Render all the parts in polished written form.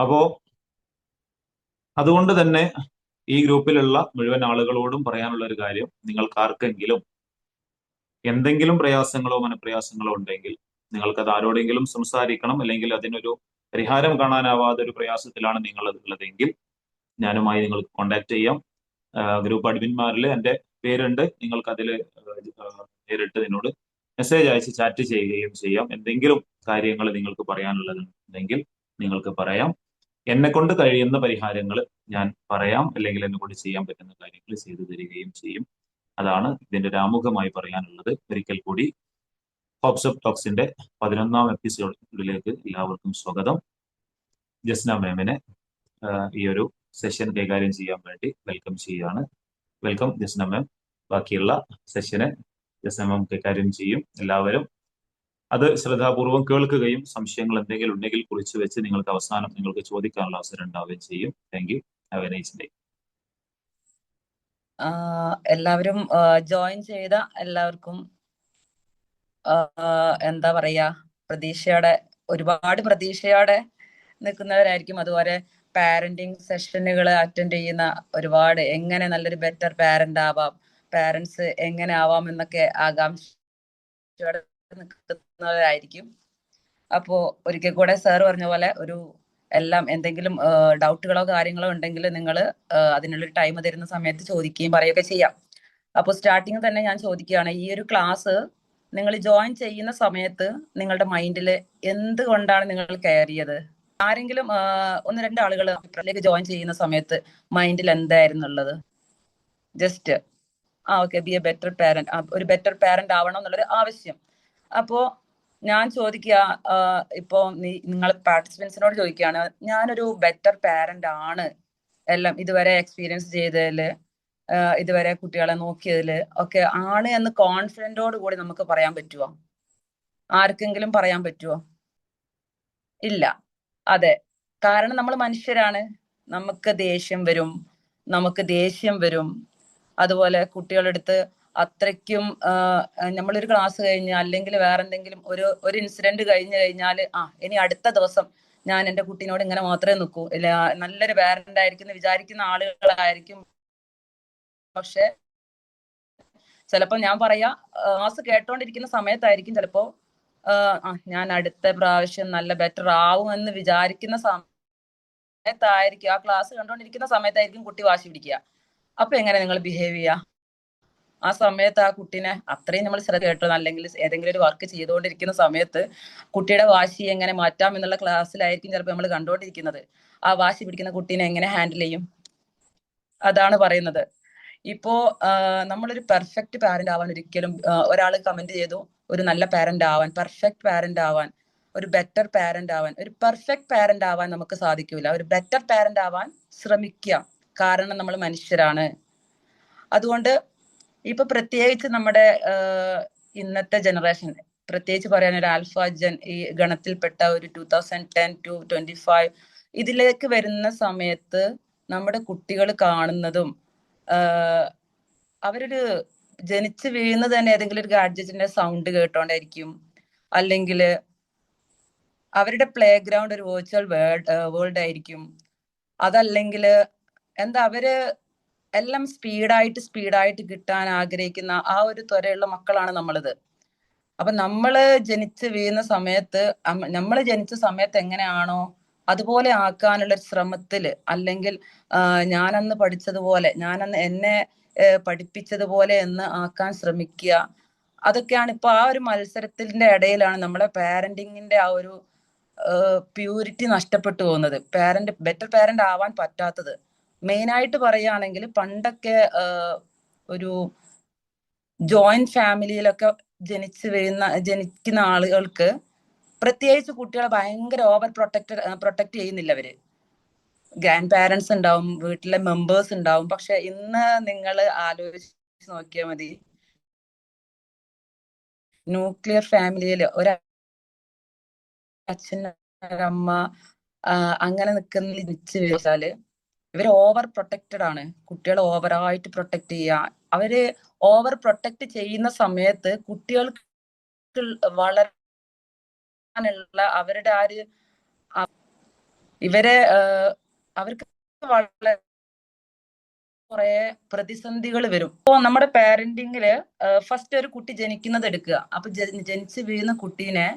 അപ്പോ അതുകൊണ്ട് തന്നെ ഈ ഗ്രൂപ്പിലുള്ള മുഴുവൻ ആളുകളോടും പറയാനുള്ള ഒരു കാര്യം, നിങ്ങൾക്ക് ആർക്കെങ്കിലും എന്തെങ്കിലും പ്രയാസങ്ങളോ മനപ്രയാസങ്ങളോ ഉണ്ടെങ്കിൽ നിങ്ങൾക്കത് ആരോടെങ്കിലും സംസാരിക്കണം, അല്ലെങ്കിൽ അതിനൊരു പരിഹാരം കാണാനാവാതെ ഒരു പ്രയാസത്തിലാണ് നിങ്ങൾ ഉള്ളതെങ്കിൽ ഞാനുമായി നിങ്ങൾക്ക് കോൺടാക്ട് ചെയ്യാം. ഗ്രൂപ്പ് അഡ്മിന്മാരിൽ എൻ്റെ പേരുണ്ട്. നിങ്ങൾക്ക് അതിൽ നേരിട്ട് എന്നോട് മെസ്സേജ് അയച്ച് ചാറ്റ് ചെയ്യുകയും ചെയ്യാം. എന്തെങ്കിലും കാര്യങ്ങൾ നിങ്ങൾക്ക് പറയാനുള്ളതുണ്ടെങ്കിൽ നിങ്ങൾക്ക് പറയാം. എന്നെ കൊണ്ട് കഴിയുന്ന പരിഹാരങ്ങൾ ഞാൻ പറയാം, അല്ലെങ്കിൽ എന്നെ കൊണ്ട് ചെയ്യാൻ പറ്റുന്ന കാര്യങ്ങൾ ചെയ്തു തരികയും ചെയ്യും. അതാണ് ഇതിന്റെ ഒരു ആമുഖമായി പറയാനുള്ളത്. ഒരിക്കൽ കൂടി ഹോപ്സ് ഓഫ് ടോക്സിന്റെ 11ാം എപ്പിസോഡിലേക്ക് എല്ലാവർക്കും സ്വാഗതം. ജസ്ന മാമിനെ ഈ ഒരു സെഷൻ കൈകാര്യം ചെയ്യാൻ വേണ്ടി വെൽക്കം ചെയ്യുകയാണ്. വെൽക്കം ജസ്ന മാം. ബാക്കിയുള്ള സെഷന് ജസ്ന മാം കൈകാര്യം ചെയ്യും. എല്ലാവരും അത് ശ്രദ്ധാപൂർവം കേൾക്കുകയും സംശയങ്ങൾ എന്തെങ്കിലും ഉണ്ടെങ്കിൽ കുറിച്ച് വെച്ച് നിങ്ങൾക്ക് അവസാനം നിങ്ങൾക്ക് ചോദിക്കാനുള്ള അവസരം ഉണ്ടാവുകയും ചെയ്യും. Thank you. Have a nice day. എല്ലാവരും ജോയിൻ ചെയ്ത എല്ലാവർക്കും എന്താ പറയാ, ഒരുപാട് പ്രതീക്ഷയോടെ നിൽക്കുന്നവരായിരിക്കും. അതുപോലെ പാരന്റിങ് സെഷനുകൾ അറ്റൻഡ് ചെയ്യുന്ന ഒരുപാട്, എങ്ങനെ നല്ലൊരു ബെറ്റർ പാരന്റ് ആവാം, പാരന്റ്സ് എങ്ങനെ ആവാം എന്നൊക്കെ ആകാംക്ഷയോടെ നിൽക്കുന്നവരായിരിക്കും. അപ്പോ ഒരിക്കൽ കൂടെ സാർ പറഞ്ഞ പോലെ എല്ലാം എന്തെങ്കിലും ഡൗട്ടുകളോ കാര്യങ്ങളോ ഉണ്ടെങ്കിൽ നിങ്ങൾ അതിനുള്ളൊരു ടൈം തരുന്ന സമയത്ത് ചോദിക്കുകയും പറയുകയൊക്കെ ചെയ്യാം. അപ്പോൾ സ്റ്റാർട്ടിങ് തന്നെ ഞാൻ ചോദിക്കുകയാണ്, ഈ ഒരു ക്ലാസ് നിങ്ങൾ ജോയിൻ ചെയ്യുന്ന സമയത്ത് നിങ്ങളുടെ മൈൻഡിൽ എന്തുകൊണ്ടാണ് നിങ്ങൾ കയറിയത്? ആരെങ്കിലും ഒന്ന് രണ്ട് ആളുകൾ ജോയിൻ ചെയ്യുന്ന സമയത്ത് മൈൻഡിൽ എന്തായിരുന്നുള്ളത്? Just okay, be a better parent, ഒരു ബെറ്റർ പാരന്റ് ആവണം എന്നുള്ളൊരു ആവശ്യം. അപ്പോ ഞാൻ ചോദിക്കുക, ഇപ്പോ നിങ്ങൾ പാർട്ടിസിപ്പൻസിനോട് ചോദിക്കുകയാണ്, ഞാനൊരു ബെറ്റർ പാരന്റ് ആണ്, എല്ലാം ഇതുവരെ എക്സ്പീരിയൻസ് ചെയ്തതില്, ഇതുവരെ കുട്ടികളെ നോക്കിയതില് ഒക്കെ ആണ് എന്ന് കോൺഫിഡന്റോട് കൂടി നമുക്ക് പറയാൻ പറ്റുമോ? ആർക്കെങ്കിലും പറയാൻ പറ്റുമോ? ഇല്ല. അതെ, കാരണം നമ്മൾ മനുഷ്യരാണ്. നമുക്ക് ദേഷ്യം വരും. അതുപോലെ കുട്ടികളുടെ അടുത്ത് അത്രയ്ക്കും നമ്മളൊരു ക്ലാസ് കഴിഞ്ഞ് അല്ലെങ്കിൽ വേറെ എന്തെങ്കിലും ഒരു ഇൻസിഡന്റ് കഴിഞ്ഞു കഴിഞ്ഞാൽ ഇനി അടുത്ത ദിവസം ഞാൻ എൻ്റെ കുട്ടീനോട് ഇങ്ങനെ മാത്രമേ നിൽക്കൂ, ഇല്ല നല്ലൊരു പാരന്റ് ആയിരിക്കും എന്ന് വിചാരിക്കുന്ന ആളുകളായിരിക്കും. പക്ഷെ ചിലപ്പോ ഞാൻ പറയാ, ക്ലാസ് കേട്ടോണ്ടിരിക്കുന്ന സമയത്തായിരിക്കും ചിലപ്പോ ഞാൻ അടുത്ത പ്രാവശ്യം നല്ല ബെറ്റർ ആവും എന്ന് വിചാരിക്കുന്ന സമയത്തായിരിക്കും, ആ ക്ലാസ് കണ്ടോണ്ടിരിക്കുന്ന സമയത്തായിരിക്കും കുട്ടി വാശി പിടിക്കുക. അപ്പൊ എങ്ങനെ നിങ്ങൾ ബിഹേവ് ചെയ്യുക? ആ സമയത്ത് ആ കുട്ടീനെ അത്രയും നമ്മൾ ശ്രദ്ധ കേട്ടോ, അല്ലെങ്കിൽ ഏതെങ്കിലും ഒരു വർക്ക് ചെയ്തുകൊണ്ടിരിക്കുന്ന സമയത്ത് കുട്ടിയുടെ വാശി എങ്ങനെ മാറ്റാം എന്നുള്ള ക്ലാസ്സിലായിരിക്കും ചിലപ്പോൾ നമ്മൾ കണ്ടുകൊണ്ടിരിക്കുന്നത്. ആ വാശി പിടിക്കുന്ന കുട്ടീനെ എങ്ങനെ ഹാൻഡിൽ ചെയ്യും? അതാണ് പറയുന്നത്. ഇപ്പോ നമ്മളൊരു പെർഫെക്റ്റ് പാരന്റ് ആവാൻ ഒരിക്കലും, ഒരാൾ കമന്റ് ചെയ്തു, ഒരു നല്ല പാരന്റ് ആവാൻ, പെർഫെക്റ്റ് പാരന്റ് ആവാൻ, ഒരു ബെറ്റർ പാരന്റ് ആവാൻ, ഒരു പെർഫെക്റ്റ് പാരന്റ് ആവാൻ നമുക്ക് സാധിക്കൂല. ഒരു ബെറ്റർ പാരന്റ് ആവാൻ ശ്രമിക്കാം, കാരണം നമ്മൾ മനുഷ്യരാണ്. അതുകൊണ്ട് ഇപ്പൊ പ്രത്യേകിച്ച് നമ്മുടെ ഇന്നത്തെ ജനറേഷൻ, പ്രത്യേകിച്ച് പറയാൻ ഒരു ആൽഫ ജൻ, ഈ ഗണത്തിൽപ്പെട്ട ഒരു 2010 to 25 ഇതിലേക്ക് വരുന്ന സമയത്ത് നമ്മുടെ കുട്ടികൾ കാണുന്നതും, അവരൊരു ജനിച്ച് വീഴുന്നത് തന്നെ ഏതെങ്കിലും ഒരു ഗാഡ്ജറ്റിന്റെ സൗണ്ട് കേട്ടോണ്ടായിരിക്കും, അല്ലെങ്കിൽ അവരുടെ പ്ലേ ഗ്രൗണ്ട് ഒരു വെർച്വൽ വേൾഡ് ആയിരിക്കും. അതല്ലെങ്കിൽ അവര് എല്ലാം സ്പീഡായിട്ട് കിട്ടാൻ ആഗ്രഹിക്കുന്ന ആ ഒരു ത്വരയുള്ള മക്കളാണ് നമ്മളിത്. അപ്പൊ നമ്മള് ജനിച്ച് ജനിച്ച സമയത്ത് എങ്ങനെയാണോ അതുപോലെ ആക്കാനുള്ള ശ്രമത്തില്, അല്ലെങ്കിൽ ഞാനന്ന് പഠിച്ചതുപോലെ, ഞാനന്ന് എന്നെ പഠിപ്പിച്ചതുപോലെ എന്ന് ആക്കാൻ ശ്രമിക്കുക. അതൊക്കെയാണ് ഇപ്പൊ ആ ഒരു മത്സരത്തിന്റെ ഇടയിലാണ് നമ്മുടെ പാരന്റിങ്ങിന്റെ ആ ഒരു പ്യൂരിറ്റി നഷ്ടപ്പെട്ടു പോകുന്നത്, ബെറ്റർ പാരന്റ് ആവാൻ പറ്റാത്തത്. മെയിനായിട്ട് പറയുകയാണെങ്കിൽ പണ്ടൊക്കെ ഒരു ജോയിന്റ് ഫാമിലിയിലൊക്കെ ജനിക്കുന്ന ആളുകൾക്ക്, പ്രത്യേകിച്ച് കുട്ടികളെ ഭയങ്കര ഓവർ പ്രൊട്ടക്ട് ചെയ്യുന്നില്ല അവര്. ഗ്രാൻഡ് പാരന്റ്സ് ഉണ്ടാവും, വീട്ടിലെ മെമ്പേഴ്സ് ഉണ്ടാവും. പക്ഷെ ഇന്ന് നിങ്ങൾ ആലോചിച്ച് നോക്കിയാൽ മതി, ന്യൂക്ലിയർ ഫാമിലിയിൽ ഒരച്ഛൻ ഒരമ്മ അങ്ങനെ നിൽക്കുന്ന ഇവർ ഓവർ പ്രൊട്ടക്റ്റഡ് ആണ്. കുട്ടികളെ ഓവറായിട്ട് പ്രൊട്ടക്ട് ചെയ്യുക. അവര് ഓവർ പ്രൊട്ടക്ട് ചെയ്യുന്ന സമയത്ത് കുട്ടികൾക്ക് വളരാനുള്ള അവരുടെ ഇവരെ അവർക്ക് വളരെ കുറെ പ്രതിസന്ധികൾ വരും. ഇപ്പോ നമ്മുടെ പാരന്റിങ്ങില് ഫസ്റ്റ് ഒരു കുട്ടി ജനിക്കുന്നത് എടുക്കുക. അപ്പൊ ജനിച്ച് വീഴുന്ന കുട്ടീനെ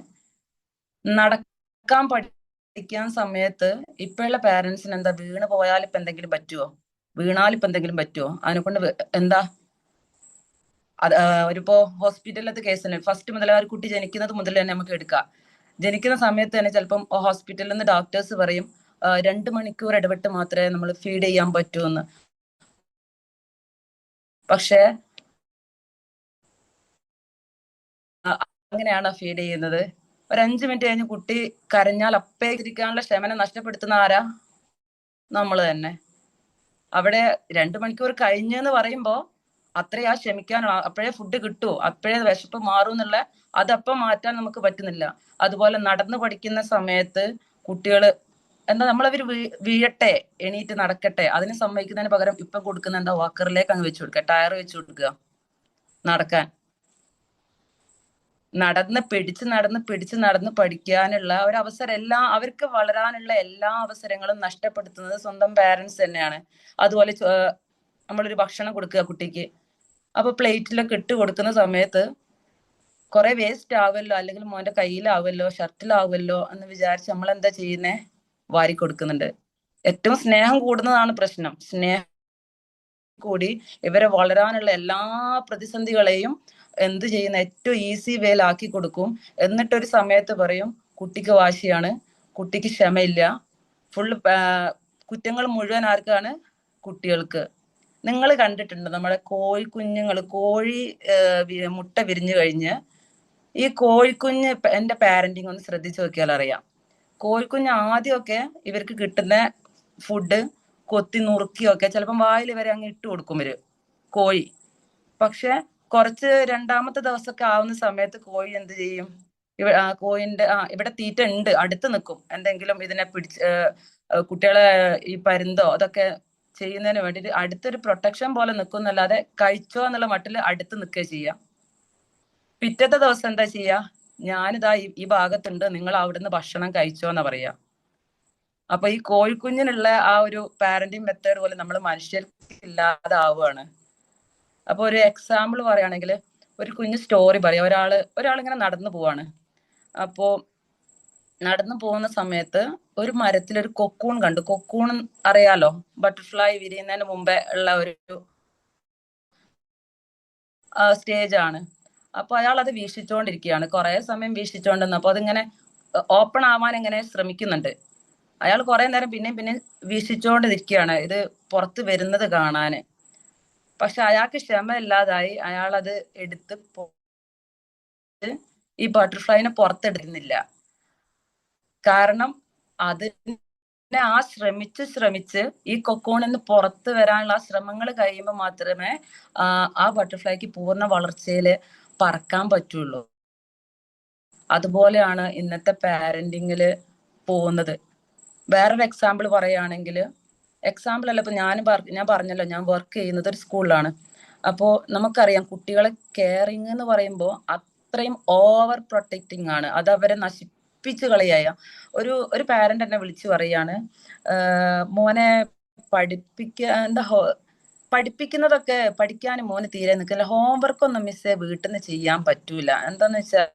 നടക്കാൻ പഠിക്കാൻ സമയത്ത് ഇപ്പോഴുള്ള പാരന്റ്സിന് എന്താ, വീണ് പോയാൽ ഇപ്പൊ എന്തെങ്കിലും പറ്റുമോ, വീണാൽ ഇപ്പൊ എന്തെങ്കിലും പറ്റുമോ, അതിനെ കൊണ്ട് എന്താ അത് ഒരിപ്പോ ഹോസ്പിറ്റലിലത്തെ കേസിന് ഫസ്റ്റ് മുതൽ ആ ഒരു കുട്ടി ജനിക്കുന്നത് മുതൽ തന്നെ നമുക്ക് എടുക്കാം. ജനിക്കുന്ന സമയത്ത് തന്നെ ചിലപ്പം ഹോസ്പിറ്റലിൽ നിന്ന് ഡോക്ടേഴ്സ് പറയും 2 മണിക്കൂർ ഇടവിട്ട് മാത്രമേ നമ്മൾ ഫീഡ് ചെയ്യാൻ പറ്റൂ എന്ന്. പക്ഷെ അങ്ങനെയാണോ ഫീഡ് ചെയ്യുന്നത്? ഒരു 5 മിനിറ്റ് കഴിഞ്ഞ് കുട്ടി കരഞ്ഞാൽ അപ്പേ ഇരിക്കാനുള്ള ക്ഷമന നഷ്ടപ്പെടുത്തുന്ന ആരാ? നമ്മൾ തന്നെ. അവിടെ 2 മണിക്കൂർ കഴിഞ്ഞെന്ന് പറയുമ്പോ അത്രയാ ക്ഷമിക്കാനുള്ള, അപ്പോഴേ ഫുഡ് കിട്ടുമോ, അപ്പോഴേ വിശപ്പ് മാറും എന്നുള്ള അതപ്പം മാറ്റാൻ നമുക്ക് പറ്റുന്നില്ല. അതുപോലെ നടന്നു പഠിക്കുന്ന സമയത്ത് കുട്ടികള് എന്താ, നമ്മളവര് വീഴട്ടെ, എണീറ്റ് നടക്കട്ടെ, അതിന് സമ്മതിക്കുന്നതിന് പകരം ഇപ്പൊ കൊടുക്കുന്ന എന്താ, വാക്കറിലേക്ക് അങ്ങ് വെച്ചു കൊടുക്കുക, ടയർ വെച്ചു കൊടുക്കുക നടക്കാൻ. നടന്ന് പഠിക്കാനുള്ള ഒരു അവസരം, അവർക്ക് വളരാനുള്ള എല്ലാ അവസരങ്ങളും നഷ്ടപ്പെടുത്തുന്നത് സ്വന്തം പാരന്റ്സ് തന്നെയാണ്. അതുപോലെ നമ്മളൊരു ഭക്ഷണം കൊടുക്കുക കുട്ടിക്ക്, അപ്പൊ പ്ലേറ്റിലൊക്കെ ഇട്ട് കൊടുക്കുന്ന സമയത്ത് കുറെ വേസ്റ്റ് ആവല്ലോ, അല്ലെങ്കിൽ മോന്റെ കയ്യിലാവല്ലോ ഷർട്ടിലാവല്ലോ എന്ന് വിചാരിച്ച് നമ്മൾ എന്താ ചെയ്യുന്നേ, വാരി കൊടുക്കുന്നുണ്ട്. ഏറ്റവും സ്നേഹം കൂടുന്നതാണ് പ്രശ്നം. സ്നേഹം കൂടി ഇവരെ വളരാനുള്ള എല്ലാ പ്രതിസന്ധികളെയും എന്ത് ചെയ്യുന്ന ഏറ്റവും ഈസി വേലാക്കി കൊടുക്കും. എന്നിട്ടൊരു സമയത്ത് പറയും കുട്ടിക്ക് വാശിയാണ്, കുട്ടിക്ക് ക്ഷമയില്ല. ഫുള്ള് കുറ്റങ്ങൾ മുഴുവൻ ആർക്കാണ്? കുട്ടികൾക്ക്. നിങ്ങൾ കണ്ടിട്ടുണ്ട് നമ്മുടെ കോഴിക്കുഞ്ഞുങ്ങൾ, കോഴി മുട്ട വിരിഞ്ഞു കഴിഞ്ഞ് ഈ കോഴിക്കുഞ്ഞ്, എന്റെ പാരന്റിങ് ഒന്ന് ശ്രദ്ധിച്ചു നോക്കിയാൽ അറിയാം. കോഴിക്കുഞ്ഞ് ആദ്യമൊക്കെ ഇവർക്ക് കിട്ടുന്ന ഫുഡ് കൊത്തി നുറുക്കിയൊക്കെ ചിലപ്പം വായിൽ വരെ അങ്ങ് ഇട്ട് കൊടുക്കും ഇവര്, കോഴി. പക്ഷെ കുറച്ച് രണ്ടാമത്തെ ദിവസമൊക്കെ ആവുന്ന സമയത്ത് കോഴി എന്ത് ചെയ്യും, കോഴിന്റെ ഇവിടെ തീറ്റ ഉണ്ട്, അടുത്ത് നിൽക്കും, എന്തെങ്കിലും ഇതിനെ കുട്ടികളെ ഈ പരുന്തോ അതൊക്കെ ചെയ്യുന്നതിന് വേണ്ടിയിട്ട് അടുത്തൊരു പ്രൊട്ടക്ഷൻ പോലെ നിൽക്കും എന്നല്ലാതെ കഴിച്ചോ എന്നുള്ള മട്ടിൽ അടുത്ത് നിൽക്കുക ചെയ്യാം. പിറ്റത്തെ ദിവസം എന്താ ചെയ്യാ, ഞാനിതാ ഈ ഭാഗത്തുണ്ട്, നിങ്ങൾ അവിടുന്ന് ഭക്ഷണം കഴിച്ചോ എന്നാ പറയാ. അപ്പൊ ഈ കോഴിക്കുഞ്ഞിനുള്ള ആ ഒരു പാരന്റിങ് മെത്തേഡ് പോലെ നമ്മൾ മനുഷ്യർക്ക് ഇല്ലാതാവുകയാണ്. അപ്പൊ ഒരു എക്സാമ്പിൾ പറയുകയാണെങ്കിൽ, ഒരു കുഞ്ഞ് സ്റ്റോറി പറയാം. ഒരാളിങ്ങനെ നടന്നു പോവാണ്. അപ്പോ നടന്നു പോകുന്ന സമയത്ത് ഒരു മരത്തിൽ ഒരു കൊക്കൂൺ കണ്ടു. കൊക്കൂൺ അറിയാലോ, ബട്ടർഫ്ലൈ വിരിയുന്നതിന് മുമ്പേ ഉള്ള ഒരു സ്റ്റേജ് ആണ്. അപ്പൊ അയാൾ അത് വീക്ഷിച്ചുകൊണ്ടിരിക്കുകയാണ്, കുറെ സമയം വീക്ഷിച്ചുകൊണ്ടിരുന്നപ്പോ അതിങ്ങനെ ഓപ്പൺ ആവാൻ എങ്ങനെ ശ്രമിക്കുന്നുണ്ട്. അയാൾ കുറെ നേരം പിന്നെയും വീക്ഷിച്ചുകൊണ്ടിരിക്കുകയാണ് ഇത് പുറത്ത് വരുന്നത് കാണാന്. പക്ഷെ അയാൾക്ക് ക്ഷമയില്ലാതായി, അയാൾ അത് എടുത്ത് ഈ ബട്ടർഫ്ലൈനെ പുറത്തെടുക്കുന്നില്ല. കാരണം അതിനെ ശ്രമിച്ച് ഈ കൊക്കോണിൽ നിന്ന് പുറത്ത് വരാനുള്ള ശ്രമങ്ങൾ കഴിയുമ്പോൾ മാത്രമേ ആ ബട്ടർഫ്ലൈക്ക് പൂർണ്ണ വളർച്ചയില് പറക്കാൻ പറ്റുള്ളൂ. അതുപോലെയാണ് ഇന്നത്തെ പാരന്റിങ്ങില് പോകുന്നത്. വേറൊരു എക്സാമ്പിൾ പറയുകയാണെങ്കിൽ, എക്സാമ്പിൾ അല്ല, ഇപ്പൊ ഞാൻ പറഞ്ഞല്ലോ ഞാൻ വർക്ക് ചെയ്യുന്നത് ഒരു സ്കൂളിലാണ്. അപ്പോ നമുക്കറിയാം കുട്ടികളെ കെയറിങ് എന്ന് പറയുമ്പോൾ അത്രയും ഓവർ പ്രൊട്ടക്റ്റിംഗ് ആണ്. അത് അവരെ നശിപ്പിച്ച് കളയായ ഒരു പാരന്റ് എന്നെ വിളിച്ചു പറയാണ്, മോനെ പഠിപ്പിക്കുന്നതൊക്കെ പഠിക്കാൻ മോന് തീരെ നിൽക്കില്ല, ഹോംവർക്ക് ഒന്നും മിസ്സേ വീട്ടിൽ നിന്ന് ചെയ്യാൻ പറ്റൂല. എന്താന്ന് വെച്ചാൽ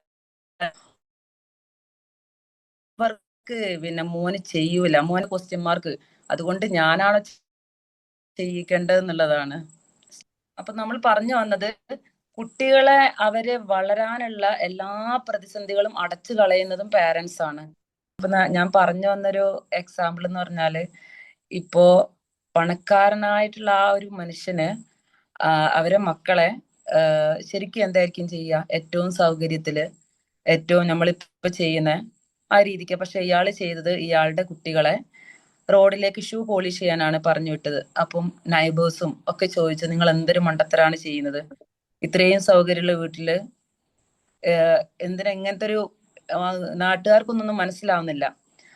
വർക്ക് പിന്നെ മോന് ചെയ്യൂല, മോന് ക്വസ്റ്റ്യൻ മാർക്ക്, അതുകൊണ്ട് ഞാനാണോ ചെയ്യിക്കേണ്ടതെന്നുള്ളതാണ്. അപ്പൊ നമ്മൾ പറഞ്ഞു വന്നത്, കുട്ടികളെ അവര് വളരാനുള്ള എല്ലാ പ്രതിസന്ധികളും അടച്ചു കളയുന്നതും പാരന്റ്സ് ആണ്. അപ്പൊ ഞാൻ പറഞ്ഞു വന്നൊരു എക്സാമ്പിൾ എന്ന് പറഞ്ഞാല്, ഇപ്പോ പണക്കാരനായിട്ടുള്ള ആ ഒരു മനുഷ്യന് അവരെ മക്കളെ ശരിക്കും എന്തായിരിക്കും ചെയ്യുക, ഏറ്റവും സൗകര്യത്തില്, ഏറ്റവും നമ്മളിപ്പോ ചെയ്യുന്ന ആ രീതിക്ക്. പക്ഷെ ഇയാള് ചെയ്തത്, ഇയാളുടെ കുട്ടികളെ റോഡിലേക്ക് ഷൂ പോളിഷ് ചെയ്യാനാണ് പറഞ്ഞു വിട്ടത്. അപ്പം നൈബേഴ്സും ഒക്കെ ചോദിച്ചു, നിങ്ങൾ എന്തൊരു മണ്ടത്തരാണ് ചെയ്യുന്നത്, ഇത്രയും സൗകര്യമുള്ള വീട്ടില് എന്തിനാ ഇങ്ങനത്തെ ഒരു, നാട്ടുകാർക്കൊന്നും മനസ്സിലാവുന്നില്ല.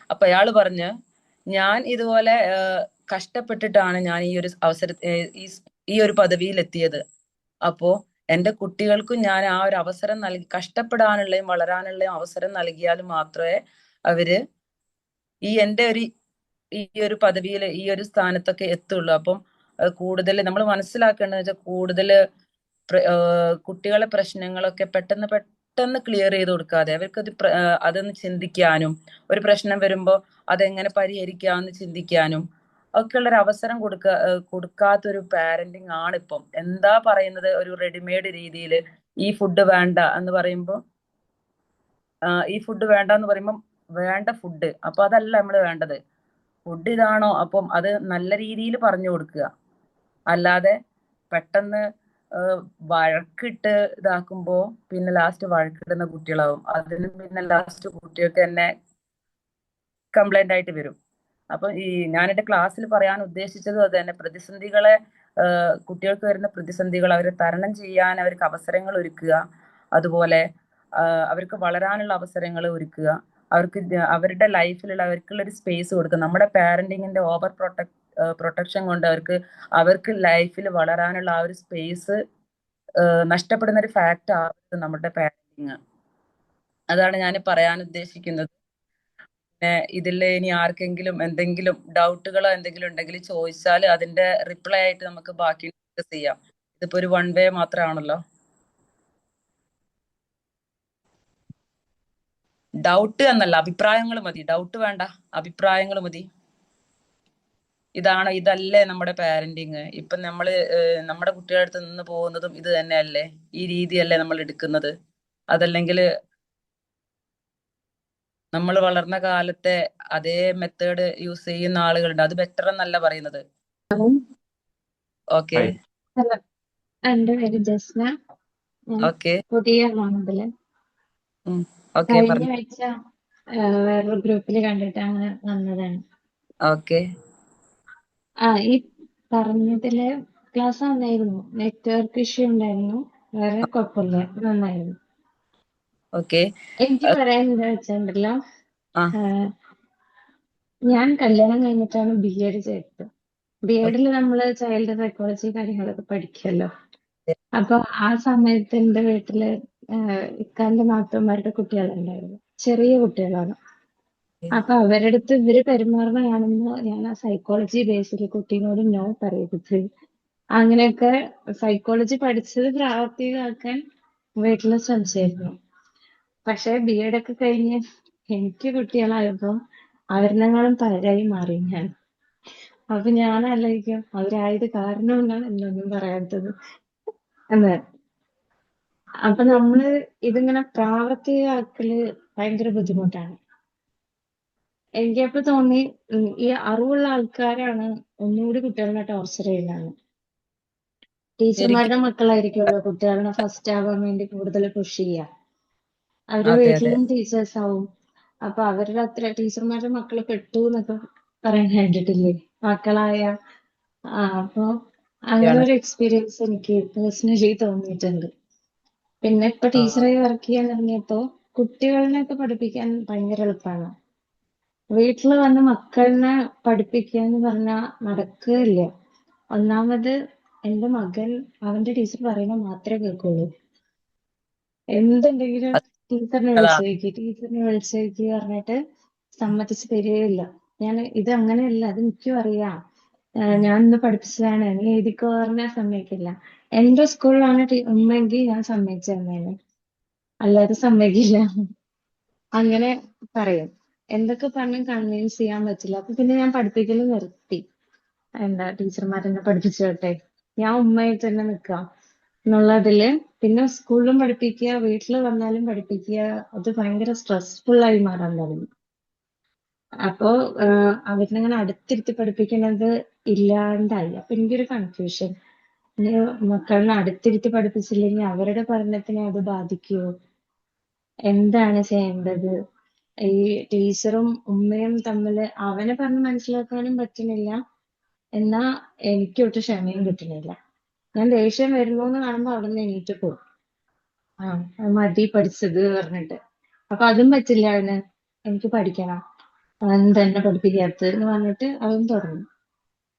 അപ്പൊ അയാള് പറഞ്ഞ്, ഞാൻ ഇതുപോലെ കഷ്ടപ്പെട്ടിട്ടാണ് ഞാൻ ഈ ഒരു ഈ ഒരു പദവിയിൽ എത്തിയത്. അപ്പോ എന്റെ കുട്ടികൾക്കും ഞാൻ ആ ഒരു അവസരം നൽകി, കഷ്ടപ്പെടാനുള്ളയും വളരാനുള്ളയും അവസരം നൽകിയാൽ മാത്രമേ അവര് ഈ എന്റെ ഒരു ഈ ഒരു പദവിയിൽ ഈ ഒരു സ്ഥാനത്തൊക്കെ എത്തുള്ളൂ. അപ്പം കൂടുതൽ നമ്മൾ മനസ്സിലാക്കേണ്ടത് വെച്ചാൽ കൂടുതൽ കുട്ടികളെ പ്രശ്നങ്ങളൊക്കെ പെട്ടെന്ന് പെട്ടെന്ന് ക്ലിയർ ചെയ്ത് കൊടുക്കാതെ അവർക്കത് അതൊന്ന് ചിന്തിക്കാനും ഒരു പ്രശ്നം വരുമ്പോ അതെങ്ങനെ പരിഹരിക്കാമെന്ന് ചിന്തിക്കാനും ഒക്കെ ഉള്ള ഒരു അവസരം കൊടുക്കാത്തൊരു പാരന്റിങ് ആണ് ഇപ്പം. എന്താ പറയുന്നത്, ഒരു റെഡിമെയ്ഡ് രീതിയിൽ ഈ ഫുഡ് വേണ്ട എന്ന് പറയുമ്പോൾ ഈ ഫുഡ് വേണ്ട എന്ന് പറയുമ്പം വേണ്ട ഫുഡ്, അപ്പൊ അതല്ല നമ്മൾ വേണ്ടത്. ഫുഡ് ഇതാണോ, അപ്പം അത് നല്ല രീതിയിൽ പറഞ്ഞു കൊടുക്കുക. അല്ലാതെ പെട്ടെന്ന് വഴക്കിട്ട് ഇതാക്കുമ്പോ പിന്നെ ലാസ്റ്റ് വഴക്കിടുന്ന കുട്ടികളാവും. അതിന് പിന്നെ ലാസ്റ്റ് കുട്ടികൾക്ക് തന്നെ കംപ്ലൈന്റ് ആയിട്ട് വരും. അപ്പൊ ഈ ഞാൻ എന്റെ ക്ലാസ്സിൽ പറയാൻ ഉദ്ദേശിച്ചതും അത് തന്നെ. പ്രതിസന്ധികളെ കുട്ടികൾക്ക് വരുന്ന പ്രതിസന്ധികൾ അവരെ തരണം ചെയ്യാൻ അവർക്ക് അവസരങ്ങൾ ഒരുക്കുക. അതുപോലെ അവർക്ക് വളരാനുള്ള അവസരങ്ങൾ ഒരുക്കുക. അവർക്ക് അവരുടെ ലൈഫിലുള്ള അവർക്കുള്ള ഒരു സ്പേസ് കൊടുക്കുക. നമ്മുടെ പാരന്റിങ്ങിന്റെ ഓവർ പ്രൊട്ടക്ഷൻ കൊണ്ട് അവർക്ക് ലൈഫിൽ വളരാനുള്ള ആ ഒരു സ്പേസ് നഷ്ടപ്പെടുന്ന ഒരു ഫാക്റ്റ് ആണ് നമ്മുടെ പാരന്റിങ്. അതാണ് ഞാൻ പറയാൻ ഉദ്ദേശിക്കുന്നത്. പിന്നെ ഇതിൽ ഇനി ആർക്കെങ്കിലും എന്തെങ്കിലും ഡൗട്ടുകളോ എന്തെങ്കിലും ഉണ്ടെങ്കിൽ ചോദിച്ചാൽ അതിന്റെ റിപ്ലൈ ആയിട്ട് നമുക്ക് ബാക്കി ഡിസ്കസ് ചെയ്യാം. ഇതിപ്പോ ഒരു വൺ വേ മാത്രമാണല്ലോ. ഡൗട്ട് എന്നല്ല, അഭിപ്രായങ്ങൾ മതി. ഡൗട്ട് വേണ്ട, അഭിപ്രായങ്ങൾ മതി. ഇതല്ലേ നമ്മുടെ പാരന്റിങ്. ഇപ്പൊ നമ്മുടെ കുട്ടികളുടെ അടുത്ത് നിന്ന് പോകുന്നതും ഇത് തന്നെയല്ലേ? ഈ രീതിയല്ലേ നമ്മൾ എടുക്കുന്നത്? അതല്ലെങ്കിൽ നമ്മൾ വളർന്ന കാലത്തെ അതേ മെത്തേഡ് യൂസ് ചെയ്യുന്ന ആളുകളുണ്ട്. അത് ബെറ്റർ എന്നല്ല പറയുന്നത്. Okay hi. ഹലോ, എന്റെ പേര് ജസ്ന. ഞാൻ ഓക്കെ പുതിയ മോഡല്. ഓക്കെ കഴിഞ്ഞ പറഞ്ഞു. ആഴ്ച വേറൊരു ഗ്രൂപ്പിൽ കണ്ടിട്ടാണ് വന്നതാണ്. ഓക്കെ ഈ പറഞ്ഞതില് ക്ലാസ് നന്നായിരുന്നു. നെറ്റ്വർക്ക് ഇഷ്യൂ ഉണ്ടായിരുന്നു, വേറെ കുഴപ്പമില്ല, നന്നായിരുന്നു. ഓക്കെ എനിക്ക് പറയാൻ എന്താ വെച്ചിട്ടുണ്ടല്ലോ, ആ ഞാൻ കല്യാണം കഴിഞ്ഞിട്ടാണ് BEd ചെയ്തത്. BEdല് നമ്മള് ചൈൽഡ് സൈക്കോളജി കാര്യങ്ങളൊക്കെ പഠിക്കുമല്ലോ. അപ്പൊ ആ സമയത്ത് എന്റെ വീട്ടില് ഇക്കാന്റെ നാത്തൂന്മാരുടെ കുട്ടികളുണ്ടായിരുന്നു, ചെറിയ കുട്ടികളാണ്. അപ്പൊ അവരുടെ അടുത്ത് ഇവര് പെരുമാറുന്ന കാണുമ്പോ ഞാൻ ആ സൈക്കോളജി ബേസിൽ കുട്ടീനോട് നോ പറയിപ്പിച്ച് അങ്ങനെയൊക്കെ സൈക്കോളജി പഠിച്ചത് പ്രാവർത്തികമാക്കാൻ വീട്ടില് ശ്രമിച്ചായിരുന്നു. പക്ഷെ BEd ഒക്കെ കഴിഞ്ഞ് എനിക്ക് കുട്ടികളായപ്പോ അവരിനെങ്ങാളും പലരായി മാറി ഞാൻ. അപ്പൊ ഞാൻ ആലോചിക്കും, അവരായത് കാരണം കൊണ്ടാണ് എന്നൊന്നും പറയാത്തത് എന്ന്. അപ്പൊ നമ്മള് ഇതിങ്ങനെ പ്രാവർത്തികമാക്കല് ഭയങ്കര ബുദ്ധിമുട്ടാണ്. എനിക്കപ്പോ തോന്നി ഈ അറിവുള്ള ആൾക്കാരാണ് ഒന്നുകൂടി കുട്ടികളെ ടോർച്ചർ ചെയ്യുന്നത്. ടീച്ചർമാരുടെ മക്കളായിരിക്കുമല്ലോ കുട്ടികളെ ഫസ്റ്റ് ആവാൻ വേണ്ടി കൂടുതൽ പുഷ് ചെയ്യുക. അവര് അതെ അതെ വീട്ടിലും ടീച്ചേഴ്സ് ആവും. അപ്പൊ അവരുടെ അത്ര ടീച്ചർമാരുടെ മക്കള് പെട്ടു എന്നൊക്കെ പറയാൻ കേട്ടിട്ടില്ലേ, മക്കളായ. അപ്പൊ അങ്ങനെ ഒരു എക്സ്പീരിയൻസ് എനിക്ക് പേഴ്സണലി തോന്നിയിട്ടുണ്ട്. പിന്നെ ഇപ്പൊ ടീച്ചറായി വർക്ക് ചെയ്യാൻ തുടങ്ങിയപ്പോ കുട്ടികളെയൊക്കെ പഠിപ്പിക്കാൻ ഭയങ്കര എളുപ്പമാണ്. വീട്ടിൽ വന്ന് മക്കളിനെ പഠിപ്പിക്കുക എന്ന് പറഞ്ഞാൽ നടക്കുകയില്ല. ഒന്നാമത് എന്റെ മകൻ അവന്റെ ടീച്ചർ പറയുന്നത് മാത്രമേ കേൾക്കുള്ളൂ. എന്തുണ്ടെങ്കിലും ടീച്ചറിനെ വിളിച്ചേക്ക് പറഞ്ഞിട്ട് സമ്മതിച്ച് തരികയില്ല. ഇത് അങ്ങനെയല്ല, അത് എനിക്കും അറിയാം, ഞാൻ ഇന്ന് പഠിപ്പിച്ചതാണ്, നീ എഴുതിക്കോ പറഞ്ഞാൽ സമ്മതിക്കില്ല. എന്റെ സ്കൂളിലാണ് ഉമ്മെങ്കിൽ ഞാൻ സമ്മതിച്ചു തന്നേനെ, അല്ലാതെ സമ്മതിക്കില്ല. അങ്ങനെ പറയും. എന്തൊക്കെ പറഞ്ഞും കൺവിൻസ് ചെയ്യാൻ പറ്റില്ല. അപ്പൊ പിന്നെ ഞാൻ പഠിപ്പിക്കല് നിർത്തി. ടീച്ചർമാരെന്നെ പഠിപ്പിച്ചോട്ടെ, ഞാൻ ഉമ്മയായിട്ട് തന്നെ നിക്കാം എന്നുള്ളതില്. പിന്നെ സ്കൂളിലും പഠിപ്പിക്കുക, വീട്ടിൽ വന്നാലും പഠിപ്പിക്കുക, അത് ഭയങ്കര സ്ട്രെസ്ഫുൾ ആയി മാറാൻ തുടങ്ങി. അപ്പോ അവരിനങ്ങനെ അടുത്തിരുത്തി പഠിപ്പിക്കുന്നത് ഇല്ലാണ്ടായി. അപ്പൊ എനിക്കൊരു കൺഫ്യൂഷൻ, ഇനി മക്കളിനെ അടുത്തിരുത്തി പഠിപ്പിച്ചില്ലെങ്കിൽ അവരുടെ പഠനത്തിനെ അത് ബാധിക്കുമോ, എന്താണ് ചെയ്യേണ്ടത്? ഈ ടീച്ചറും ഉമ്മയും തമ്മില് അവനെ പറഞ്ഞ് മനസ്സിലാക്കാനും പറ്റുന്നില്ല, എന്നാ എനിക്കൊട്ട് ക്ഷമയും കിട്ടുന്നില്ല. ഞാൻ ദേഷ്യം വരുന്നു എന്ന് കാണുമ്പോ അവിടെ നിന്ന് എണീറ്റ് പോകും. മതി പഠിച്ചത് പറഞ്ഞിട്ട്. അപ്പൊ അതും പറ്റില്ല അവന്, എനിക്ക് പഠിക്കണം, തന്നെ പഠിപ്പിക്കാത്തത് എന്ന് പറഞ്ഞിട്ട് അവൻ തുടങ്ങും.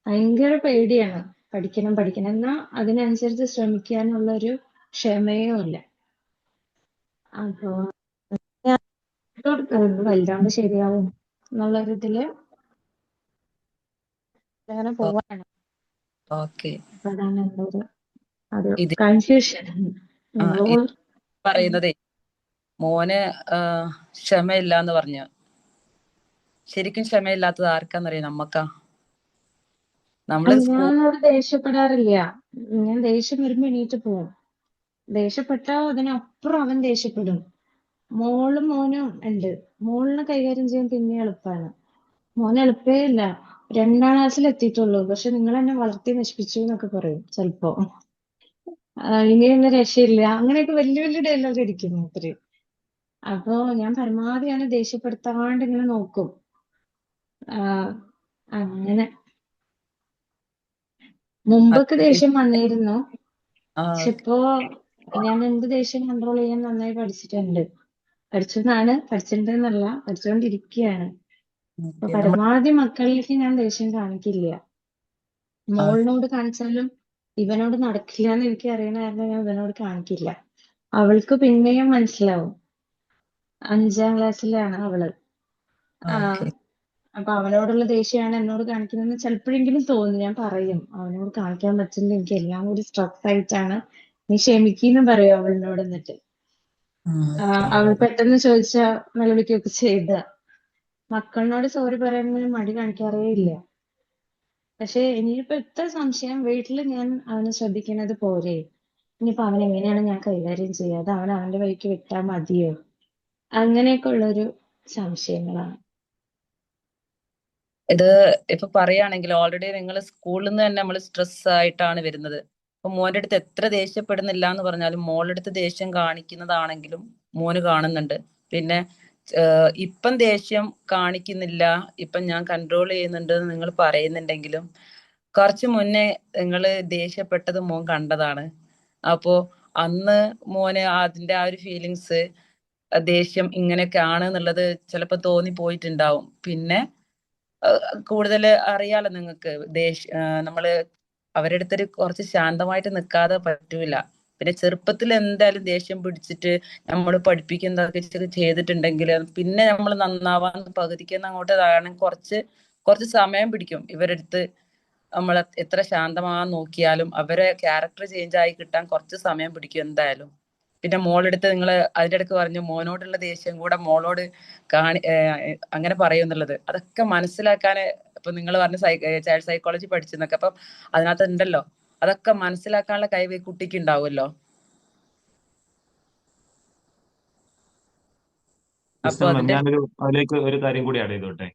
ഭയങ്കര പേടിയാണ്. പഠിക്കണം പഠിക്കണം എന്നാ അതിനനുസരിച്ച് ശ്രമിക്കാനുള്ള ഒരു ക്ഷമയും ഇല്ല. അപ്പൊ വലുതാവുമ്പോ ശരിയാവും എന്നുള്ളൊരിതില് അങ്ങനെ പോവാണ്. ഓക്കെ. അപ്പൊ അതാണ് എൻ്റെ ഒരു ഇത് കൺഫ്യൂഷൻ. ഇത് പറയുന്നതേ മോന് ക്ഷമയില്ല എന്ന് പറഞ്ഞു. ശരിക്കും ക്ഷമയില്ലാത്തത് ആർക്കാന്നറിയാം? നമ്മക്കാ. നമ്മള് ഞാനോട് ദേഷ്യപ്പെടാറില്ല. ഞാൻ ദേഷ്യം വരുമ്പോ എണീറ്റ് പോവും. ദേഷ്യപ്പെട്ടാ അതിനപ്പുറം അവൻ ദേഷ്യപ്പെടും. മോളും മോനും ഉണ്ട്. മോളിനെ കൈകാര്യം ചെയ്യാൻ പിന്നെ എളുപ്പമാണ്. മോന് എളുപ്പേ ഇല്ല. 2ാം ക്ലാസ്സിൽ എത്തിയിട്ടുള്ളൂ. പക്ഷെ നിങ്ങൾ എന്നെ വളർത്തി നശിപ്പിച്ചു എന്നൊക്കെ പറയും ചിലപ്പോ. ഇനി എന്നെ രക്ഷയില്ല. അങ്ങനെയൊക്കെ വലിയ വലിയ ഡയലോഗ് അടിക്കും മൂപ്പര്. അപ്പൊ ഞാൻ പരമാവധി അവനെ ദേഷ്യപ്പെടുത്താണ്ട് ഇങ്ങനെ നോക്കും. അങ്ങനെ മുമ്പൊക്കെ ദേഷ്യം വന്നിരുന്നു. പക്ഷെ ഇപ്പോ ഞാൻ എന്റെ ദേഷ്യം കൺട്രോൾ ചെയ്യാൻ നന്നായി പഠിച്ചിട്ടുണ്ട്. പഠിച്ചിട്ടുണ്ടെന്നല്ല, പഠിച്ചുകൊണ്ടിരിക്കുകയാണ്. അപ്പൊ പരമാവധി മക്കളിലേക്ക് ഞാൻ ദേഷ്യം കാണിക്കില്ല. മോളിനോട് കാണിച്ചാലും ഇവനോട് നടക്കില്ല എന്ന് എനിക്ക് അറിയണ കാരണം ഞാൻ ഇവനോട് കാണിക്കില്ല. അവൾക്ക് പിന്നെയും മനസ്സിലാവും. 5ാം ക്ലാസ്സിലാണ് അവള്. അപ്പൊ അവനോടുള്ള ദേഷ്യമാണ് എന്നോട് കാണിക്കുന്നതെന്ന് ചിലപ്പോഴെങ്കിലും തോന്നും. ഞാൻ പറയും അവനോട് കാണിക്കാൻ പറ്റില്ല, എനിക്ക് എല്ലാം കൂടി സ്ട്രെസ് ആയിട്ടാണ്, നീ ക്ഷമിക്കുന്നു പറയും അവളിനോട്. എന്നിട്ട് അവൾ പെട്ടെന്ന് ചോദിച്ചാ നിലവിളിക്കൊക്കെ ചെയ്ത മക്കളിനോട് സോറി പറയാൻ മടി കാണിക്കാറേ ഇല്ല. പക്ഷെ ഇനിയിപ്പോ ഇത്ര സംശയം, വീട്ടില് ഞാൻ അവനെ ശ്രദ്ധിക്കുന്നത് പോരെ, ഇനിയിപ്പോ അവൻ എങ്ങനെയാണ് ഞാൻ കൈകാര്യം ചെയ്യാതെ അവൻ അവന്റെ വഴിക്ക് വിട്ടാൽ മതിയോ, അങ്ങനെയൊക്കെ ഉള്ളൊരു സംശയങ്ങളാണ്. ഇത് ഇപ്പൊ പറയുകയാണെങ്കിൽ ഓൾറെഡി നിങ്ങൾ സ്കൂളിൽ നിന്ന് തന്നെ നമ്മൾ സ്ട്രെസ് ആയിട്ടാണ് വരുന്നത്. അപ്പൊ മോന്റെ അടുത്ത് എത്ര ദേഷ്യപ്പെടുന്നില്ല എന്ന് പറഞ്ഞാലും മോളുടെ അടുത്ത് ദേഷ്യം കാണിക്കുന്നതാണെങ്കിലും മോന് കാണുന്നുണ്ട്. പിന്നെ ഇപ്പം ദേഷ്യം കാണിക്കുന്നില്ല, ഇപ്പം ഞാൻ കൺട്രോൾ ചെയ്യുന്നുണ്ട് എന്ന് നിങ്ങൾ പറയുന്നുണ്ടെങ്കിലും കുറച്ച് മുന്നേ നിങ്ങൾ ദേഷ്യപ്പെട്ടത് മോൻ കണ്ടതാണ്. അപ്പോ അന്ന് മോന് അതിന്റെ ആ ഒരു ഫീലിങ്സ്, ദേഷ്യം ഇങ്ങനെയൊക്കെ ആണ് എന്നുള്ളത് ചിലപ്പോ തോന്നി പോയിട്ടുണ്ടാവും. പിന്നെ കൂടുതൽ അറിയാലോ നിങ്ങൾക്ക്, നമ്മള് അവരുടെ അടുത്തൊരു കുറച്ച് ശാന്തമായിട്ട് നിൽക്കാതെ പറ്റൂല. പിന്നെ ചെറുപ്പത്തിൽ എന്തായാലും ദേഷ്യം പിടിച്ചിട്ട് നമ്മൾ പഠിപ്പിക്കുന്നതൊക്കെ ചെയ്തിട്ടുണ്ടെങ്കിൽ പിന്നെ നമ്മൾ നന്നാവാൻ പകുതിക്കുന്ന അങ്ങോട്ട് കുറച്ച് സമയം പിടിക്കും. ഇവരെടുത്ത് നമ്മൾ എത്ര ശാന്തമാകാൻ നോക്കിയാലും അവരെ ക്യാരക്ടർ ചേഞ്ച് ആയി കിട്ടാൻ കുറച്ച് സമയം പിടിക്കും എന്തായാലും. പിന്നെ മോളെടുത്ത് നിങ്ങൾ അതിന്റെ ഇടയ്ക്ക് പറഞ്ഞു മോനോടുള്ള ദേഷ്യം കൂടെ മോളോട് അങ്ങനെ പറയുന്നുള്ളത്, അതൊക്കെ മനസ്സിലാക്കാന് ഇപ്പൊ നിങ്ങൾ പറഞ്ഞ ചൈൽഡ് സൈക്കോളജി പഠിച്ചെന്നൊക്കെ, അപ്പം അതിനകത്ത് ഉണ്ടല്ലോ, അതൊക്കെ മനസ്സിലാക്കാനുള്ള കഴിവ് ഈ കുട്ടിക്ക് ഉണ്ടാവുമല്ലോ. അപ്പൊ അതിന്റെ അതിലേക്ക് ഒരു കാര്യം കൂടി ആഡ് ചെയ്തോട്ടെ.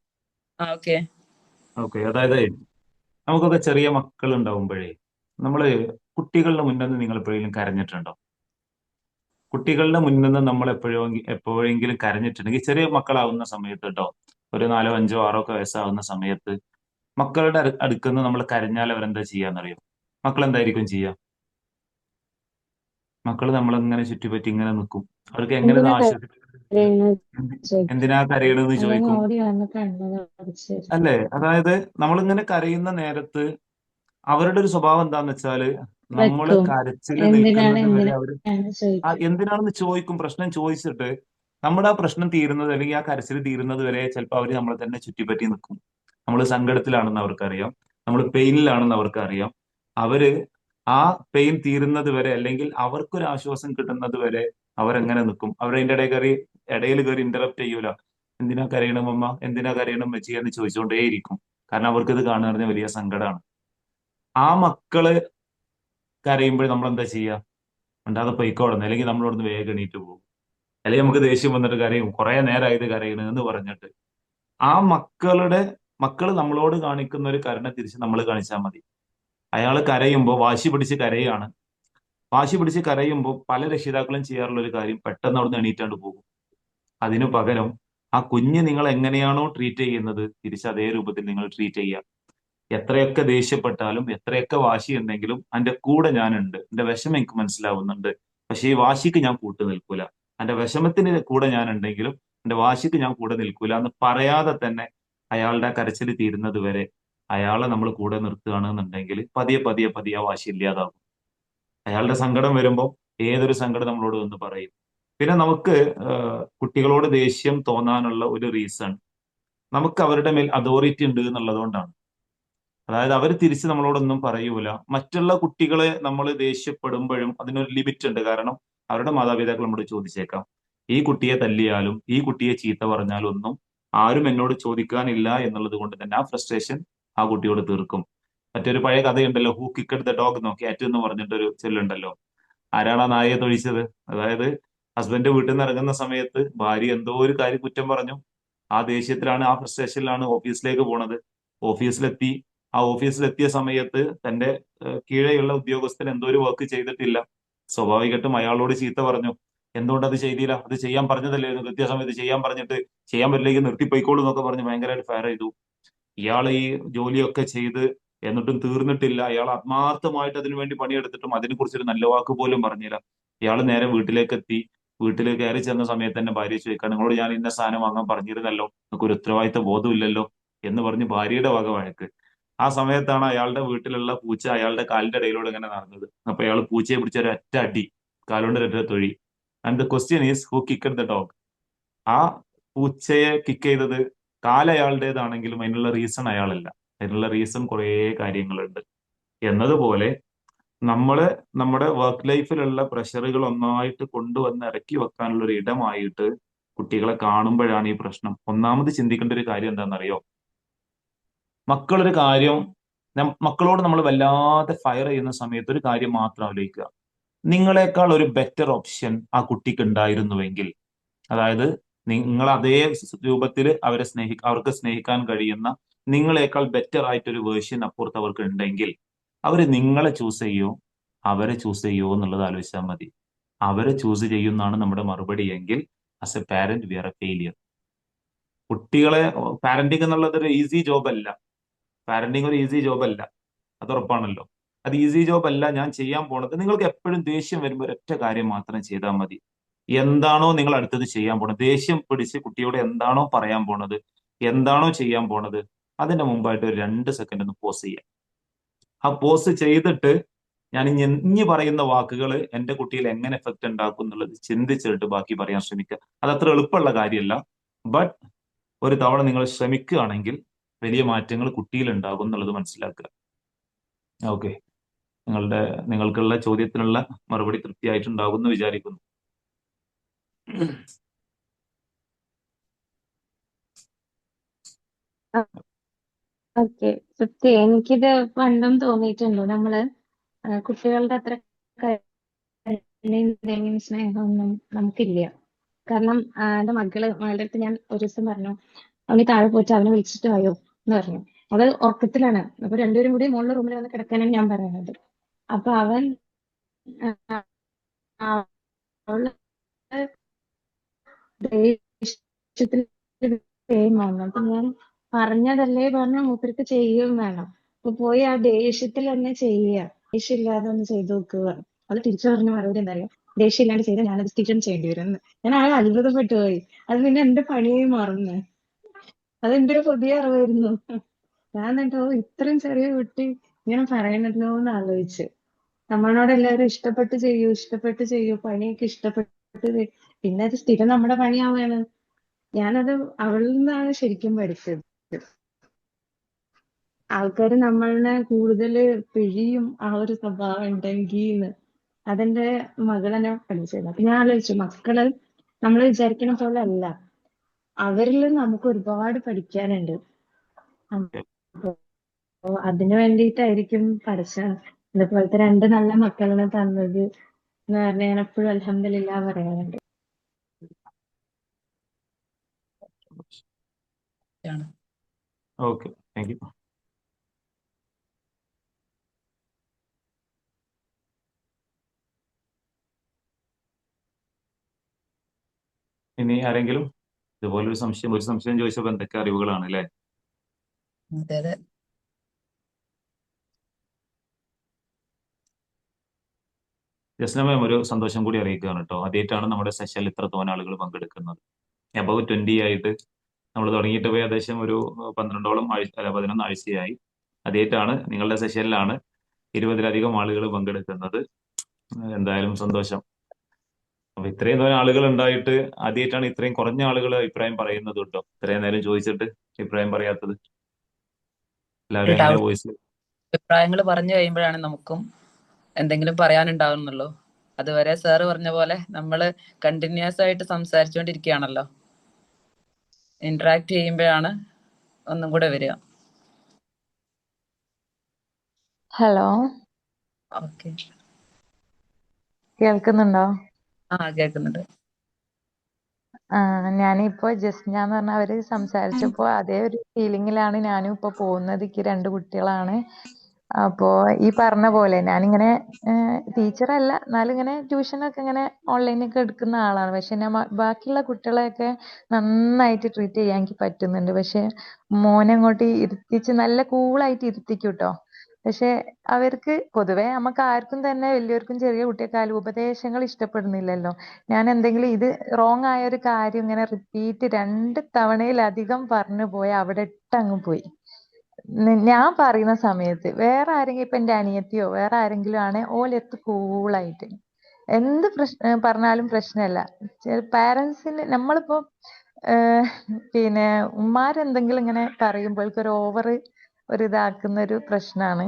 ഓക്കെ. അതായത് നമുക്കൊക്കെ ചെറിയ മക്കൾ ഉണ്ടാവുമ്പോഴേ നമ്മള് കുട്ടികളുടെ മുന്നിൽ നിന്ന് നിങ്ങൾ എപ്പോഴെങ്കിലും കരഞ്ഞിട്ടുണ്ടോ? കുട്ടികളുടെ മുന്നിൽ നിന്ന് നമ്മൾ എപ്പോഴെങ്കിലും കരഞ്ഞിട്ടുണ്ടെങ്കിൽ, ചെറിയ മക്കളാവുന്ന സമയത്ത് കേട്ടോ, ഒരു 4, 5, 6 ഒക്കെ വയസ്സാവുന്ന സമയത്ത് മക്കളുടെ അടുക്കുന്ന നമ്മൾ കരഞ്ഞാൽ അവരെന്താ ചെയ്യാന്നറിയോ? മക്കൾ എന്തായിരിക്കും ചെയ്യുക? മക്കൾ നമ്മളിങ്ങനെ ചുറ്റിപ്പറ്റി ഇങ്ങനെ നിൽക്കും. അവർക്ക് എങ്ങനെ എന്തിനാ ആശ്വസിപ്പിക്കുന്നത്, കരയുന്നത് ചോദിക്കും. എന്തിനാ കരയണെന്ന് അല്ലെങ്കിൽ ചോദിക്കും. ഓടി വന്ന് കണ്ണത് അടച്ച് തരും. അല്ലേ? അതായത് നമ്മളിങ്ങനെ കരയുന്ന നേരത്ത് അവരുടെ ഒരു സ്വഭാവം എന്താന്ന് വെച്ചാല് നമ്മള് വെക്കും. കരച്ചില് എന്തിനാണ് നിൽക്കുന്നത് വരെ അവര് ചോദിക്കും. എന്തിനാണെന്ന് ചോദിക്കും. പ്രശ്നം ചോദിച്ചിട്ട് നമ്മുടെ ആ പ്രശ്നം തീരുന്നത്, അല്ലെങ്കിൽ ആ കരച്ചിൽ തീരുന്നത് വരെ ചിലപ്പോൾ അവര് നമ്മളെ തന്നെ ചുറ്റിപ്പറ്റി നിൽക്കും. നമ്മൾ സങ്കടത്തിലാണെന്ന് അവർക്കറിയാം, നമ്മൾ പെയിനിലാണെന്ന് അവർക്കറിയാം. അവര് ആ പെയിൻ തീരുന്നത് വരെ, അല്ലെങ്കിൽ അവർക്കൊരു ആശ്വാസം കിട്ടുന്നത് വരെ അവരെങ്ങനെ നിൽക്കും. അവരതിന്റെ ഇടയിൽ കയറി ഇന്ററപ്റ്റ് ചെയ്യൂല. എന്തിനാ കരയണം അമ്മ, എന്തിനാ കരയണം വെച്ച് എന്ന് ചോദിച്ചുകൊണ്ടേയിരിക്കും. കാരണം അവർക്ക് ഇത് കാണുക പറഞ്ഞാൽ വലിയ സങ്കടമാണ്. ആ മക്കള് കരയുമ്പോൾ നമ്മൾ എന്താ ചെയ്യുക? ഉണ്ടാതെ പൊയ്ക്കോടുന്നു, അല്ലെങ്കിൽ നമ്മളോടൊന്ന് വേഗം എണീറ്റ് പോകും. അല്ലെങ്കിൽ നമുക്ക് ദേഷ്യം വന്നിട്ട് കരയും, കുറെ നേരമായത് കരയണ എന്ന് പറഞ്ഞിട്ട്. ആ മക്കള് നമ്മളോട് കാണിക്കുന്ന ഒരു കരുണ തിരിച്ച് നമ്മൾ കാണിച്ചാൽ മതി. അയാൾ കരയുമ്പോൾ വാശി പിടിച്ച് കരയാണ്. വാശി പിടിച്ച് കരയുമ്പോൾ പല രക്ഷിതാക്കളും ചെയ്യാറുള്ള ഒരു കാര്യം, പെട്ടെന്ന് അവിടുന്ന് എണീറ്റാണ്ട് പോകും. അതിനു പകരം ആ കുഞ്ഞ് നിങ്ങൾ എങ്ങനെയാണോ ട്രീറ്റ് ചെയ്യുന്നത് തിരിച്ച് അതേ രൂപത്തിൽ നിങ്ങൾ ട്രീറ്റ് ചെയ്യുക. എത്രയൊക്കെ ദേഷ്യപ്പെട്ടാലും എത്രയൊക്കെ വാശിയുണ്ടെങ്കിലും എന്റെ കൂടെ ഞാനുണ്ട്, എന്റെ വിഷമം എനിക്ക് മനസ്സിലാവുന്നുണ്ട്, പക്ഷെ ഈ വാശിക്ക് ഞാൻ കൂട്ടു നിൽക്കൂല. എന്റെ വിഷമത്തിന് കൂടെ ഞാനുണ്ടെങ്കിലും എന്റെ വാശിക്ക് ഞാൻ കൂടെ നിൽക്കൂല എന്ന് പറയാതെ തന്നെ അയാളുടെ കരച്ചിൽ തീരുന്നത് വരെ അയാളെ നമ്മൾ കൂടെ നിർത്തുകയാണെന്നുണ്ടെങ്കിൽ പതിയെ പതിയെ പതിയെ ആ വാശി ഇല്ലാതാകും. അയാളുടെ സങ്കടം വരുമ്പോൾ ഏതൊരു സങ്കടം നമ്മളോട് വന്ന് പറയും. പിന്നെ നമുക്ക് കുട്ടികളോട് ദേഷ്യം തോന്നാനുള്ള ഒരു റീസൺ, നമുക്ക് അവരുടെ മേൽ അതോറിറ്റി ഉണ്ട് എന്നുള്ളത് കൊണ്ടാണ്. അതായത് അവർ തിരിച്ച് നമ്മളോടൊന്നും പറയൂല. മറ്റുള്ള കുട്ടികളെ നമ്മൾ ദേഷ്യപ്പെടുമ്പോഴും അതിനൊരു ലിമിറ്റ് ഉണ്ട്. കാരണം അവരുടെ മാതാപിതാക്കൾ നമ്മോട് ചോദിച്ചേക്കാം, ഈ കുട്ടിയെ തല്ലിയാലും ഈ കുട്ടിയെ ചീത്ത പറഞ്ഞാലും ഒന്നും ആരും എന്നോട് ചോദിക്കാനില്ല എന്നുള്ളത് കൊണ്ട് തന്നെ ആ ഫ്രസ്ട്രേഷൻ ആ കുട്ടിയോട് തീർക്കും. മറ്റൊരു പഴയ കഥയുണ്ടല്ലോ, ഹൂ കിക്കഡ് ദ ഡോഗ് എന്നോ ക്യാറ്റ് എന്ന് പറഞ്ഞിട്ടൊരു ചൊല്ലുണ്ടല്ലോ. ആരാണ് ആ നായയെ തൊഴിച്ചത്? അതായത് ഹസ്ബൻഡ് വീട്ടിൽ നിന്ന് ഇറങ്ങുന്ന സമയത്ത് ഭാര്യ എന്തോ ഒരു കാര്യം കുറ്റം പറഞ്ഞു. ആ ദേഷ്യത്തിലാണ്, ആ ഫ്രസ്ട്രേഷനിലാണ് ഓഫീസിലേക്ക് പോണത്. ഓഫീസിലെത്തി. ആ ഓഫീസിലെത്തിയ സമയത്ത് തന്റെ കീഴെയുള്ള ഉദ്യോഗസ്ഥൻ എന്തോ ഒരു വർക്ക് ചെയ്തിട്ടില്ല. സ്വാഭാവികമായിട്ടും അയാളോട് ചീത്ത പറഞ്ഞു. എന്തുകൊണ്ട് അത് ചെയ്തില്ല? അത് ചെയ്യാൻ പറഞ്ഞതല്ലേ, കൃത്യസമയത്ത് ചെയ്യാൻ പറഞ്ഞിട്ട് ചെയ്യാൻ പറ്റില്ലെങ്കിൽ നിർത്തിപ്പോയിക്കോളൂ എന്നൊക്കെ പറഞ്ഞ് ഭയങ്കരമായിട്ട് ഫയർ ചെയ്തു. ഇയാൾ ഈ ജോലിയൊക്കെ ചെയ്ത് എന്നിട്ടും തീർന്നിട്ടില്ല. അയാൾ ആത്മാർത്ഥമായിട്ട് അതിനു വേണ്ടി പണിയെടുത്തിട്ടും അതിനെക്കുറിച്ചൊരു നല്ല വാക്ക് പോലും പറഞ്ഞില്ല. ഇയാൾ നേരെ വീട്ടിലേക്ക് എത്തി. വീട്ടിൽ കയറി ചെന്ന സമയത്ത് തന്നെ ഭാര്യ ചോദിക്കാൻ, നിങ്ങളോട് ഞാൻ ഇന്ന സാധനം വാങ്ങാൻ പറഞ്ഞിരുന്നല്ലോ, നിങ്ങൾക്ക് ഒരു ഉത്തരവാദിത്ത ബോധമില്ലല്ലോ എന്ന് പറഞ്ഞ് ഭാര്യയുടെ വക വഴക്ക്. ആ സമയത്താണ് അയാളുടെ വീട്ടിലുള്ള പൂച്ച അയാളുടെ കാലിന്റെ ഇടയിലൂടെ ഇങ്ങനെ നടന്നത്. അപ്പൊ അയാൾ പൂച്ചയെ പിടിച്ച ഒരു ഒറ്റ അടി, കാലുകൊണ്ട് ഒരൊറ്റ തൊഴി. And the question is who kicked the dog? ആ പൂച്ചയെ കിക്ക് ചെയ്തത് കാലയാളുടേതാണെങ്കിലും അതിനുള്ള റീസൺ അയാളല്ല. അതിനുള്ള റീസൺ കുറേ കാര്യങ്ങളുണ്ട്. എന്നതുപോലെ നമ്മള് നമ്മുടെ വർക്ക് ലൈഫിലുള്ള പ്രഷറുകൾ ഒന്നായിട്ട് കൊണ്ടുവന്ന് ഇറക്കി വെക്കാനുള്ള ഒരു ഇടമായിട്ട് കുട്ടികളെ കാണുമ്പോഴാണ് ഈ പ്രശ്നം. ഒന്നാമത് ചിന്തിക്കേണ്ട ഒരു കാര്യം എന്താണെന്നറിയോ? മക്കളൊരു കാര്യം മക്കളോട് നമ്മൾ വല്ലാതെ ഫയർ ചെയ്യുന്ന സമയത്ത് ഒരു കാര്യം മാത്രം ആലോചിക്കുക. നിങ്ങളെക്കാൾ ഒരു ബെറ്റർ ഓപ്ഷൻ ആ കുട്ടിക്ക് ഉണ്ടായിരുന്നുവെങ്കിൽ, അതായത് നിങ്ങൾ അതേ രൂപത്തിൽ അവർക്ക് സ്നേഹിക്കാൻ കഴിയുന്ന നിങ്ങളെക്കാൾ ബെറ്റർ ആയിട്ടൊരു വേർഷൻ അപ്പുറത്ത് അവർക്ക് ഉണ്ടെങ്കിൽ അവർ നിങ്ങളെ ചൂസ് ചെയ്യോ അവരെ ചൂസ് ചെയ്യോ എന്നുള്ളത് ആലോചിച്ചാൽ മതി. അവരെ ചൂസ് ചെയ്യുന്നതാണ് നമ്മുടെ മറുപടി എങ്കിൽ as a parent we are a failure. കുട്ടികളെ പാരന്റിങ് എന്നുള്ളത് ഒരു ഈസി ജോബ് അല്ല. പാരന്റിങ് ഒരു ഈസി ജോബ് അല്ല, അത് ഉറപ്പാണല്ലോ. അത് ഈസി ജോബ് അല്ല. ഞാൻ ചെയ്യാൻ പോണത്, നിങ്ങൾക്ക് എപ്പോഴും ദേഷ്യം വരുമ്പോൾ ഒരൊറ്റ കാര്യം മാത്രം ചെയ്താൽ മതി. എന്താണോ നിങ്ങൾ അടുത്തത് ചെയ്യാൻ പോണത്, ദേഷ്യം പിടിച്ച് കുട്ടിയോട് എന്താണോ പറയാൻ പോണത്, എന്താണോ ചെയ്യാൻ പോണത്, അതിന്റെ മുമ്പായിട്ട് ഒരു 2 സെക്കൻഡ് ഒന്ന് പോസ് ചെയ്യാം. ആ പോസ് ചെയ്തിട്ട് ഞാൻ ഇനി പറയുന്ന വാക്കുകൾ എന്റെ കുട്ടിയിൽ എങ്ങനെ എഫക്ട് ഉണ്ടാക്കും എന്നുള്ളത് ചിന്തിച്ചിട്ട് ബാക്കി പറയാൻ ശ്രമിക്കുക. അത് അത്ര എളുപ്പമുള്ള കാര്യമല്ല. ബട്ട് ഒരു തവണ നിങ്ങൾ ശ്രമിക്കുകയാണെങ്കിൽ വലിയ മാറ്റങ്ങൾ കുട്ടിയിൽ ഉണ്ടാകും എന്നുള്ളത് മനസ്സിലാക്കുക. ഓക്കെ, നിങ്ങൾക്കുള്ള ചോദ്യത്തിനുള്ള മറുപടി തൃപ്തിയായിട്ടുണ്ടാകും എന്ന് വിചാരിക്കുന്നു. ഓക്കെ, സത്യം എനിക്കിത് പണ്ടും തോന്നിയിട്ടുണ്ട്. നമ്മള് കുട്ടികളുടെ അത്ര കരുണയും സ്നേഹമൊന്നും നമുക്കില്ല. കാരണം എന്റെ മകളുടെ അടുത്ത് ഞാൻ ഒരു ദിവസം പറഞ്ഞു, അവന് താഴെ പോയിട്ട് അവനെ വിളിച്ചിട്ട് വായോ എന്ന് പറഞ്ഞു. അവൾ ഉറക്കത്തിലാണ്. അപ്പൊ രണ്ടുപേരും കൂടി മുകളിലെ റൂമിൽ വന്ന് കിടക്കാനാണ് ഞാൻ പറയുന്നത്. അപ്പൊ അവൻ ആ, അവള് ദേഷ്യത്തിൽ വന്നു. അപ്പൊ ഞാൻ പറഞ്ഞതല്ലേ പറഞ്ഞ മൂപ്പർക്ക് ചെയ്യുകയും വേണം. അപ്പൊ പോയി ആ ദേഷ്യത്തിൽ തന്നെ ചെയ്യുക, ദേഷ്യമില്ലാതെ ഒന്ന് ചെയ്തു നോക്കുക. അത് തിരിച്ചു പറഞ്ഞ മറുപടി എന്താ അറിയോ? ദേഷ്യമില്ലാണ്ട് ചെയ്താൽ ഞാനത് സ്ഥിരം ചെയ്യേണ്ടി വരും എന്ന്. ഞാൻ ആകെ അത്ഭുതപ്പെട്ടു പോയി. അത് പിന്നെ എന്റെ പണിയായി മാറുന്നു. അതെന്റെ ഒരു പുതിയ അറിവായിരുന്നു. ഞാൻ എന്നിട്ടോ ഇത്രയും ചെറിയ കുട്ടി ഇങ്ങനെ പറയണല്ലോ എന്ന് ആലോചിച്ച്. നമ്മളോട് എല്ലാവരും ഇഷ്ടപ്പെട്ട് ചെയ്യൂ, പണിയൊക്കെ പിന്നെ അത് സ്ഥിരം നമ്മുടെ പണിയാവുകയാണ്. ഞാനത് അവളിൽ നിന്നാണ് ശരിക്കും പഠിച്ചത്. ആൾക്കാര് നമ്മളെ കൂടുതൽ പിഴിയും ആ ഒരു സ്വഭാവം ഉണ്ടെങ്കിന്ന്. അതെന്റെ മകളെന്നെ പഠിച്ചത്. അപ്പൊ ഞാൻ ആലോചിച്ചു, മക്കള് നമ്മൾ വിചാരിക്കണ പോലെ അല്ല. അവരിൽ നമുക്ക് ഒരുപാട് പഠിക്കാനുണ്ട്. അപ്പൊ അതിനു വേണ്ടിയിട്ടായിരിക്കും പടച്ചോൻ ഇതുപോലത്തെ 2 നല്ല മക്കളെ തന്നത് എന്ന് പറഞ്ഞ് ഞാൻ എപ്പോഴും അൽഹംദുലില്ലാ പറയാറുണ്ട്. Okay, thank U. ഇനി ആരെങ്കിലും ഇതുപോലൊരു സംശയം, ഒരു സംശയം ചോദിച്ചപ്പോൾ എന്തൊക്കെ അറിവുകളാണ് അല്ലെ? അതെ അതെ. ജസ്ന മാം, ഒരു സന്തോഷം കൂടി അറിയിക്കുകയാണ് കേട്ടോ. ആദ്യമായിട്ടാണ് നമ്മുടെ സെഷനിൽ ഇത്രത്തോളം ആളുകൾ പങ്കെടുക്കുന്നത്. അബവ് 20 ആയിട്ട് നമ്മൾ തുടങ്ങിയിട്ട് പോയി ഏകദേശം ഒരു 12ഓളം ആഴ്ച, അല്ല 11 ആഴ്ചയായി. ആദ്യമായിട്ടാണ് നിങ്ങളുടെ സെഷനിലാണ് 20-ലധികം ആളുകൾ പങ്കെടുക്കുന്നത്. എന്തായാലും സന്തോഷം. അപ്പൊ ഇത്രയും തോന്നെ ആളുകൾ ഉണ്ടായിട്ട് ആദ്യമായിട്ടാണ് ഇത്രയും കുറഞ്ഞ ആളുകൾ അഭിപ്രായം പറയുന്നത് കേട്ടോ. ഇത്രയും നേരം ചോദിച്ചിട്ട് അഭിപ്രായം പറയാത്തത്. എല്ലാവരും എങ്ങനെ വോയിസ് അഭിപ്രായങ്ങൾ പറഞ്ഞു കഴിയുമ്പോഴാണ് നമുക്കും എന്തെങ്കിലും പറയാനുണ്ടാവുന്നുള്ളൂ. അതുവരെ സാറ് പറഞ്ഞ പോലെ നമ്മൾ കണ്ടിന്യൂസ് ആയിട്ട് സംസാരിച്ചുകൊണ്ടിരിക്കുകയാണല്ലോ, ഇന്ററാക്ട് ചെയ്യുമ്പോഴാണ് ഒന്നും കൂടെ വരിക. ഹലോ, ഓക്കെ, കേൾക്കുന്നുണ്ടോ? കേൾക്കുന്നുണ്ട്. ഞാനിപ്പോ ജസ്ന എന്ന് പറഞ്ഞ അവര് സംസാരിച്ചപ്പോ അതേ ഒരു ഫീലിങ്ങിലാണ് ഞാനും ഇപ്പൊ പോകുന്നത്. എനിക്ക് 2 കുട്ടികളാണ്. അപ്പോ ഈ പറഞ്ഞ പോലെ ഞാനിങ്ങനെ ടീച്ചറല്ല, എന്നാലും ഇങ്ങനെ ട്യൂഷനൊക്കെ ഇങ്ങനെ ഓൺലൈനൊക്കെ എടുക്കുന്ന ആളാണ്. പക്ഷെ ഞാൻ ബാക്കിയുള്ള കുട്ടികളെയൊക്കെ നന്നായിട്ട് ട്രീറ്റ് ചെയ്യാൻ എനിക്ക് പറ്റുന്നുണ്ട്. പക്ഷെ മോനെ അങ്ങോട്ട് ഇരുത്തിച്ച് നല്ല കൂളായിട്ട് ഇരുത്തിക്കും ട്ടോ. പക്ഷെ അവർക്ക് പൊതുവെ നമുക്ക് ആർക്കും തന്നെ വലിയവർക്കും ചെറിയ കുട്ടിയെക്കാളും ഉപദേശങ്ങൾ ഇഷ്ടപ്പെടുന്നില്ലല്ലോ. ഞാൻ എന്തെങ്കിലും ഇത് റോങ് ആയ ഒരു കാര്യം ഇങ്ങനെ റിപ്പീറ്റ് 2 തവണയിലധികം പറഞ്ഞു പോയി അവിടെ ഇട്ടങ്ങ് പോയി. ഞാൻ പറയുന്ന സമയത്ത് വേറെ ആരെങ്കിലും ഇപ്പൊ എന്റെ അനിയത്തിയോ വേറെ ആരെങ്കിലും ആണ് ഓലെത്ത് കൂളായിട്ട് എന്ത് പറഞ്ഞാലും പ്രശ്നമല്ല. പാരന്റ്സിന് നമ്മളിപ്പോ പിന്നെ ഉമ്മാരെന്തെങ്കിലും ഇങ്ങനെ പറയുമ്പോഴേക്കും ഒരു ഓവർ ഒരു ഇതാക്കുന്ന ഒരു പ്രശ്നമാണ്.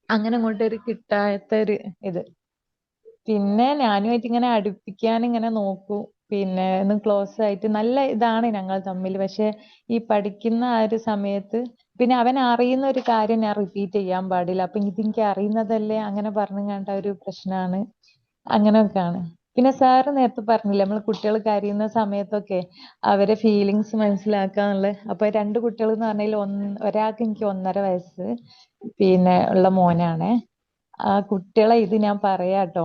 അങ്ങനെ അങ്ങോട്ടൊരു കിട്ടാത്ത ഒരു ഇത്. പിന്നെ ഞാനുമായിട്ട് ഇങ്ങനെ അടുപ്പിക്കാൻ ഇങ്ങനെ നോക്കൂ. പിന്നെ ഒന്ന് ക്ലോസ് ആയിട്ട് നല്ല ഇതാണ് ഞങ്ങൾ തമ്മിൽ. പക്ഷെ ഈ പഠിക്കുന്ന ആ ഒരു സമയത്ത് പിന്നെ അവൻ അറിയുന്ന ഒരു കാര്യം ഞാൻ റിപ്പീറ്റ് ചെയ്യാൻ പാടില്ല. അപ്പൊ ഇത് എനിക്ക് അറിയുന്നതല്ലേ അങ്ങനെ പറഞ്ഞു കണ്ട ഒരു പ്രശ്നമാണ്. അങ്ങനെയൊക്കെയാണ്. പിന്നെ സാറ് നേരത്തെ പറഞ്ഞില്ലേ നമ്മൾ കുട്ടികൾ കരയുന്ന സമയത്തൊക്കെ അവരെ ഫീലിങ്സ് മനസ്സിലാക്കാന്നുള്ളത്. അപ്പൊ 2 കുട്ടികൾ എന്ന് പറഞ്ഞാൽ ഒരാൾക്ക് എനിക്ക് 1.5 വയസ്സ് പിന്നെ ഉള്ള മോനാണ്. ആ കുട്ടികളെ ഇത് ഞാൻ പറയാട്ടോ.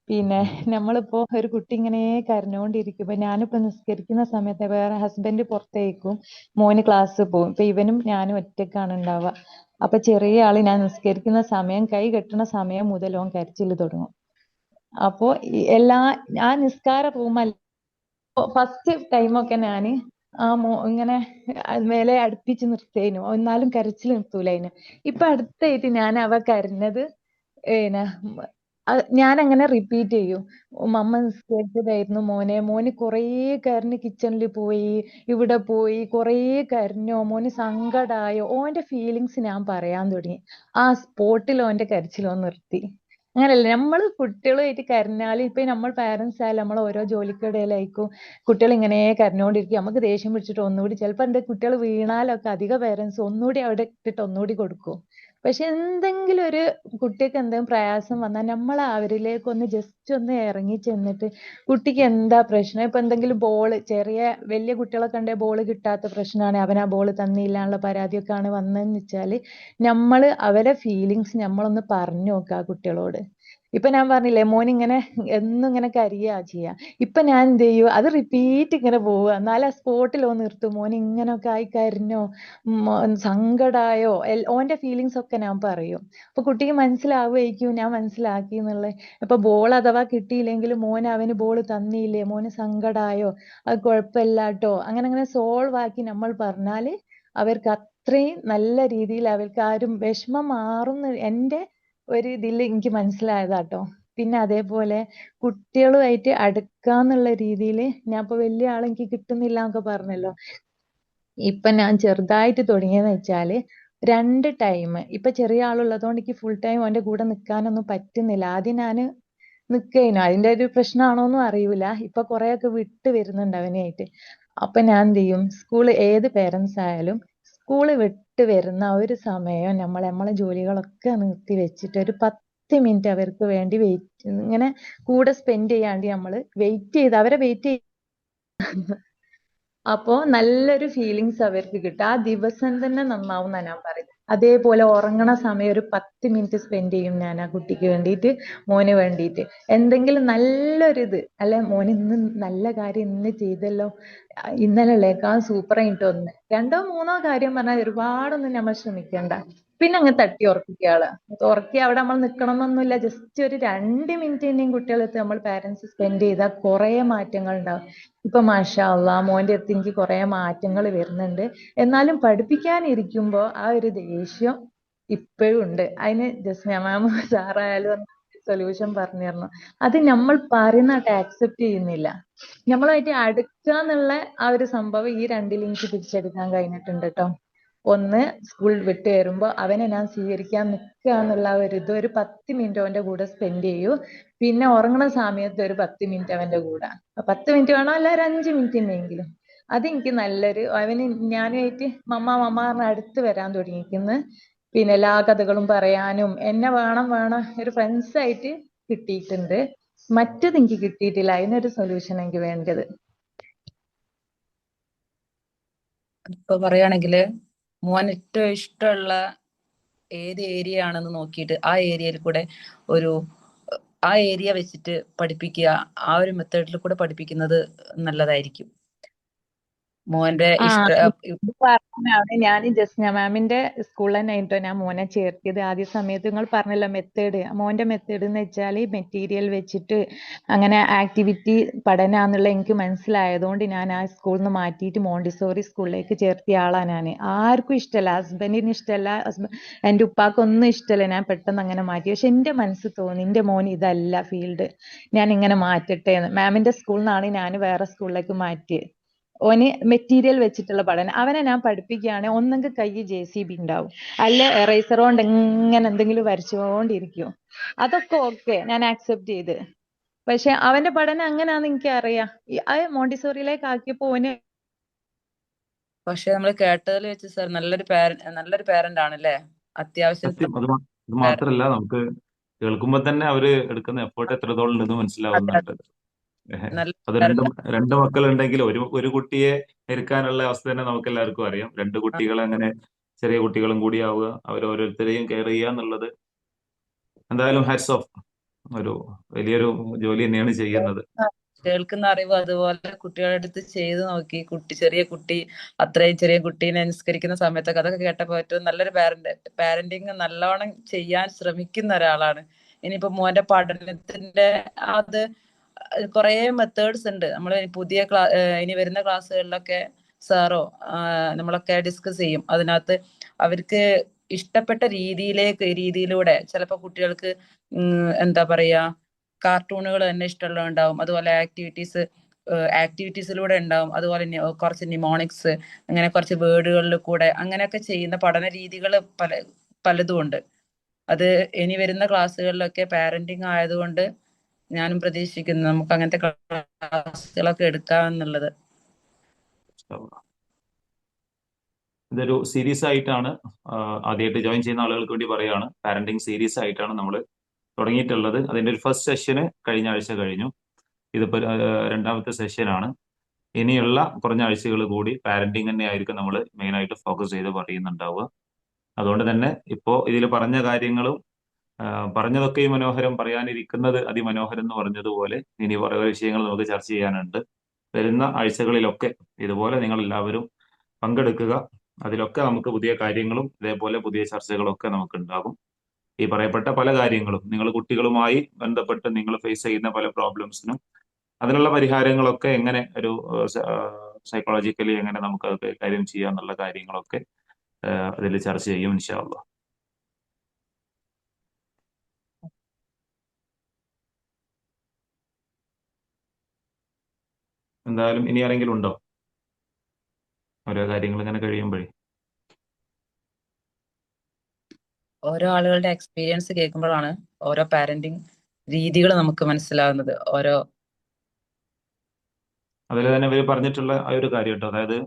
പിന്നെ നമ്മളിപ്പോ ഒരു കുട്ടി ഇങ്ങനെ കരഞ്ഞുകൊണ്ടിരിക്കുമ്പോ ഞാനിപ്പോ നിസ്കരിക്കുന്ന സമയത്ത് വേറെ ഹസ്ബൻഡ് പുറത്തേക്കും, മോന് ക്ലാസ് പോകും. ഇപ്പൊ ഇവനും ഞാനും ഒറ്റക്കാണ് ഉണ്ടാവുക. അപ്പൊ ചെറിയ ആള് ഞാൻ നിസ്കരിക്കുന്ന സമയം കൈ കെട്ടുന്ന സമയം മുതൽ ഓൻ കരച്ചിൽ തുടങ്ങും. അപ്പോ ആ നിസ്കാര റൂമല്ല ഫസ്റ്റ് ടൈമൊക്കെ ഞാന് ഇങ്ങനെ മേലെ അടുപ്പിച്ച് നിർത്തേനു, എന്നാലും കരച്ചിൽ നിർത്തൂലായിന്. ഇപ്പൊ അടുത്തായിട്ട് ഞാൻ അവ കരഞ്ഞത് പിന്നെ ഞാൻ അങ്ങനെ റിപ്പീറ്റ് ചെയ്യും. മമ്മ നിസ്കരിച്ചതായിരുന്നു മോനെ, മോന് കുറേ കരഞ്ഞ് കിച്ചണിൽ പോയി, ഇവിടെ പോയി, കുറേ കരഞ്ഞോ, മോന് സങ്കടായോ, ഓന്റെ ഫീലിങ്സ് ഞാൻ പറയാൻ തുടങ്ങി. ആ സ്പോട്ടിൽ ഓന്റെ കരച്ചിലോ നിർത്തി. അങ്ങനല്ല നമ്മള് കുട്ടികളുമായിട്ട് കരഞ്ഞാല് ഇപ്പൊ നമ്മൾ പാരന്റ്സ് ആയാലും നമ്മൾ ഓരോ ജോലിക്കിടയിലായിരിക്കും കുട്ടികൾ ഇങ്ങനെ കരഞ്ഞോണ്ടിരിക്കും. നമുക്ക് ദേഷ്യം പിടിച്ചിട്ട് ഒന്നുകൂടി ചിലപ്പോ എന്റെ കുട്ടികൾ വീണാലൊക്കെ അധിക പേരൻസ് ഒന്നുകൂടി അവിടെ ഇട്ടിട്ട് ഒന്നുകൂടി കൊടുക്കും. പക്ഷെ എന്തെങ്കിലും ഒരു കുട്ടിക്ക് എന്തെങ്കിലും പ്രയാസം വന്നാൽ നമ്മൾ അവരിലേക്ക് ഒന്ന് ജസ്റ്റ് ഒന്ന് ഇറങ്ങി ചെന്നിട്ട് കുട്ടിക്ക് എന്താ പ്രശ്നം, ഇപ്പൊ എന്തെങ്കിലും വലിയ കുട്ടികളൊക്കെ ഉണ്ടെ ബോള് കിട്ടാത്ത പ്രശ്നമാണ്, അവൻ ആ ബോള് തന്നില്ല എന്നുള്ള പരാതിയൊക്കെ ആണ് വന്നതെന്ന് വെച്ചാല് നമ്മള് അവരെ ഫീലിങ്സ് നമ്മളൊന്ന് പറഞ്ഞു നോക്കുക ആ കുട്ടികളോട്. ഇപ്പൊ ഞാൻ പറഞ്ഞില്ലേ മോൻ ഇങ്ങനെ എന്നും ഇങ്ങനെ കരയുക ചെയ്യാ. ഇപ്പൊ ഞാൻ എന്ത് ചെയ്യും, അത് റിപ്പീറ്റ് ഇങ്ങനെ പോവുക. എന്നാലും ആ സ്പോട്ടിൽ നിർത്തും. മോൻ ഇങ്ങനൊക്കെ ആയി കരഞ്ഞോ, സങ്കടായോ, ഓന്റെ ഫീലിങ്സ് ഒക്കെ ഞാൻ പറയും. അപ്പൊ കുട്ടിക്ക് മനസ്സിലാവുമായിരിക്കും ഞാൻ മനസ്സിലാക്കി എന്നുള്ളത്. ഇപ്പൊ ബോൾ അഥവാ കിട്ടിയില്ലെങ്കിൽ അവന് ബോൾ തന്നില്ലേ, മോന് സങ്കടായോ, അത് കുഴപ്പമില്ലാട്ടോ, അങ്ങനെ അങ്ങനെ സോൾവ് ആക്കി നമ്മൾ പറഞ്ഞാല് അവർക്ക് അത്രയും നല്ല രീതിയിൽ അവർക്ക് ആരും വിഷമം മാറുന്ന എന്റെ ഒരു ഇതിൽ എനിക്ക് മനസ്സിലായതാട്ടോ. പിന്നെ അതേപോലെ കുട്ടികളുമായിട്ട് അടുക്കാന്നുള്ള രീതിയിൽ ഞാൻ ഇപ്പൊ വലിയ ആളെ എനിക്ക് കിട്ടുന്നില്ല എന്നൊക്കെ പറഞ്ഞല്ലോ. ഇപ്പൊ ഞാൻ ചെറുതായിട്ട് തുടങ്ങിയെന്ന് വെച്ചാല് 2 ടൈം ഇപ്പൊ ചെറിയ ആളുള്ളതുകൊണ്ട് എനിക്ക് ഫുൾ ടൈം അവന്റെ കൂടെ നിൽക്കാനൊന്നും പറ്റുന്നില്ല. ആദ്യം ഞാന് നിക്കേനു, അതിന്റെ ഒരു പ്രശ്നമാണോന്നും അറിയൂല. ഇപ്പൊ കുറെയൊക്കെ വിട്ട് വരുന്നുണ്ട് അവനായിട്ട്. അപ്പൊ ഞാൻ എന്ത് ചെയ്യും, ഏത് പേരൻസ് ആയാലും സ്കൂള് വിട്ട് വരുന്ന ഒരു സമയം നമ്മളെ ജോലികളൊക്കെ നിർത്തി വെച്ചിട്ട് ഒരു 10 മിനിറ്റ് അവർക്ക് വേണ്ടി ഇങ്ങനെ കൂടെ സ്പെൻഡ് ചെയ്യാണ്ട് നമ്മള് അവരെ വെയിറ്റ് അപ്പോ നല്ലൊരു ഫീലിങ്സ് അവർക്ക് കിട്ടും. ആ ദിവസം തന്നെ നന്നാവും എന്നാ ഞാൻ പറയുന്നത്. അതേപോലെ ഉറങ്ങണ സമയം ഒരു 10 മിനിറ്റ് സ്പെൻഡ് ചെയ്യും ഞാൻ ആ കുട്ടിക്ക് വേണ്ടിയിട്ട്, മോന് വേണ്ടിയിട്ട്. എന്തെങ്കിലും അല്ലെ മോന് ഇന്ന് നല്ല കാര്യം ഇന്ന് ചെയ്തല്ലോ, ഇന്നലെയുള്ളേക്കാൾ സൂപ്പറായിട്ട് ഒന്ന് 2 3 കാര്യം പറഞ്ഞാൽ ഒരുപാടൊന്നും നമ്മൾ ശ്രമിക്കണ്ട. പിന്നെ അങ്ങ് തട്ടി ഉറപ്പിക്കുക. ഉറക്കി അവിടെ നമ്മൾ നിക്കണം എന്നൊന്നുമില്ല. ജസ്റ്റ് ഒരു 2 മിനിറ്റ് തന്നെയും കുട്ടികളെടുത്ത് നമ്മൾ പാരന്റ്സ് സ്പെൻഡ് ചെയ്താൽ കുറെ മാറ്റങ്ങൾ ഉണ്ടാവും. ഇപ്പൊ മാഷാ അള്ളാ മോന്റെ അടുത്ത് എനിക്ക് കുറെ മാറ്റങ്ങൾ വരുന്നുണ്ട്. എന്നാലും പഠിപ്പിക്കാനിരിക്കുമ്പോ ആ ഒരു ദേഷ്യം ഇപ്പോഴും ഉണ്ട്. അതിന് ജസ്ന മാം സാറായാലും സൊല്യൂഷൻ പറഞ്ഞു തരണം. അത് നമ്മൾ പറയുന്നതായിട്ട് ആക്സെപ്റ്റ് ചെയ്യുന്നില്ല. നമ്മളായിട്ട് അടുക്കുക എന്നുള്ള ആ ഒരു സംഭവം ഈ 2ൽ എനിക്ക് തിരിച്ചെടുക്കാൻ കഴിഞ്ഞിട്ടുണ്ട് കേട്ടോ. ഒന്ന് സ്കൂൾ വിട്ട് വരുമ്പോ അവനെ ഞാൻ സ്വീകരിക്കാൻ നിൽക്കുക എന്നുള്ള ഒരു ഇത് ഒരു 10 മിനിറ്റ് അവന്റെ കൂടെ സ്പെൻഡ് ചെയ്യൂ. പിന്നെ ഉറങ്ങുന്ന സമയത്ത് ഒരു 10 മിനിറ്റ് അവന്റെ കൂടെ, 10 മിനിറ്റ് വേണോ അല്ല ഒരു 5 മിനിറ്റിനെങ്കിലും. അതെനിക്ക് നല്ലൊരു, അവന് ഞാനുമായിട്ട് മമ്മ മമ്മ പറഞ്ഞ അടുത്ത് വരാൻ തുടങ്ങിയിരിക്കുന്നു. പിന്നെ എല്ലാ കഥകളും പറയാനും എന്നെ വേണം വേണം ഒരു ഫ്രണ്ട്സ് ആയിട്ട് കിട്ടിയിട്ടുണ്ട്. മറ്റത് എനിക്ക് കിട്ടിയിട്ടില്ല. അതിനൊരു സൊല്യൂഷൻ എനിക്ക് വേണ്ടത്. ഇപ്പൊ പറയുകയാണെങ്കില് മോൻ ഏറ്റവും ഇഷ്ടമുള്ള ഏത് ഏരിയ ആണെന്ന് നോക്കിയിട്ട് ആ ഏരിയയിൽ കൂടെ ഒരു ആ ഏരിയ വെച്ചിട്ട് പഠിപ്പിക്കുക. ആ ഒരു മെത്തേഡിൽ കൂടെ പഠിപ്പിക്കുന്നത് നല്ലതായിരിക്കും. മോന്റെ ആ ഇഷ്ട ഇത് പറഞ്ഞാണ് ഞാൻ ജസ്ന മാമിന്റെ സ്കൂളിൽ തന്നെ ആയിട്ടോ ഞാൻ മോനെ ചേർത്തിയത്. ആദ്യ സമയത്ത് നിങ്ങൾ പറഞ്ഞല്ലോ മെത്തേഡ്, മോന്റെ മെത്തേഡ് എന്ന് വെച്ചാൽ മെറ്റീരിയൽ വെച്ചിട്ട് അങ്ങനെ ആക്ടിവിറ്റി പഠനാന്നുള്ള എനിക്ക് മനസ്സിലായതുകൊണ്ട് ഞാൻ ആ സ്കൂളിൽ നിന്ന് മാറ്റിയിട്ട് മോണ്ടിസോറി സ്കൂളിലേക്ക് ചേർത്തിയ ആളാണ് ഞാൻ. ആർക്കും ഇഷ്ടമല്ല, ഹസ്ബൻഡിന് ഇഷ്ടമല്ല, എൻ്റെ ഉപ്പാക്കൊന്നും ഇഷ്ടമല്ല, ഞാൻ പെട്ടെന്ന് അങ്ങനെ മാറ്റി. പക്ഷെ എൻ്റെ മനസ്സ് തോന്നി എൻ്റെ മോൻ ഇതല്ല ഫീൽഡ്, ഞാൻ ഇങ്ങനെ മാറ്റട്ടെ എന്ന്. മാമിന്റെ സ്കൂളിൽ നിന്നാണ് ഞാൻ വേറെ സ്കൂളിലേക്ക് മാറ്റിയത്. ഓന് മെറ്റീരിയൽ വെച്ചിട്ടുള്ള പഠനം അവനെ ഞാൻ പഠിപ്പിക്കുകയാണെങ്കിൽ ഒന്നെങ്കിൽ കൈ JCB ഉണ്ടാവും, അല്ലെ എറൈസർ കൊണ്ട് എങ്ങനെ എന്തെങ്കിലും വരച്ചുകൊണ്ടിരിക്കും. അതൊക്കെ ഓക്കെ, ഞാൻ ആക്സെപ്റ്റ് ചെയ്ത്. പക്ഷെ അവന്റെ പഠനം അങ്ങനെയാന്ന് എനിക്ക് അറിയാം. അത് മോണ്ടിസോറിയിലേക്ക് ആക്കിയപ്പോ ഓന് പക്ഷെ നമ്മൾ കേട്ടതിൽ വെച്ച് സാർ നല്ലൊരു പാരന്റ് ആണല്ലേ. അത്യാവശ്യം സത്യം. അത് മാത്രല്ല, നമുക്ക് കേൾക്കുമ്പോ തന്നെ അവര് എടുക്കുന്ന എഫേർട്ട് എത്രത്തോളം ഉണ്ടെന്ന് മനസ്സിലാവുന്നുണ്ട്. നല്ല അത് രണ്ട് മക്കളുണ്ടെങ്കിൽ ഒരു കുട്ടിയെ ഒരുക്കാനുള്ള അവസ്ഥ തന്നെ നമുക്ക് എല്ലാവർക്കും അറിയാം. രണ്ട് കുട്ടികൾ അങ്ങനെ ചെറിയ കുട്ടികളും കൂടി ആവുക, അവർ ഓരോരുത്തരെയും കെയർ ചെയ്യുക എന്നുള്ളത് എന്തായാലും ഹാറ്റ്സ് ഓഫ്, ഒരു വലിയൊരു ജോലി തന്നെയാണ് ചെയ്യുന്നത്. കേൾക്കുന്ന അറിവ് അതുപോലെ കുട്ടികളുടെ അടുത്ത് ചെയ്ത് നോക്കി. ചെറിയ കുട്ടി അത്രയും ചെറിയ കുട്ടീനെ നിസ്കരിക്കുന്ന സമയത്തൊക്കെ അതൊക്കെ കേട്ടപ്പോ ഏറ്റവും നല്ലൊരു പാരന്റിങ് നല്ലോണം ചെയ്യാൻ ശ്രമിക്കുന്ന ഒരാളാണ്. ഇനിയിപ്പോ മോന്റെ പഠനത്തിന്റെ അത് കുറെ മെത്തേഡ്സ് ഉണ്ട്. നമ്മൾ പുതിയ ഇനി വരുന്ന ക്ലാസ്സുകളിലൊക്കെ സാറോ നമ്മളൊക്കെ ഡിസ്കസ് ചെയ്യും. അതിനകത്ത് അവർക്ക് ഇഷ്ടപ്പെട്ട രീതിയിലൂടെ ചിലപ്പോൾ കുട്ടികൾക്ക് എന്താ പറയാ കാർട്ടൂണുകൾ തന്നെ ഇഷ്ടമുള്ളതുണ്ടാവും. അതുപോലെ ആക്ടിവിറ്റീസിലൂടെ ഉണ്ടാവും. അതുപോലെ കുറച്ച് നിമോണിക്സ്, അങ്ങനെ കുറച്ച് വേർഡുകളിൽ കൂടെ അങ്ങനെയൊക്കെ ചെയ്യുന്ന പഠന രീതികൾ പലതും ഉണ്ട്. അത് ഇനി വരുന്ന ക്ലാസ്സുകളിലൊക്കെ പാരന്റിങ് ആയതുകൊണ്ട് ഞാനും പ്രതീക്ഷിക്കുന്നു നമുക്ക് അങ്ങനത്തെ ക്ലാസ്സുകളൊക്കെ എടുക്കാമെന്നുള്ളത്. ഇതൊരു സീരീസ് ആയിട്ടാണ്, ആദ്യമായിട്ട് ജോയിൻ ചെയ്യുന്ന ആളുകൾക്ക് വേണ്ടി പറയുകയാണ്. പാരന്റിങ് സീരീസ് ആയിട്ടാണ് നമ്മൾ തുടങ്ങിയിട്ടുള്ളത്. അതിന്റെ ഒരു ഫസ്റ്റ് സെഷന് കഴിഞ്ഞ ആഴ്ച കഴിഞ്ഞു. ഇതിപ്പോ രണ്ടാമത്തെ സെഷനാണ്. ഇനിയുള്ള കുറഞ്ഞ ആഴ്ചകൾ കൂടി പാരന്റിങ് തന്നെ ആയിരിക്കും നമ്മൾ മെയിൻ ആയിട്ട് ഫോക്കസ് ചെയ്ത് പറയുന്നുണ്ടാവുക. അതുകൊണ്ട് തന്നെ ഇപ്പോ ഇതിൽ പറഞ്ഞ കാര്യങ്ങളും പറഞ്ഞതൊക്കെ മനോഹരം, പറയാനിരിക്കുന്നത് അതിമനോഹരം എന്ന് പറഞ്ഞതുപോലെ ഇനി കുറേ വിഷയങ്ങൾ നമുക്ക് ചർച്ച ചെയ്യാനുണ്ട്. വരുന്ന ആഴ്ചകളിലൊക്കെ ഇതുപോലെ നിങ്ങൾ എല്ലാവരും പങ്കെടുക്കുക. അതിലൊക്കെ നമുക്ക് പുതിയ കാര്യങ്ങളും ഇതേപോലെ പുതിയ ചർച്ചകളൊക്കെ നമുക്ക് ഉണ്ടാകും. ഈ പറയപ്പെട്ട പല കാര്യങ്ങളും നിങ്ങൾ കുട്ടികളുമായി ബന്ധപ്പെട്ട് നിങ്ങൾ ഫേസ് ചെയ്യുന്ന പല പ്രോബ്ലംസിനും അതിനുള്ള പരിഹാരങ്ങളൊക്കെ എങ്ങനെ ഒരു സൈക്കോളജിക്കലി എങ്ങനെ നമുക്ക് അത് കൈകാര്യം ചെയ്യാം എന്നുള്ള കാര്യങ്ങളൊക്കെ അതിൽ ചർച്ച ചെയ്യും ഇൻഷാ അല്ലാഹ്. എന്തായാലും ഇനി ആരെങ്കിലും ഉണ്ടോ ഓരോ കാര്യങ്ങൾ ഇങ്ങനെ കഴിയുമ്പോഴേ? ഓരോ ആളുകളുടെ എക്സ്പീരിയൻസ് കേൾക്കുമ്പോഴാണ് ഓരോ പാരന്റിങ് രീതികൾ നമുക്ക് മനസ്സിലാകുന്നത്. അതിൽ തന്നെ ഇവർ പറഞ്ഞിട്ടുള്ള ആ ഒരു കാര്യം കേട്ടോ, അതായത്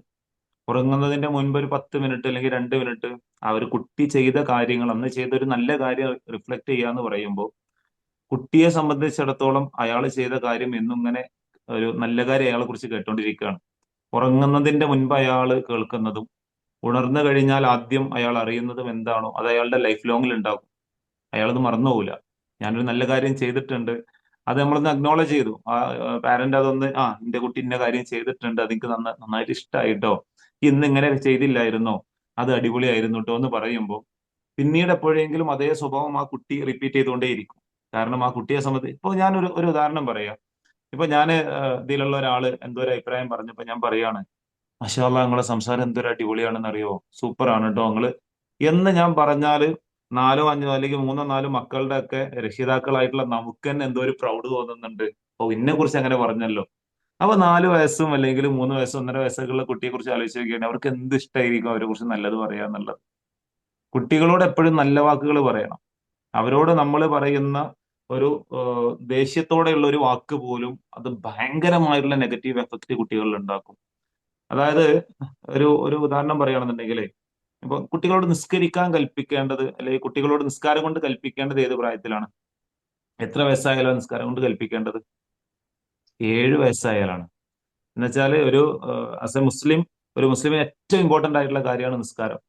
ഉറങ്ങുന്നതിന്റെ മുൻപ് ഒരു 10 മിനിറ്റ് അല്ലെങ്കിൽ 2 മിനിറ്റ് ആ ഒരു കുട്ടി ചെയ്ത കാര്യങ്ങൾ, അന്ന് ചെയ്ത ഒരു നല്ല കാര്യം റിഫ്ലക്ട് ചെയ്യാന്ന് പറയുമ്പോൾ കുട്ടിയെ സംബന്ധിച്ചിടത്തോളം അയാൾ ചെയ്ത കാര്യം എന്നും ഇങ്ങനെ ഒരു നല്ല കാര്യം അയാളെ കുറിച്ച് കേട്ടോണ്ടിരിക്കുകയാണ്. ഉറങ്ങുന്നതിന്റെ മുൻപ് അയാൾ കേൾക്കുന്നതും ഉണർന്നു കഴിഞ്ഞാൽ ആദ്യം അയാൾ അറിയുന്നതും എന്താണോ അത് അയാളുടെ ലൈഫ് ലോങ്ങിൽ ഉണ്ടാകും. അയാളത് മറന്നുപോകില്ല. ഞാനൊരു നല്ല കാര്യം ചെയ്തിട്ടുണ്ട്, അത് നമ്മളൊന്ന് അക്നോളജ് ചെയ്തു. ആ പാരന്റ് അതൊന്ന് എന്റെ കുട്ടി ഇന്ന കാര്യം ചെയ്തിട്ടുണ്ട്, അതെനിക്ക് നന്നായിട്ട് ഇഷ്ടമായിട്ടോ, ഇന്ന് ഇങ്ങനെ ചെയ്തില്ലായിരുന്നോ, അത് അടിപൊളിയായിരുന്നു കേട്ടോ എന്ന് പറയുമ്പോൾ പിന്നീട് എപ്പോഴെങ്കിലും അതേ സ്വഭാവം ആ കുട്ടി റിപ്പീറ്റ് ചെയ്തുകൊണ്ടേയിരിക്കും. കാരണം ആ കുട്ടിയെ സംബന്ധിച്ച് ഇപ്പൊ ഞാനൊരു ഉദാഹരണം പറയാം. ഇപ്പൊ ഞാൻ ഇതിലുള്ള ഒരാള് എന്തോ ഒരു അഭിപ്രായം പറഞ്ഞപ്പോ ഞാൻ പറയാണ്, മാഷാ അല്ലാ നിങ്ങളെ സംസാരം എന്തൊരു അടിപൊളിയാണെന്ന് അറിയോ, സൂപ്പറാണ് കേട്ടോ നിങ്ങള് എന്ന് ഞാൻ പറഞ്ഞാല് 4 5 അല്ലെങ്കിൽ 3 4 മക്കളുടെ ഒക്കെ രക്ഷിതാക്കളായിട്ടുള്ള നമുക്ക് തന്നെ എന്തോ ഒരു പ്രൗഡ് തോന്നുന്നുണ്ട്. ഓ ഇന്നെ കുറിച്ച് അങ്ങനെ പറഞ്ഞല്ലോ. അപ്പൊ 4 വയസ്സും അല്ലെങ്കിൽ 3 വയസ്സും 1.5 വയസ്സൊക്കെ ഉള്ള കുട്ടിയെ കുറിച്ച് ആലോചിച്ച് നോക്കിയാൽ അവർക്ക് എന്ത് ഇഷ്ടമായിരിക്കും അവരെ കുറിച്ച് നല്ലത് പറയാ എന്നുള്ളത്. കുട്ടികളോട് എപ്പോഴും നല്ല വാക്കുകൾ പറയണം. അവരോട് നമ്മൾ പറയുന്ന ഒരു ദേഷ്യത്തോടെയുള്ള ഒരു വാക്ക് പോലും അത് ഭയങ്കരമായിട്ടുള്ള നെഗറ്റീവ് എഫക്റ്റ് കുട്ടികളിൽ ഉണ്ടാക്കും. അതായത് ഒരു ഒരു ഉദാഹരണം പറയുകയാണെന്നുണ്ടെങ്കിൽ, ഇപ്പൊ കുട്ടികളോട് നിസ്കരിക്കാൻ കൽപ്പിക്കേണ്ടത്, അല്ലെങ്കിൽ കുട്ടികളോട് നിസ്കാരം കൊണ്ട് കൽപ്പിക്കേണ്ടത് ഏത് പ്രായത്തിലാണ്? എത്ര വയസ്സായാലും നിസ്കാരം കൊണ്ട് കൽപ്പിക്കേണ്ടത്? 7 വയസ്സായാലാണ്. എന്നുവെച്ചാൽ ഒരു ആസ് എ മുസ്ലിം, ഒരു മുസ്ലിമിന് ഏറ്റവും ഇമ്പോർട്ടന്റ് ആയിട്ടുള്ള കാര്യമാണ് നിസ്കാരം.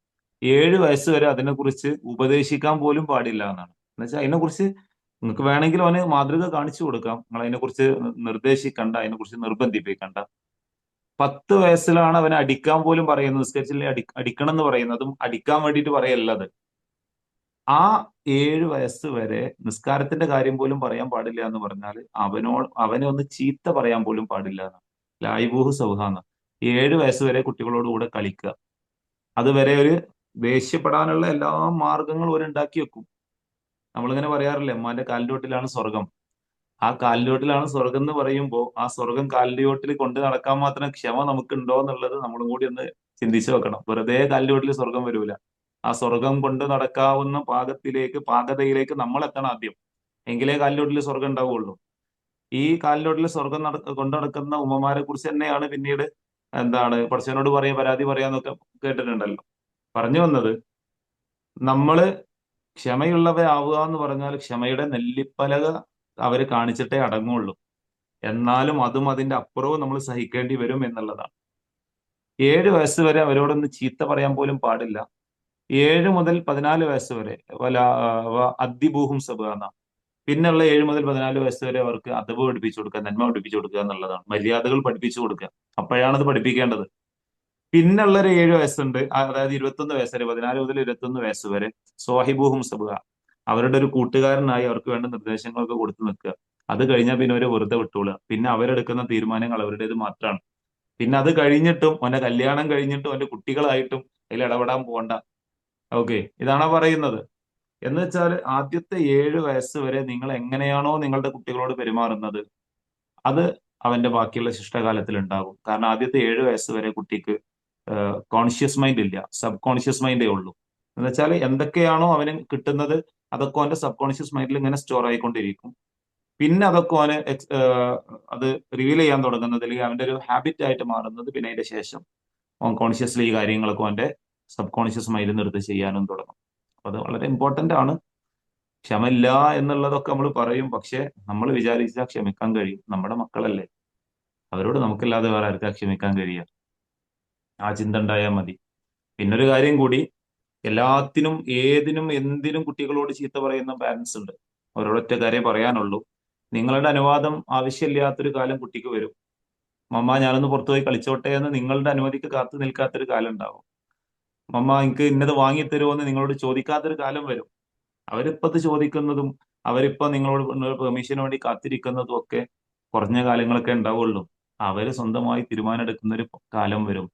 7 വയസ്സ് വരെ അതിനെക്കുറിച്ച് ഉപദേശിക്കാൻ പോലും പാടില്ല എന്നാണ്. എന്നുവെച്ചാൽ അതിനെക്കുറിച്ച് നിങ്ങൾക്ക് വേണമെങ്കിൽ അവന് മാതൃക കാണിച്ചു കൊടുക്കാം, നിങ്ങൾ അതിനെക്കുറിച്ച് നിർദ്ദേശിക്കണ്ട, അതിനെക്കുറിച്ച് നിർബന്ധിപ്പിക്കണ്ട. 10 വയസ്സിലാണ് അവനെ അടിക്കാൻ പോലും പറയുന്നത്, നിസ്കരിച്ചില്ലേ അടിക്കണം എന്ന് പറയുന്നത്. അതും അടിക്കാൻ വേണ്ടിയിട്ട് പറയല്ല അത്. ആ 7 വയസ്സ് വരെ നിസ്കാരത്തിന്റെ കാര്യം പോലും പറയാൻ പാടില്ല എന്ന് പറഞ്ഞാൽ അവനെ ഒന്ന് ചീത്ത പറയാൻ പോലും പാടില്ല എന്നാണ്. ലായിബൂഹ് സൗഹാന്ന്. 7 വയസ്സ് വരെ കുട്ടികളോട് കൂടെ കളിക്കുക. അതുവരെ ഒരു ദേഷ്യപ്പെടാനുള്ള എല്ലാ മാർഗങ്ങളും ഒരു ഉണ്ടാക്കി വെക്കും. നമ്മളിങ്ങനെ പറയാറില്ലേ, ഉമ്മാന്റെ കാലിന്റെ ചോട്ടിലാണ് സ്വർഗം. ആ കാലിന്റെ ചോട്ടിലാണ് സ്വർഗം എന്ന് പറയുമ്പോൾ ആ സ്വർഗം കാലിന്റെ ചോട്ടിൽ കൊണ്ട് നടക്കാൻ മാത്രം ക്ഷമ നമുക്കുണ്ടോ എന്നുള്ളത് നമ്മളും കൂടി ഒന്ന് ചിന്തിച്ചു വെക്കണം. വെറുതെ കാലിന്റെ ചോട്ടിൽ സ്വർഗം വരൂല. ആ സ്വർഗം കൊണ്ട് നടക്കാവുന്ന പാകതയിലേക്ക് നമ്മൾ എത്തണം ആദ്യം. എങ്കിലേ കാലിന്റെ ചോട്ടിൽ സ്വർഗം ഉണ്ടാവുള്ളൂ. ഈ കാലിന്റെ ചോട്ടിൽ സ്വർഗം കൊണ്ട് നടക്കുന്ന ഉമ്മമാരെ കുറിച്ച് തന്നെയാണ് പിന്നീട് എന്താണ് പടച്ചവനോട് പറയാ, പരാതി പറയാന്നൊക്കെ കേട്ടിട്ടുണ്ടല്ലോ. പറഞ്ഞു വന്നത്, നമ്മള് ക്ഷമയുള്ളവരാവുക എന്ന് പറഞ്ഞാൽ ക്ഷമയുടെ നെല്ലിപ്പലക അവര് കാണിച്ചിട്ടേ അടങ്ങുള്ളൂ. എന്നാലും അതും അതിന്റെ അപ്പുറവും നമ്മൾ സഹിക്കേണ്ടി വരും എന്നുള്ളതാണ്. 7 വയസ്സ് വരെ അവരോടൊന്ന് ചീത്ത പറയാൻ പോലും പാടില്ല. 7 മുതൽ 14 വയസ്സ് വരെ അദ്ദിബൂഹും സബാന. പിന്നെയുള്ള 7 മുതൽ 14 വയസ്സ് വരെ അവർക്ക് അദബ് പഠിപ്പിച്ചു കൊടുക്കുക, നന്മ പഠിപ്പിച്ചു കൊടുക്കുക എന്നുള്ളതാണ്. മര്യാദകൾ പഠിപ്പിച്ചു കൊടുക്കുക. അപ്പോഴാണത് പഠിപ്പിക്കേണ്ടത്. പിന്നുള്ള ഒരു 7 വയസ്സുണ്ട്, അതായത് 21 വയസ്സ് വരെ, 14 മുതൽ 21 വയസ്സ് വരെ സ്വാഹിബൂഹും സബുഹ. അവരുടെ ഒരു കൂട്ടുകാരനായി അവർക്ക് വേണ്ട നിർദ്ദേശങ്ങളൊക്കെ കൊടുത്തു നിൽക്കുക. അത് കഴിഞ്ഞാൽ പിന്നെ അവരെ വെറുതെ വിട്ടോളുക. പിന്നെ അവരെടുക്കുന്ന തീരുമാനങ്ങൾ അവരുടേത് മാത്രമാണ്. പിന്നെ അത് കഴിഞ്ഞിട്ടും അവന്റെ കല്യാണം കഴിഞ്ഞിട്ടും അവന്റെ കുട്ടികളായിട്ടും അതിൽ ഇടപെടാൻ പോകണ്ട. ഓക്കെ, ഇതാണോ പറയുന്നത്? എന്ന് വെച്ചാൽ ആദ്യത്തെ 7 വയസ്സ് വരെ നിങ്ങൾ എങ്ങനെയാണോ നിങ്ങളുടെ കുട്ടികളോട് പെരുമാറുന്നത്, അത് അവന്റെ ബാക്കിയുള്ള ശിഷ്ടകാലത്തിൽ ഉണ്ടാകും. കാരണം ആദ്യത്തെ 7 വയസ്സ് വരെ കുട്ടിക്ക് കോൺഷ്യസ് മൈൻഡ് ഇല്ല, സബ് കോൺഷ്യസ് മൈൻഡേ ഉള്ളൂ. എന്ന് വെച്ചാൽ എന്തൊക്കെയാണോ അവന് കിട്ടുന്നത് അതൊക്കെ അവന്റെ സബ് കോൺഷ്യസ് മൈൻഡിൽ ഇങ്ങനെ സ്റ്റോർ ആയിക്കൊണ്ടിരിക്കും. പിന്നെ അതൊക്കെ അവന് അത് റിവീൽ ചെയ്യാൻ തുടങ്ങുന്നത്, അല്ലെങ്കിൽ അവന്റെ ഒരു ഹാബിറ്റ് ആയിട്ട് മാറുന്നത് പിന്നെ അതിന്റെ ശേഷം അവൻ കോൺഷ്യസ്ലി ഈ കാര്യങ്ങളൊക്കെ അവന്റെ സബ് കോൺഷ്യസ് മൈൻഡിൽ നിർത്തി ചെയ്യാനും തുടങ്ങും. അപ്പൊ അത് വളരെ ഇമ്പോർട്ടന്റ് ആണ്. ക്ഷമയില്ല എന്നുള്ളതൊക്കെ നമ്മൾ പറയും, പക്ഷെ നമ്മൾ വിചാരിച്ചാൽ ക്ഷമിക്കാൻ കഴിയും. നമ്മുടെ മക്കളല്ലേ, അവരോട് നമുക്കല്ലാതെ വേറെ ആർക്കാ ക്ഷമിക്കാൻ കഴിയുക? ആ ചിന്ത ഉണ്ടായാൽ മതി. പിന്നൊരു കാര്യം കൂടി, എല്ലാത്തിനും ഏതിനും എന്തിനും കുട്ടികളോട് ചീത്ത പറയുന്ന പാരന്റ്സ് ഉണ്ട്. അവരോടൊറ്റ കാര്യം പറയാനുള്ളൂ, നിങ്ങളുടെ അനുവാദം ആവശ്യമില്ലാത്തൊരു കാലം കുട്ടിക്ക് വരും. മമ്മ ഞാനൊന്ന് പുറത്തു പോയി കളിച്ചോട്ടെ എന്ന് നിങ്ങളുടെ അനുമതിക്ക് കാത്തു നിൽക്കാത്തൊരു കാലം ഉണ്ടാവും. മമ്മ എനിക്ക് ഇന്നത് വാങ്ങിത്തരുമോ എന്ന് നിങ്ങളോട് ചോദിക്കാത്തൊരു കാലം വരും. അവരിപ്പോ അത് ചോദിക്കുന്നതും അവരിപ്പോ നിങ്ങളോട് പെർമിഷന് വേണ്ടി കാത്തിരിക്കുന്നതും ഒക്കെ കുറഞ്ഞ കാലങ്ങളൊക്കെ ഉണ്ടാവുള്ളൂ. അവര് സ്വന്തമായി തീരുമാനം ഒരു കാലം വരും.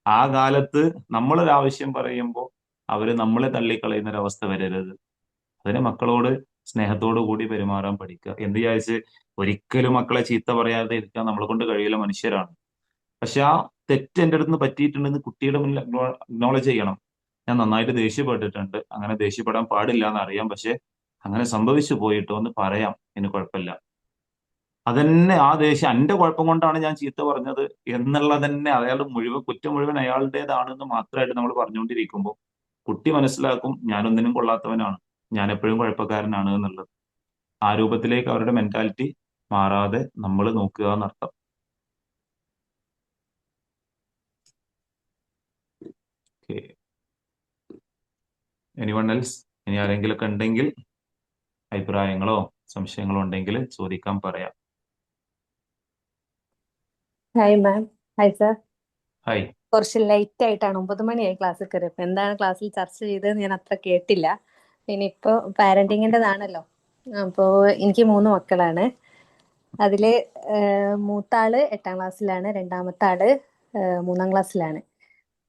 ആ കാലത്ത് നമ്മളൊരു ആവശ്യം പറയുമ്പോൾ അവര് നമ്മളെ തള്ളിക്കളയുന്ന ഒരു അവസ്ഥ വരരുത്. അതിന് മക്കളോട് സ്നേഹത്തോടു കൂടി പെരുമാറാൻ പഠിക്കുക. എന്ത് വിചാരിച്ച് ഒരിക്കലും മക്കളെ ചീത്ത പറയാതെ ഇരിക്കാൻ നമ്മളെ കൊണ്ട് കഴിയില്ല, മനുഷ്യരാണ്. പക്ഷെ ആ തെറ്റ് എൻ്റെ അടുത്ത് നിന്ന് പറ്റിയിട്ടുണ്ടെന്ന് കുട്ടിയുടെ മുന്നിൽ അക്നോളജ് ചെയ്യണം. ഞാൻ നന്നായിട്ട് ദേഷ്യപ്പെട്ടിട്ടുണ്ട്, അങ്ങനെ ദേഷ്യപ്പെടാൻ പാടില്ല എന്ന് അറിയാം, പക്ഷെ അങ്ങനെ സംഭവിച്ചു പോയിട്ടോ എന്ന് പറയാം, അതിന് കുഴപ്പമില്ല. അതന്നെ ആ ദേഷ്യം എന്റെ കുഴപ്പം കൊണ്ടാണ് ഞാൻ ചീത്ത പറഞ്ഞത് എന്നുള്ളതന്നെ അയാളുടെ കുറ്റം മുഴുവൻ അയാളുടേതാണെന്ന് മാത്രമായിട്ട് നമ്മൾ പറഞ്ഞുകൊണ്ടിരിക്കുമ്പോൾ കുട്ടി മനസ്സിലാക്കും ഞാനൊന്നിനും കൊള്ളാത്തവനാണ്, ഞാൻ എപ്പോഴും കുഴപ്പക്കാരനാണ് എന്നുള്ളത്. ആ രൂപത്തിലേക്ക് അവരുടെ മെന്റാലിറ്റി മാറാതെ നമ്മൾ നോക്കുക എന്നർത്ഥം. Anyone else? ഇനി ആരെങ്കിലുമൊക്കെ ഉണ്ടെങ്കിൽ അഭിപ്രായങ്ങളോ സംശയങ്ങളോ ഉണ്ടെങ്കിൽ ചോദിക്കാൻ പറയാം. Hi ma'am. Hi sir. Hi. കുറച്ച് ലേറ്റ് ആയിട്ടാണ്, 9 മണിയായി ക്ലാസ്സിൽ കയറിയപ്പോൾ. എന്താണ് ക്ലാസ്സിൽ ചർച്ച ചെയ്തത് ഞാൻ അത്ര കേട്ടില്ല. ഇനിയിപ്പോ പാരന്റിങ്ങിൻ്റെതാണല്ലോ. അപ്പോൾ എനിക്ക് 3 മക്കളാണ്. അതില് മൂത്താള് 8ാം ക്ലാസ്സിലാണ്, രണ്ടാമത്തെ ആള് 3ാം ക്ലാസ്സിലാണ്.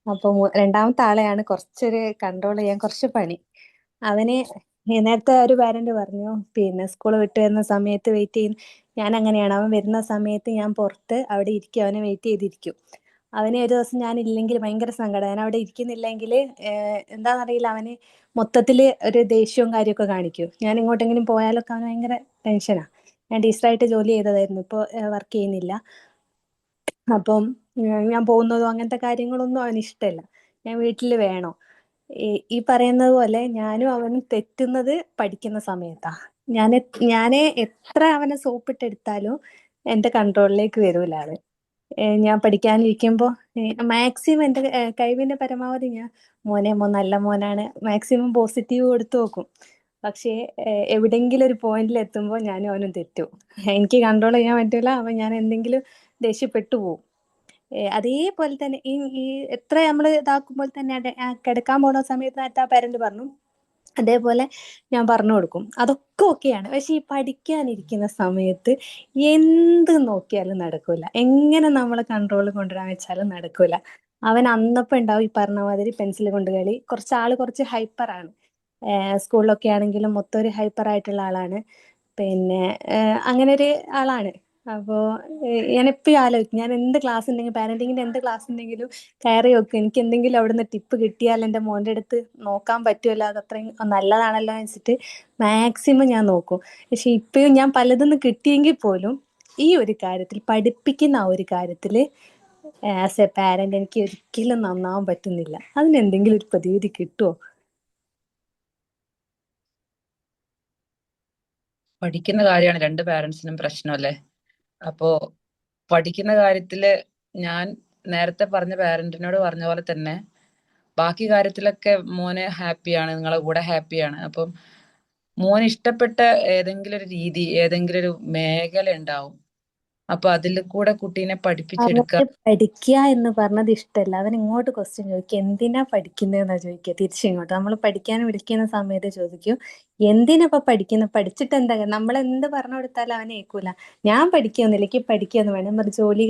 അപ്പോൾ രണ്ടാമത്തെ ആളെയാണ് കുറച്ചൊരു കൺട്രോൾ ചെയ്യാൻ കുറച്ച് പണി. അവന് നേരത്തെ ഒരു പാരന്റ് പറഞ്ഞു, പിന്നെ സ്കൂൾ വിട്ട് വരുന്ന സമയത്ത് വെയിറ്റ് ചെയ്യുന്ന ഞാൻ അങ്ങനെയാണ്. അവൻ വരുന്ന സമയത്ത് ഞാൻ പുറത്ത് അവിടെ ഇരിക്കും, അവനെ വെയിറ്റ് ചെയ്തിരിക്കും. അവന് ഒരു ദിവസം ഞാൻ ഇല്ലെങ്കിൽ ഭയങ്കര സങ്കടം. ഞാൻ അവിടെ ഇരിക്കുന്നില്ലെങ്കിൽ എന്താണെന്നറിയില്ല, അവന് മൊത്തത്തിൽ ഒരു ദേഷ്യവും കാര്യമൊക്കെ കാണിക്കും. ഞാൻ എങ്ങോട്ടെങ്കിലും പോയാലൊക്കെ അവന് ഭയങ്കര ടെൻഷനാണ്. ഞാൻ ടീച്ചറായിട്ട് ജോലി ചെയ്തതായിരുന്നു, ഇപ്പോൾ വർക്ക് ചെയ്യുന്നില്ല. അപ്പം ഞാൻ പോകുന്നതോ അങ്ങനത്തെ കാര്യങ്ങളൊന്നും അവന് ഇഷ്ടമല്ല. ഞാൻ വീട്ടിൽ വേണോ. ഈ പറയുന്നത് പോലെ ഞാനും അവനും തെറ്റുന്നത് പഠിക്കുന്ന സമയത്താ. ഞാന് എത്ര അവനെ സോപ്പിട്ടെടുത്താലും എന്റെ കൺട്രോളിലേക്ക് വരൂല ആള്. ഞാൻ പഠിക്കാനിരിക്കുമ്പോൾ മാക്സിമം എന്റെ കഴിവിന്റെ പരമാവധി ഞാൻ മോൻ നല്ല മോനാണ് മാക്സിമം പോസിറ്റീവ് കൊടുത്തു നോക്കും. പക്ഷേ എവിടെയെങ്കിലും ഒരു പോയിന്റിൽ എത്തുമ്പോൾ ഞാനും അവനും തെറ്റും. എനിക്ക് കൺട്രോൾ ചെയ്യാൻ പറ്റൂല. അവൻ ഞാൻ എന്തെങ്കിലും ദേഷ്യപ്പെട്ടു പോകും. അതേപോലെ തന്നെ ഈ ഈ എത്ര നമ്മൾ ഇതാക്കുമ്പോൾ തന്നെ കിടക്കാൻ പോണ സമയത്ത് ആ പാരന്റ് പറഞ്ഞു, അതേപോലെ ഞാൻ പറഞ്ഞു കൊടുക്കും. അതൊക്കെ ഓക്കെയാണ്. പക്ഷെ ഈ പഠിക്കാനിരിക്കുന്ന സമയത്ത് എന്ത് നോക്കിയാലും നടക്കൂല. എങ്ങനെ നമ്മളെ കൺട്രോൾ കൊണ്ടുവരാൻ വെച്ചാലും നടക്കൂല. അവൻ അന്നപ്പം ഉണ്ടാവും ഈ പറഞ്ഞ മാതിരി പെൻസിൽ കൊണ്ട് കളി. കുറച്ച് ഹൈപ്പറാണ്. സ്കൂളിലൊക്കെ ആണെങ്കിലും മൊത്തം ഒരു ഹൈപ്പർ ആയിട്ടുള്ള ആളാണ്. പിന്നെ അങ്ങനെ ഒരു ആളാണ്. അപ്പോൾ ഞാനെപ്പോഴും ആലോചിക്കും, ഞാൻ എന്ത് ക്ലാസ് ഉണ്ടെങ്കിലും പാരന്റിങ്ങിന്റെ എന്ത് ക്ലാസ് ഉണ്ടെങ്കിലും കയറി വെക്കും. എനിക്ക് എന്തെങ്കിലും അവിടുന്ന് ടിപ്പ് കിട്ടിയാൽ എൻ്റെ മോൻ്റെ അടുത്ത് നോക്കാൻ പറ്റുമല്ലോ, അത് അത്രയും നല്ലതാണല്ലോ എന്ന് വെച്ചിട്ട് മാക്സിമം ഞാൻ നോക്കും. പക്ഷെ ഇപ്പോഴും ഞാൻ പലതൊന്നും കിട്ടിയെങ്കിൽ പോലും ഈ ഒരു കാര്യത്തിൽ, പഠിപ്പിക്കുന്ന ആ ഒരു കാര്യത്തിൽ ആസ് എ പാരന്റ് എനിക്ക് ഒരിക്കലും നന്നാവാൻ പറ്റുന്നില്ല. അതിന് എന്തെങ്കിലും ഒരു പ്രതിവിധി കിട്ടുമോ? പഠിക്കുന്ന കാര്യമാണ് രണ്ട് പാരന്റ്സിനും പ്രശ്നമല്ലേ. അപ്പോ പഠിക്കുന്ന കാര്യത്തില് ഞാൻ നേരത്തെ പറഞ്ഞ പാരന്റിനോട് പറഞ്ഞ പോലെ തന്നെ ബാക്കി കാര്യത്തിലൊക്കെ മോന് ഹാപ്പിയാണ്, നിങ്ങളെ കൂടെ ഹാപ്പിയാണ്. അപ്പം മോന് ഇഷ്ടപ്പെട്ട ഏതെങ്കിലും ഒരു രീതി, ഏതെങ്കിലും ഒരു മേഖല ഉണ്ടാവും. അപ്പൊ അതിൽ കൂടെ കുട്ടീനെ പഠിപ്പിച്ചെടുക്കുക. അവന് പഠിക്കുക എന്ന് പറഞ്ഞത് ഇഷ്ടമല്ല. അവൻ ഇങ്ങോട്ട് ക്വസ്റ്റ്യൻ ചോദിക്കുക, എന്തിനാ പഠിക്കുന്നതെന്നാ ചോദിക്കുക. തിരിച്ചിങ്ങോട്ട് നമ്മൾ പഠിക്കാൻ വിളിക്കുന്ന സമയത്ത് ചോദിക്കും, എന്തിനാ ഇപ്പൊ പഠിക്കുന്നത്, പഠിച്ചിട്ട് എന്താ, നമ്മൾ എന്ത് പറഞ്ഞു കൊടുത്താലും അവനെ ഏൽക്കൂല. ഞാൻ പഠിക്കൊന്നുമില്ല, എനിക്ക് പഠിക്കുകയെന്ന് വേണം. ഒരു ജോലി,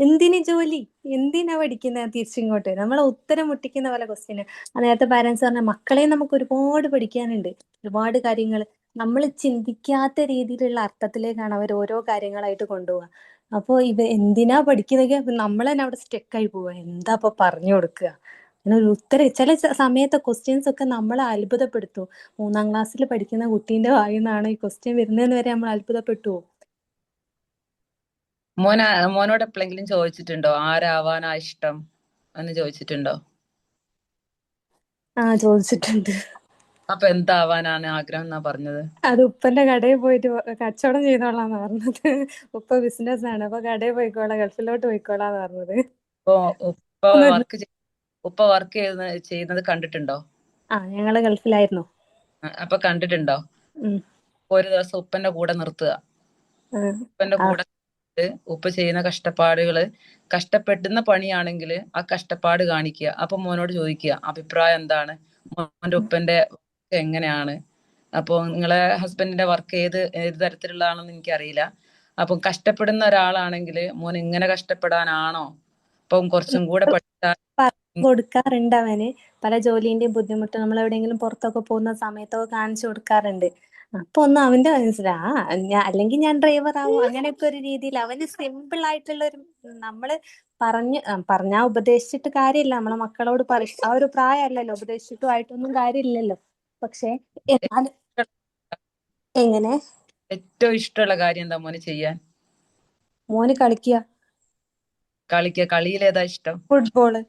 എന്തിന് ജോലി, എന്തിനാ പഠിക്കുന്നത്, തിരിച്ചിങ്ങോട്ട് നമ്മളെ ഉത്തരം മുട്ടിക്കുന്ന പോലെ ക്വസ്റ്റ്യൻ. നേരത്തെ പാരന്റ്സ് പറഞ്ഞ മക്കളെ നമുക്ക് ഒരുപാട് പഠിക്കാനുണ്ട്, ഒരുപാട് കാര്യങ്ങൾ നമ്മൾ ചിന്തിക്കാത്ത രീതിയിലുള്ള അർത്ഥത്തിലേക്കാണ് അവർ ഓരോ കാര്യങ്ങളായിട്ട് കൊണ്ടുപോവുക. അപ്പൊ എന്തിനാ പഠിക്കുന്നതൊക്കെ നമ്മൾ തന്നെ അവിടെ സ്റ്റെക്കായി പോവുക. എന്താ ഇപ്പൊ പറഞ്ഞു കൊടുക്കുക, അങ്ങനെ ഒരു ഉത്തരം. ചില സമയത്തെ ക്വസ്റ്റ്യൻസ് ഒക്കെ നമ്മളെ അത്ഭുതപ്പെടുത്തും. 3ാം ക്ലാസ്സിൽ പഠിക്കുന്ന കുട്ടീന്റെ വായിൽ നിന്നാണ് ഈ ക്വസ്റ്റ്യൻ വരുന്നതെന്ന് വരെ നമ്മൾ അത്ഭുതപ്പെട്ടു പോകും. മോനോട് എപ്പോഴെങ്കിലും ചോദിച്ചിട്ടുണ്ടോ ആരാവാനാ ഇഷ്ടം എന്ന് ചോദിച്ചിട്ടുണ്ടോ? ചോദിച്ചിട്ടുണ്ട്. അപ്പൊ എന്താവാനാണ് ആഗ്രഹം എന്നാ പറഞ്ഞത്? അത് ഉപ്പന്റെ കടയിൽ പോയിട്ട് കച്ചവടം ചെയ്തോളാന്ന് പറഞ്ഞത്. ഉപ്പ ബിസിനസ് ആണ്, അപ്പൊ കടയിൽ പോയിക്കോളാം, ഗൾഫിലോട്ട് പോയിക്കോളാന്ന് പറഞ്ഞത്. ഇപ്പൊ ഉപ്പ ഒന്നും വർക്ക് ചെയ്യുന്നത് കണ്ടിട്ടുണ്ടോ? ഞങ്ങള് ഗൾഫിലായിരുന്നു. അപ്പൊ കണ്ടിട്ടുണ്ടോ? ഉം. ഒരു ദിവസം ഉപ്പന്റെ കൂടെ നിർത്തുക. ഉപ്പന്റെ ആ, കൂടെ ഉപ്പ ചെയ്യുന്ന കഷ്ടപ്പെടുന്ന പണിയാണെങ്കിൽ ആ കഷ്ടപ്പാട് കാണിക്കുക. അപ്പൊ മോനോട് ചോദിക്കുക അഭിപ്രായം എന്താണ്, മോന്റെ ഉപ്പന്റെ എങ്ങനെയാണ്. അപ്പൊ നിങ്ങളെ ഹസ്ബൻഡിന്റെ വർക്ക് ഏത് തരത്തിലുള്ളതാണെന്ന് എനിക്കറിയില്ല. അപ്പം കഷ്ടപ്പെടുന്ന ഒരാളാണെങ്കിൽ മോൻ ഇങ്ങനെ കഷ്ടപ്പെടാനാണോ, അപ്പം കുറച്ചും കൂടെ പഠിച്ചാൽ പറഞ്ഞു കൊടുക്കാറുണ്ട് അവന്. പല ജോലിന്റെയും ബുദ്ധിമുട്ട് നമ്മൾ എവിടെയെങ്കിലും പുറത്തൊക്കെ പോകുന്ന സമയത്തൊക്കെ കാണിച്ചു കൊടുക്കാറുണ്ട്. അപ്പൊ ഒന്നും അവന്റെ അല്ലെങ്കിൽ ഞാൻ ഡ്രൈവർ ആവും, അങ്ങനെയൊക്കെ ഒരു രീതിയിൽ അവന് സിമ്പിൾ ആയിട്ടുള്ള ഒരു, നമ്മള് പറഞ്ഞാ ഉപദേശിച്ചിട്ട് കാര്യമില്ല. നമ്മളെ മക്കളോട് ആ ഒരു പ്രായമല്ലല്ലോ, ഉപദേശിച്ചിട്ടും ആയിട്ടൊന്നും കാര്യമില്ലല്ലോ. പക്ഷെ എന്നാലും എങ്ങനെ ഏറ്റവും ഇഷ്ടമുള്ള കാര്യം എന്താ മോന് ചെയ്യാൻ? മോന് കളിക്കുക, കളിയിൽ ഏതാ ഇഷ്ടം? ഫുട്ബോള്.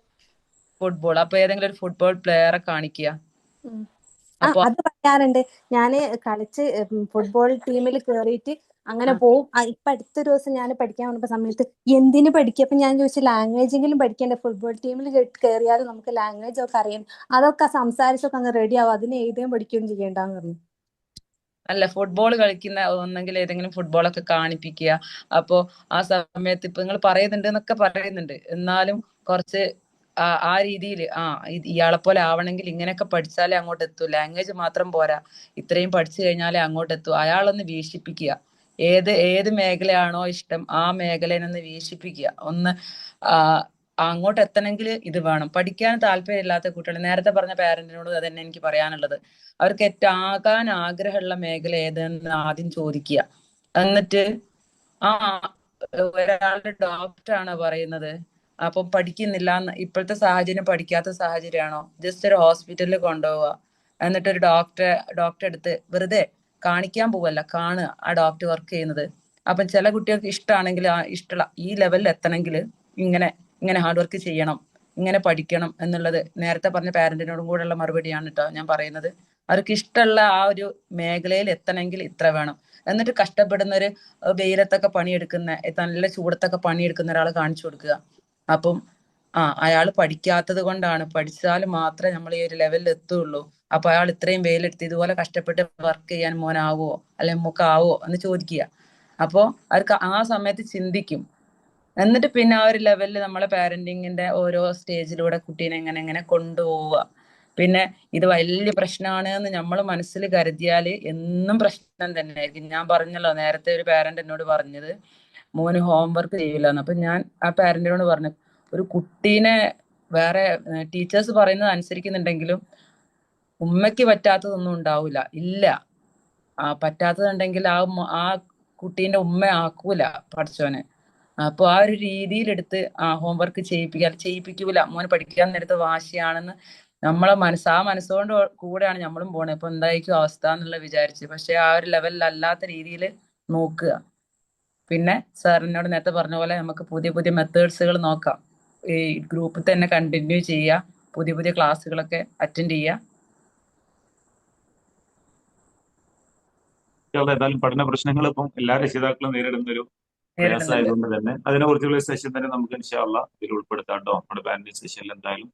ഫുട്ബോൾ. അപ്പൊ ഏതെങ്കിലും ഒരു ഫുട്ബോൾ പ്ലെയറെ കാണിക്കുക. അപ്പൊ അത് പറയാറുണ്ട്. ഞാന് കളിച്ച് ഫുട്ബോൾ ടീമിൽ കേറിയിട്ട് അങ്ങനെ പോവും. ഇപ്പൊ അടുത്തൊരു ദിവസം ഞാൻ പഠിക്കാൻ വന്നപ്പോ സമയത്ത് എന്തിനു പഠിക്കുക, അപ്പൊ ഞാൻ ചോദിച്ചു ലാംഗ്വേജെങ്കിലും പഠിക്കണ്ടേ, ഫുട്ബോൾ ടീമിൽ കയറിയാലും നമുക്ക് ലാംഗ്വേജ് ഒക്കെ അറിയാം, അതൊക്കെ സംസാരിച്ചൊക്കെ അങ്ങ് റെഡി ആവും, അതിന് എഴുതുകയും പഠിക്കുകയും ചെയ്യണ്ടെന്ന് പറഞ്ഞു. അല്ല, ഫുട്ബോൾ കളിക്കുന്ന ഒന്നെങ്കിൽ ഏതെങ്കിലും ഫുട്ബോളൊക്കെ കാണിപ്പിക്കുക. അപ്പോ ആ സമയത്ത് ഇപ്പൊ നിങ്ങൾ പറയുന്നുണ്ട് എന്നൊക്കെ പറയുന്നുണ്ട്, എന്നാലും കുറച്ച് ആ രീതിയിൽ ഇയാളെ പോലെ ആവണമെങ്കിൽ ഇങ്ങനെയൊക്കെ പഠിച്ചാലേ അങ്ങോട്ട് എത്തൂ. ലാംഗ്വേജ് മാത്രം പോരാ, ഇത്രയും പഠിച്ചു കഴിഞ്ഞാലേ അങ്ങോട്ട് എത്തൂ. അയാളൊന്ന് വീക്ഷിപ്പിക്കുക. ഏത് മേഖലയാണോ ഇഷ്ടം ആ മേഖലയിലൊന്ന് വീക്ഷിപ്പിക്കുക. ഒന്ന് അങ്ങോട്ട് എത്തണമെങ്കിൽ ഇത് വേണം. പഠിക്കാൻ താല്പര്യമില്ലാത്ത കുട്ടികൾ, നേരത്തെ പറഞ്ഞ പാരന്റിനോട് അതന്നെ എനിക്ക് പറയാനുള്ളത്. അവർക്ക് ഏറ്റവും ആകാൻ ആഗ്രഹമുള്ള മേഖല ഏതെന്ന് ആദ്യം ചോദിക്കുക. എന്നിട്ട് ആ ഒരാളുടെ ഡോക്ടറാണ് പറയുന്നത്. അപ്പം പഠിക്കുന്നില്ല ഇപ്പോഴത്തെ സാഹചര്യം പഠിക്കാത്ത സാഹചര്യമാണോ, ജസ്റ്റ് ഒരു ഹോസ്പിറ്റലിൽ കൊണ്ടുപോവുക, എന്നിട്ട് ഒരു ഡോക്ടറെ അടുത്ത് വെറുതെ കാണിക്കാൻ പോവല്ല, കാണുക ആ ഡോക്ടർ വർക്ക് ചെയ്യുന്നത്. അപ്പം ചില കുട്ടികൾക്ക് ഇഷ്ടമാണെങ്കിൽ ആ ഇഷ്ടമുള്ള ഈ ലെവലിൽ എത്തണമെങ്കിൽ ഇങ്ങനെ ഇങ്ങനെ ഹാർഡ് വർക്ക് ചെയ്യണം, ഇങ്ങനെ പഠിക്കണം എന്നുള്ളത് നേരത്തെ പറഞ്ഞ പാരന്റിനോടും കൂടെയുള്ള മറുപടിയാണ് കേട്ടോ ഞാൻ പറയുന്നത്. അവർക്ക് ഇഷ്ടമുള്ള ആ ഒരു മേഖലയിൽ എത്തണമെങ്കിൽ ഇത്ര വേണം. എന്നിട്ട് കഷ്ടപ്പെടുന്ന ഒരു വെയിലത്തൊക്കെ പണിയെടുക്കുന്ന നല്ല ചൂടത്തൊക്കെ പണിയെടുക്കുന്ന ഒരാൾ കാണിച്ചു കൊടുക്കുക. അപ്പം അയാൾ പഠിക്കാത്തത് കൊണ്ടാണ്, പഠിച്ചാൽ മാത്രമേ നമ്മൾ ഈ ഒരു ലെവലിൽ എത്തുള്ളൂ. അപ്പൊ അയാൾ ഇത്രയും വെയിലെടുത്ത് ഇതുപോലെ കഷ്ടപ്പെട്ട് വർക്ക് ചെയ്യാൻ മോനാവോ അല്ലെ മോക്കാവോ എന്ന് ചോദിക്കുക. അപ്പോ അവർക്ക് ആ സമയത്ത് ചിന്തിക്കും. എന്നിട്ട് പിന്നെ ആ ഒരു ലെവലിൽ നമ്മളെ പാരന്റിങ്ങിന്റെ ഓരോ സ്റ്റേജിലൂടെ കുട്ടീനെ എങ്ങനെ എങ്ങനെ കൊണ്ടുപോവുക. പിന്നെ ഇത് വലിയ പ്രശ്നമാണ് എന്ന് നമ്മൾ മനസ്സിൽ കരുതിയാല് എന്നും പ്രശ്നം തന്നെയായിരിക്കും. ഞാൻ പറഞ്ഞല്ലോ നേരത്തെ ഒരു പാരന്റ് എന്നോട് പറഞ്ഞത് മോന് ഹോംവർക്ക് ചെയ്യില്ലെന്ന്. അപ്പൊ ഞാൻ ആ പാരന്റിനോട് പറഞ്ഞു, ഒരു കുട്ടീനെ വേറെ ടീച്ചേഴ്സ് പറയുന്നത് അനുസരിക്കുന്നുണ്ടെങ്കിലും ഉമ്മയ്ക്ക് പറ്റാത്തതൊന്നും ഉണ്ടാവില്ല, ഇല്ല. പറ്റാത്തതുണ്ടെങ്കിൽ ആ കുട്ടീന്റെ ഉമ്മ ആക്കൂല പഠിച്ചോനെ. അപ്പൊ ആ ഒരു രീതിയിലെടുത്ത് ഹോംവർക്ക് ചെയ്യിപ്പിക്കൂല, മോന് പഠിക്കാൻ നേരത്ത് വാശിയാണെന്ന് നമ്മളെ ആ മനസ്സുകൊണ്ട് കൂടെയാണ് നമ്മളും പോണത്. ഇപ്പൊ എന്തായിരിക്കും അവസ്ഥ എന്നുള്ള വിചാരിച്ച്. പക്ഷെ ആ ഒരു ലെവലിലല്ലാത്ത രീതിയിൽ നോക്കുക. പിന്നെ സാറിനോട് നേരത്തെ പറഞ്ഞ പോലെ നമുക്ക് പുതിയ പുതിയ മെത്തേഡ്സുകൾ നോക്കാം. ഈ ഗ്രൂപ്പിൽ തന്നെ കണ്ടിന്യൂ ചെയ്യുക, പുതിയ പുതിയ ക്ലാസ്സുകളൊക്കെ അറ്റൻഡ് ചെയ്യുക. ഏതായാലും പഠന പ്രശ്നങ്ങൾ ഇപ്പം എല്ലാ രക്ഷിതാക്കളും നേരിടുന്ന ഒരു നേരിടുന്നുണ്ട്. പ്രയാസമായതുകൊണ്ട് തന്നെ അതിനെ കുറിച്ചുള്ള സെഷൻ തന്നെ നമുക്ക് ഇൻഷാല്ലാ ഇതിൽ ഉൾപ്പെടുത്താം കേട്ടോ. നമ്മുടെ പാരന്റിംഗ് സെഷനിൽ എന്തായാലും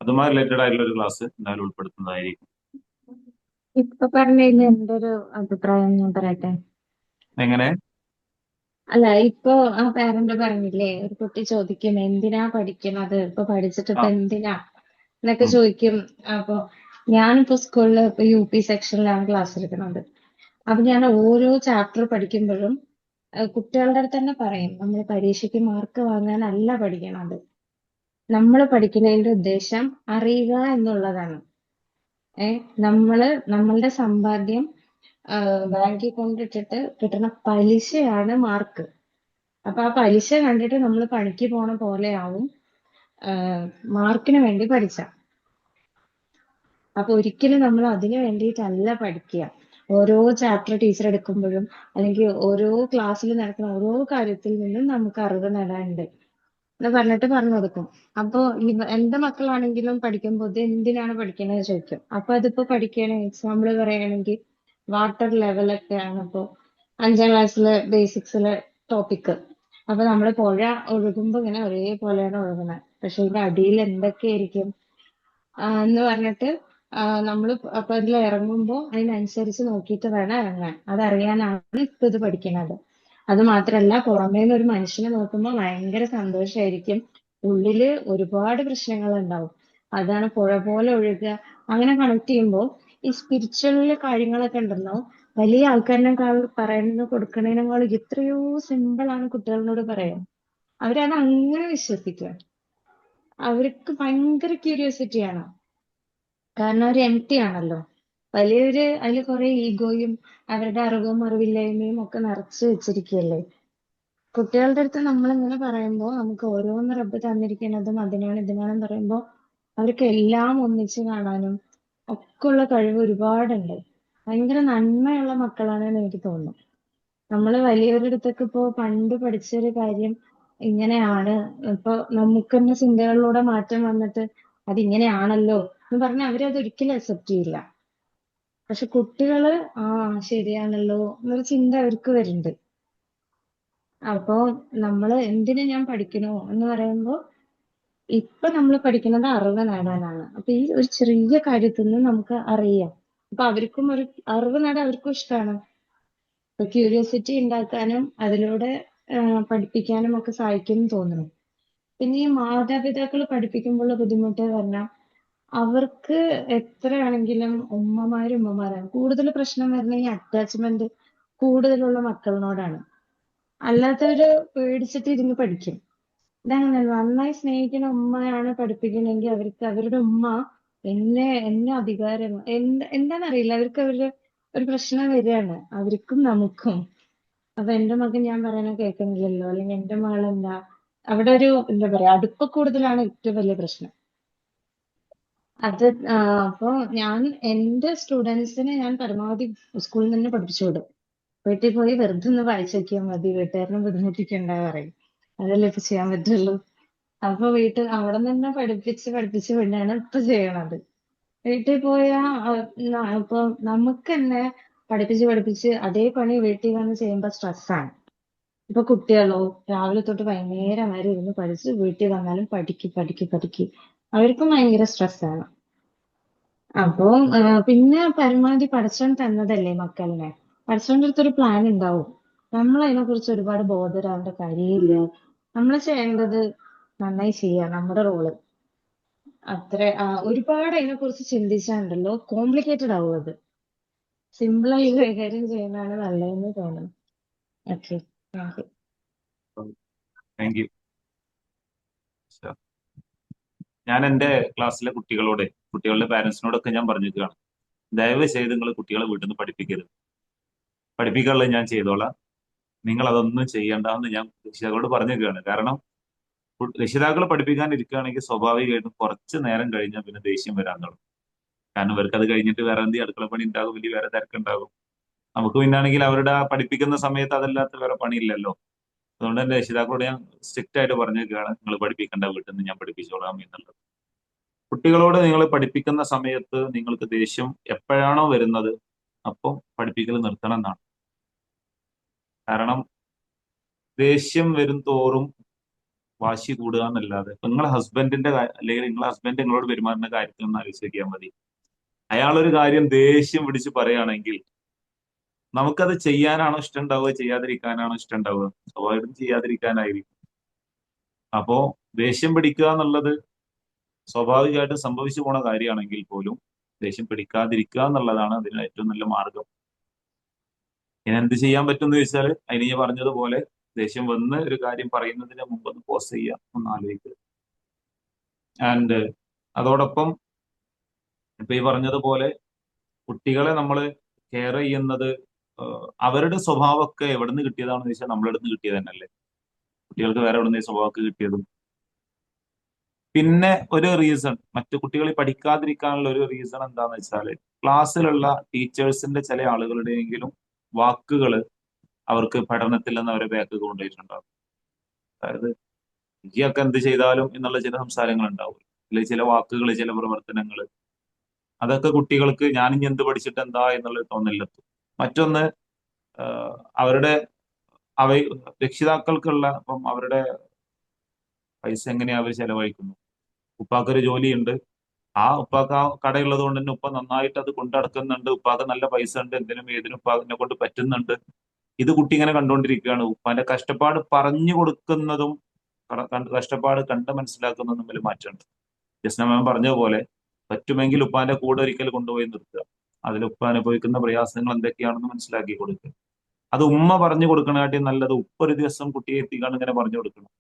അതുമായി റിലേറ്റഡ് ആയിട്ടുള്ള ഒരു ക്ലാസ് എന്തായാലും ഉൾപ്പെടുത്തുന്നതായിരിക്കും. ഇപ്പൊ പറഞ്ഞതിന് എന്റെ ഒരു അഭിപ്രായം ഞാൻ പറയട്ടെ. എങ്ങനെ? അല്ല, ഇപ്പൊ ആ പാരന്റ് പറഞ്ഞില്ലേ, ഒരു കുട്ടി ചോദിക്കും എന്തിനാ പഠിക്കണത്, ഇപ്പൊ പഠിച്ചിട്ട് ആ ഇപ്പൊ എന്തിനാ എന്നൊക്കെ ഉം. ചോദിക്കും. അപ്പൊ ഞാനിപ്പോ സ്കൂളിൽ ഇപ്പൊ UP സെക്ഷനിലാണ് ക്ലാസ് എടുക്കുന്നത്. അപ്പൊ ഞാൻ ഓരോ ചാപ്റ്റർ പഠിക്കുമ്പോഴും കുട്ടികളുടെ അടുത്ത് തന്നെ പറയും, നമ്മൾ പരീക്ഷയ്ക്ക് മാർക്ക് വാങ്ങാനല്ല പഠിക്കണത്. നമ്മൾ പഠിക്കുന്നതിന്റെ ഉദ്ദേശം അറിയുക എന്നുള്ളതാണ്. നമ്മളുടെ സമ്പാദ്യം ബാങ്കിൽ കൊണ്ടിട്ടിട്ട് കിട്ടുന്ന പലിശയാണ് മാർക്ക്. അപ്പൊ ആ പലിശ കണ്ടിട്ട് നമ്മൾ പണിക്ക് പോണ പോലെയാവും മാർക്കിന് വേണ്ടി പഠിച്ച. അപ്പൊ ഒരിക്കലും നമ്മൾ അതിനു വേണ്ടിയിട്ടല്ല പഠിക്കുക. ഓരോ ചാപ്റ്റർ ടീച്ചർ എടുക്കുമ്പോഴും അല്ലെങ്കിൽ ഓരോ ക്ലാസ്സിൽ നടക്കുന്ന ഓരോ കാര്യത്തിൽ നിന്നും നമുക്ക് അറിവ് നേടാനുണ്ട് എന്ന് പറഞ്ഞിട്ട് പറഞ്ഞു കൊടുക്കും. അപ്പൊ എന്റെ മക്കളാണെങ്കിലും പഠിക്കുമ്പോൾ ഇത് എന്തിനാണ് പഠിക്കണത് ചോദിക്കും. അപ്പൊ അതിപ്പോ പഠിക്കണ എക്സാമ്പിൾ പറയുകയാണെങ്കിൽ വാട്ടർ ലെവലൊക്കെയാണ് ഇപ്പോ 5ാം ക്ലാസ്സിലെ ബേസിക്സിലെ ടോപ്പിക്. അപ്പൊ നമ്മള് പുഴ ഒഴുകുമ്പോ ഇങ്ങനെ ഒരേപോലെയാണ് ഒഴുകുന്നത്, പക്ഷെ ഇതിന്റെ അടിയിൽ എന്തൊക്കെയായിരിക്കും എന്ന് പറഞ്ഞിട്ട് നമ്മൾ അപ്പൊ അതിൽ ഇറങ്ങുമ്പോ അതിനനുസരിച്ച് നോക്കിയിട്ട് വേണം ഇറങ്ങാൻ. അതറിയാനാണ് ഇപ്പൊ ഇത് പഠിക്കുന്നത്. അത് മാത്രല്ല, പുറമേന്ന് ഒരു മനുഷ്യനെ നോക്കുമ്പോൾ ഭയങ്കര സന്തോഷമായിരിക്കും, ഉള്ളില് ഒരുപാട് പ്രശ്നങ്ങൾ ഉണ്ടാവും. അതാണ് പുഴ പോലെ ഒഴുകുക. അങ്ങനെ കണക്ട് ചെയ്യുമ്പോൾ ഈ സ്പിരിച്വൽ കാര്യങ്ങളൊക്കെ ഉണ്ടല്ലോ, വലിയ ആൾക്കാരിനേക്കാൾ പറയുന്ന കൊടുക്കണേനേക്കാൾ എത്രയോ സിമ്പിൾ ആണ് കുട്ടികളോട് പറയാൻ. അവരത് അങ്ങനെ വിശ്വസിക്കുക. അവർക്ക് ഭയങ്കര ക്യൂരിയോസിറ്റിയാണ്, കാരണം അവർ എംപ്റ്റി ആണല്ലോ. വലിയൊരു അതിൽ കുറെ ഈഗോയും അവരുടെ അറിവും അറിവില്ലായ്മയും ഒക്കെ നിറച്ചു വെച്ചിരിക്കുകയല്ലേ. കുട്ടികളുടെ അടുത്ത് നമ്മൾ ഇങ്ങനെ പറയുമ്പോൾ നമുക്ക് ഓരോന്ന് റബ്ബ് തന്നിരിക്കുന്നതും അതിനാണ് ഇതിനാണെന്ന് പറയുമ്പോൾ അവർക്ക് എല്ലാം ഒന്നിച്ച് കാണാനും ഒക്കെ ഉള്ള കഴിവ് ഒരുപാടുണ്ട്. ഭയങ്കര നന്മയുള്ള മക്കളാണെന്ന് എനിക്ക് തോന്നുന്നു. നമ്മൾ വലിയവരുടെ അടുത്തൊക്കെ ഇപ്പോ പണ്ട് പഠിച്ചൊരു കാര്യം ഇങ്ങനെയാണ്, ഇപ്പൊ നമുക്ക് തന്നെ ചിന്തകളിലൂടെ മാറ്റം വന്നിട്ട് അതിങ്ങനെയാണല്ലോ എന്ന് പറഞ്ഞാൽ അവരത് ഒരിക്കലും അക്സെപ്റ്റ് ചെയ്യില്ല. പക്ഷെ കുട്ടികള് ശരിയാണല്ലോ എന്നൊരു ചിന്ത അവർക്ക് വരുന്നുണ്ട്. അപ്പോ നമ്മള് എന്തിനു ഞാൻ പഠിക്കണോ എന്ന് പറയുമ്പോ ഇപ്പൊ നമ്മൾ പഠിക്കുന്നത് അറിവ് നേടാനാണ്. അപ്പൊ ഈ ഒരു ചെറിയ കാര്യത്തിൽ നിന്ന് നമുക്ക് അറിയാം. അപ്പൊ അവർക്കും ഒരു അറിവ് നേടാൻ അവർക്കും ഇഷ്ടമാണ്. അപ്പൊ ക്യൂരിയോസിറ്റി ഉണ്ടാക്കാനും അതിലൂടെ പഠിപ്പിക്കാനും ഒക്കെ സഹായിക്കും തോന്നുന്നു. പിന്നെ ഈ മാതാപിതാക്കൾ പഠിപ്പിക്കുമ്പോഴുള്ള ബുദ്ധിമുട്ട് പറഞ്ഞാൽ അവർക്ക് എത്രയാണെങ്കിലും ഉമ്മമാരാണ്. കൂടുതൽ പ്രശ്നം വരുന്ന ഈ അറ്റാച്ച്മെന്റ് കൂടുതലുള്ള മക്കളിനോടാണ്. അല്ലാത്തവര് പേടിച്ചിട്ട് ഇരുന്ന് പഠിക്കും. ഇതങ്ങനെ നന്നായി സ്നേഹിക്കുന്ന ഉമ്മയാണ് പഠിപ്പിക്കണമെങ്കിൽ അവർക്ക് അവരുടെ ഉമ്മ എന്നെ അധികാരം എന്താണെന്നറിയില്ല, അവർക്ക് അവരുടെ ഒരു പ്രശ്നം വരികയാണ്, അവർക്കും നമുക്കും. അപ്പൊ എന്റെ മകൻ ഞാൻ പറയണ കേൾക്കുന്നില്ലല്ലോ, അല്ലെങ്കിൽ എന്റെ മകളെന്താ, അവിടെ ഒരു എന്താ പറയാ അടുപ്പ കൂടുതലാണ് ഏറ്റവും വലിയ പ്രശ്നം. അത് അപ്പൊ ഞാൻ എന്റെ സ്റ്റുഡൻസിനെ ഞാൻ പരമാവധി സ്കൂളിൽ നിന്ന് പഠിപ്പിച്ചു വിടും. വീട്ടിൽ പോയി വെറുതെ ഒന്ന് വായിച്ചു നോക്കിയാൽ മതി, വീട്ടുകാരനെ ബുദ്ധിമുട്ടിക്കണ്ട പറയും. അതല്ലേ ഇപ്പൊ ചെയ്യാൻ പറ്റുള്ളൂ. അപ്പൊ വീട്ടിൽ അവിടെ നിന്ന് തന്നെ പഠിപ്പിച്ച് വിടാണ് ഇപ്പൊ ചെയ്യണത്. വീട്ടിൽ പോയാ ഇപ്പൊ നമുക്ക് തന്നെ പഠിപ്പിച്ച് അതേ പണി വീട്ടിൽ വന്ന് ചെയ്യുമ്പോ സ്ട്രെസ്സാണ്. ഇപ്പൊ കുട്ടികളോ രാവിലെ തൊട്ട് വൈകുന്നേരം വരെ ഇരുന്ന് പഠിച്ച് വീട്ടിൽ വന്നാലും പഠിക്ക് അവർക്കും ഭയങ്കര സ്ട്രെസ്സാണ്. അപ്പൊ പിന്നെ പരമാവധി പടച്ചോൻ തന്നതല്ലേ മക്കളിനെ, പടച്ചോന്റെ അടുത്തൊരു പ്ലാൻ ഉണ്ടാവും. നമ്മൾ അതിനെ കുറിച്ച് ഒരുപാട് ബോധരാവേണ്ട കാര്യമില്ല. നമ്മൾ ചെയ്യേണ്ടത് നന്നായി ചെയ്യുക, നമ്മുടെ റോള് അത്ര. ഒരുപാട് അതിനെ കുറിച്ച് ചിന്തിച്ചാണ്ടല്ലോ കോംപ്ലിക്കേറ്റഡ് ആവും. അത് സിമ്പിളായി കൈകാര്യം ചെയ്യുന്നതാണ് നല്ലതെന്ന് തോന്നുന്നു. Okay, thank U. Thank you. ഞാൻ എൻ്റെ ക്ലാസ്സിലെ കുട്ടികളുടെ പാരന്റ്സിനോടൊക്കെ ഞാൻ പറഞ്ഞിരിക്കുകയാണ്, ദയവ് ചെയ്ത് നിങ്ങൾ കുട്ടികളെ വീട്ടിൽ നിന്ന് പഠിപ്പിക്കരുത്. പഠിപ്പിക്കാനുള്ളത് ഞാൻ ചെയ്തോളാം, നിങ്ങൾ അതൊന്നും ചെയ്യണ്ടെന്ന് ഞാൻ രക്ഷിതാക്കളോട് പറഞ്ഞിരിക്കുകയാണ്. കാരണം രക്ഷിതാക്കൾ പഠിപ്പിക്കാൻ ഇരിക്കുകയാണെങ്കിൽ സ്വാഭാവികമായിട്ടും കുറച്ച് നേരം കഴിഞ്ഞാൽ പിന്നെ ദേഷ്യം വരാൻ തുടങ്ങും. കാരണം ഇവർക്ക് അത് കഴിഞ്ഞിട്ട് വേറെ എന്തെങ്കിലും അടുക്കള പണി ഉണ്ടാകും, വലിയ വേറെ തിരക്കുണ്ടാകും. നമുക്ക് പിന്നാണെങ്കിൽ അവരുടെ ആ പഠിപ്പിക്കുന്ന സമയത്ത് അതല്ലാത്ത വേറെ പണിയില്ലല്ലോ. അതുകൊണ്ട് തന്നെ രക്ഷിതാക്കളോട് ഞാൻ സ്ട്രിക്റ്റ് ആയിട്ട് പറഞ്ഞിരിക്കുകയാണ്, നിങ്ങൾ പഠിപ്പിക്കേണ്ട, വീട്ടിൽ നിന്ന് ഞാൻ പഠിപ്പിച്ചോളാം എന്നുള്ളത്. കുട്ടികളോട് നിങ്ങൾ പഠിപ്പിക്കുന്ന സമയത്ത് നിങ്ങൾക്ക് ദേഷ്യം എപ്പോഴാണോ വരുന്നത് അപ്പം പഠിപ്പിക്കൽ നിർത്തണം എന്നാണ്. കാരണം ദേഷ്യം വരും തോറും വാശി കൂടുക എന്നല്ലാതെ, ഇപ്പൊ നിങ്ങളെ ഹസ്ബൻഡിന്റെ അല്ലെങ്കിൽ നിങ്ങളെ ഹസ്ബൻഡ് നിങ്ങളോട് പെരുമാറുന്ന കാര്യത്തിൽ ഒന്ന് ആലോചിച്ച് നോക്കിയാൽ മതി. അയാളൊരു കാര്യം ദേഷ്യം പിടിച്ച് പറയുകയാണെങ്കിൽ നമുക്കത് ചെയ്യാനാണോ ഇഷ്ടം ഉണ്ടാവുക, ചെയ്യാതിരിക്കാനാണോ ഇഷ്ടം ഉണ്ടാവുക? സ്വാഭാവികം ചെയ്യാതിരിക്കാനായിരിക്കും. അപ്പോ ദേഷ്യം പിടിക്കുക എന്നുള്ളത് സ്വാഭാവികമായിട്ടും സംഭവിച്ചു പോണ കാര്യമാണെങ്കിൽ പോലും ദേഷ്യം പിടിക്കാതിരിക്കുക എന്നുള്ളതാണ് അതിന് ഏറ്റവും നല്ല മാർഗം. ഇനി എന്ത് ചെയ്യാൻ പറ്റും എന്ന് ചോദിച്ചാൽ, അതിന് ഞാൻ പറഞ്ഞതുപോലെ ദേഷ്യം വന്ന് ഒരു കാര്യം പറയുന്നതിന് മുമ്പ് ഒന്ന് പോസ് ചെയ്യുക, ഒന്ന് ആലോചിക്കുക. ആൻഡ് അതോടൊപ്പം ഇപ്പൊ ഈ പറഞ്ഞതുപോലെ കുട്ടികളെ നമ്മൾ കെയർ ചെയ്യുന്നത് അവരുടെ സ്വഭാവമൊക്കെ എവിടെ നിന്ന് കിട്ടിയതാണെന്ന് ചോദിച്ചാൽ നമ്മളുടെ അടുത്ത് കിട്ടിയത് തന്നെയല്ലേ. കുട്ടികൾക്ക് വേറെ എവിടെ നിന്ന് സ്വഭാവമൊക്കെ കിട്ടിയതും. പിന്നെ ഒരു റീസൺ മറ്റു കുട്ടികൾ പഠിക്കാതിരിക്കാനുള്ള ഒരു റീസൺ എന്താന്ന് വെച്ചാൽ, ക്ലാസ്സിലുള്ള ടീച്ചേഴ്സിന്റെ ചില ആളുകളുടെയെങ്കിലും വാക്കുകൾ അവർക്ക് പഠനത്തിൽ നിന്ന് അവരെ ബാക്ക് കൊണ്ടുപോയിട്ടുണ്ടാകും. അതായത് ഇയൊക്കെ എന്ത് ചെയ്താലും എന്നുള്ള ചില സംസാരങ്ങൾ ഉണ്ടാവും, അല്ലെങ്കിൽ ചില വാക്കുകൾ, ചില പ്രവർത്തനങ്ങൾ, അതൊക്കെ കുട്ടികൾക്ക് ഞാനിനി എന്ത് പഠിച്ചിട്ട് എന്താ എന്നുള്ള തോന്നലെത്തും. മറ്റൊന്ന് അവരുടെ അവ രക്ഷിതാക്കൾക്കുള്ള ഇപ്പം അവരുടെ പൈസ എങ്ങനെയാ അവർ ചെലവഴിക്കുന്നു. ഉപ്പാക്കൊരു ജോലിയുണ്ട്, ആ ഉപ്പാക്ക് ആ കടയുള്ളത് കൊണ്ട് തന്നെ ഉപ്പ നന്നായിട്ട് അത് കൊണ്ടു നടക്കുന്നുണ്ട്, ഉപ്പാക്ക് നല്ല പൈസ ഉണ്ട്, എന്തിനും ഏതിനും ഉപ്പാക്കിനെ കൊണ്ട് പറ്റുന്നുണ്ട്. ഇത് കുട്ടി ഇങ്ങനെ കണ്ടുകൊണ്ടിരിക്കുകയാണ്. ഉപ്പാന്റെ കഷ്ടപ്പാട് പറഞ്ഞു കൊടുക്കുന്നതും കഷ്ടപ്പാട് കണ്ട് മനസ്സിലാക്കുന്നതും തമ്മിൽ മാറ്റമുണ്ട്. ജസ്ന പറഞ്ഞ പോലെ പറ്റുമെങ്കിൽ ഉപ്പാന്റെ കൂടെ ഒരിക്കൽ കൊണ്ടുപോയി നിർത്തുക, അതിൽ ഉപ്പ അനുഭവിക്കുന്ന പ്രയാസങ്ങൾ എന്തൊക്കെയാണെന്ന് മനസ്സിലാക്കി കൊടുക്കുക. അത് ഉമ്മ പറഞ്ഞു കൊടുക്കണാട്ടി നല്ലത് ഉപ്പ ഒരു ദിവസം കുട്ടിയെ എത്തിക്കാണ്ട് ഇങ്ങനെ പറഞ്ഞു കൊടുക്കണം.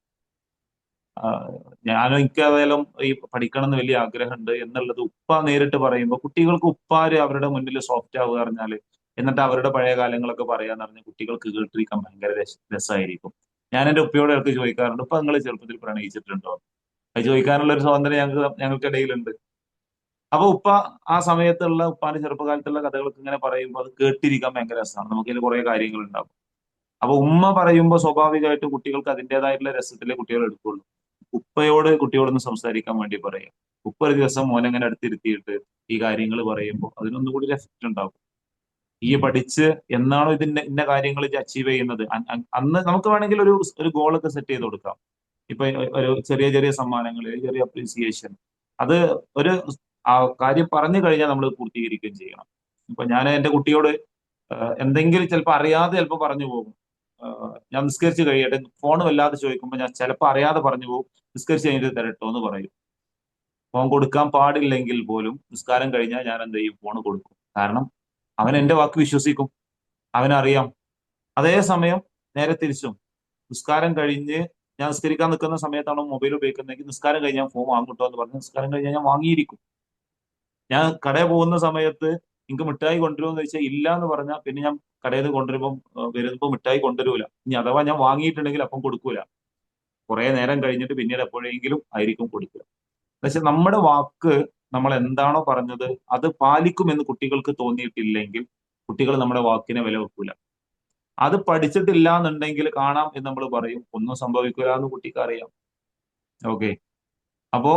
ഞാൻ എനിക്കായാലും ഈ പഠിക്കണം എന്ന് വലിയ ആഗ്രഹമുണ്ട് എന്നുള്ളത് ഉപ്പ നേരിട്ട് പറയുമ്പോൾ കുട്ടികൾക്ക് ഉപ്പാര് അവരുടെ മുന്നിൽ സോഫ്റ്റ് ആവുക പറഞ്ഞാല്, എന്നിട്ട് അവരുടെ പഴയ കാലങ്ങളൊക്കെ പറയാന്ന് പറഞ്ഞാൽ കുട്ടികൾക്ക് കേട്ടിരിക്കാൻ ഭയങ്കര രസമായിരിക്കും. ഞാൻ എൻ്റെ ഉപ്പയോട് ഇടയ്ക്ക് ചോദിക്കാറുണ്ട്, ഉപ്പ നിങ്ങൾ ചെറുപ്പത്തിൽ പ്രണയിച്ചിട്ടുണ്ടോ? അത് ചോദിക്കാനുള്ള ഒരു സ്വാതന്ത്ര്യം ഞങ്ങൾക്കിടയിലുണ്ട്. അപ്പൊ ഉപ്പ ആ സമയത്തുള്ള ഉപ്പാന്റെ ചെറുപ്പകാലത്തുള്ള കഥകളൊക്കെ ഇങ്ങനെ പറയുമ്പോൾ അത് കേട്ടിരിക്കാൻ ഭയങ്കര രസമാണ്. നമുക്കതിൽ കുറെ കാര്യങ്ങൾ ഉണ്ടാവും. അപ്പൊ ഉമ്മ പറയുമ്പോൾ സ്വാഭാവികമായിട്ടും കുട്ടികൾക്ക് അതിൻ്റെതായിട്ടുള്ള രസത്തിലെ കുട്ടികൾ എടുക്കുള്ളൂ. ഉപ്പയോട് കുട്ടിയോടൊന്ന് സംസാരിക്കാൻ വേണ്ടി പറയാം. ഉപ്പ ഒരു ദിവസം മോനെങ്ങനെ അടുത്തിരുത്തിയിട്ട് ഈ കാര്യങ്ങൾ പറയുമ്പോൾ അതിനൊന്നും കൂടി എഫക്റ്റ് ഉണ്ടാവും. ഈ പഠിച്ച് എന്നാണോ ഇതിന്റെ ഇന്ന കാര്യങ്ങൾ അച്ചീവ് ചെയ്യുന്നത്, അന്ന് നമുക്ക് വേണമെങ്കിൽ ഒരു ഗോളൊക്കെ സെറ്റ് ചെയ്ത് കൊടുക്കാം. ഇപ്പൊ ഒരു ചെറിയ ചെറിയ സമ്മാനങ്ങൾ, ചെറിയ അപ്രീസിയേഷൻ, അത് ഒരു ആ കാര്യം പറഞ്ഞു കഴിഞ്ഞാൽ നമ്മൾ പൂർത്തീകരിക്കുകയും ചെയ്യണം. ഇപ്പൊ ഞാൻ എൻ്റെ കുട്ടിയോട് എന്തെങ്കിലും ചിലപ്പോൾ അറിയാതെ ചിലപ്പോൾ പറഞ്ഞു പോകും. ഞാൻ നിസ്കരിച്ച് കഴിയട്ടെ, ഫോൺ വല്ലാതെ ചോദിക്കുമ്പോൾ ഞാൻ ചിലപ്പോൾ അറിയാതെ പറഞ്ഞു പോകും, നിസ്കരിച്ച് കഴിഞ്ഞിട്ട് തരട്ടോ എന്ന് പറയും. ഫോൺ കൊടുക്കാൻ പാടില്ലെങ്കിൽ പോലും നിസ്കാരം കഴിഞ്ഞാൽ ഞാൻ എന്ത് ചെയ്യും, ഫോൺ കൊടുക്കും. കാരണം അവൻ എൻ്റെ വാക്ക് വിശ്വസിക്കും, അവനറിയാം. അതേസമയം നേരെ തിരിച്ചും, നിസ്കാരം കഴിഞ്ഞ് ഞാൻ നിസ്കരിക്കാൻ നിൽക്കുന്ന സമയത്താണ് മൊബൈൽ ഉപയോഗിക്കുന്നതെങ്കിൽ നിസ്കാരം കഴിഞ്ഞാൽ ഫോൺ വാങ്ങിട്ടോ എന്ന് പറഞ്ഞ് നിസ്കാരം കഴിഞ്ഞാൽ ഞാൻ വാങ്ങിയിരിക്കും. ഞാൻ കടയിൽ പോകുന്ന സമയത്ത് നിങ്ങൾക്ക് മിഠായി കൊണ്ടുവരുമെന്ന് ചോദിച്ചാൽ ഇല്ല എന്ന് പറഞ്ഞാൽ പിന്നെ ഞാൻ കടയിൽ നിന്ന് വരുമ്പോൾ മിഠായി കൊണ്ടുവരൂല. ഇനി അഥവാ ഞാൻ വാങ്ങിയിട്ടുണ്ടെങ്കിൽ അപ്പം കൊടുക്കൂല. കുറെ നേരം കഴിഞ്ഞിട്ട് പിന്നീട് എപ്പോഴെങ്കിലും ആയിരിക്കും കൊടുക്കുക. പക്ഷെ നമ്മുടെ വാക്ക് നമ്മൾ എന്താണോ പറഞ്ഞത് അത് പാലിക്കുമെന്ന് കുട്ടികൾക്ക് തോന്നിയിട്ടില്ലെങ്കിൽ കുട്ടികൾ നമ്മുടെ വാക്കിനെ വില വെക്കൂല. അത് പഠിച്ചിട്ടില്ല എന്നുണ്ടെങ്കിൽ കാണാം എന്ന് നമ്മൾ പറയും, ഒന്നും സംഭവിക്കില്ല എന്ന് കുട്ടിക്ക് അറിയാം. ഓക്കെ. അപ്പോ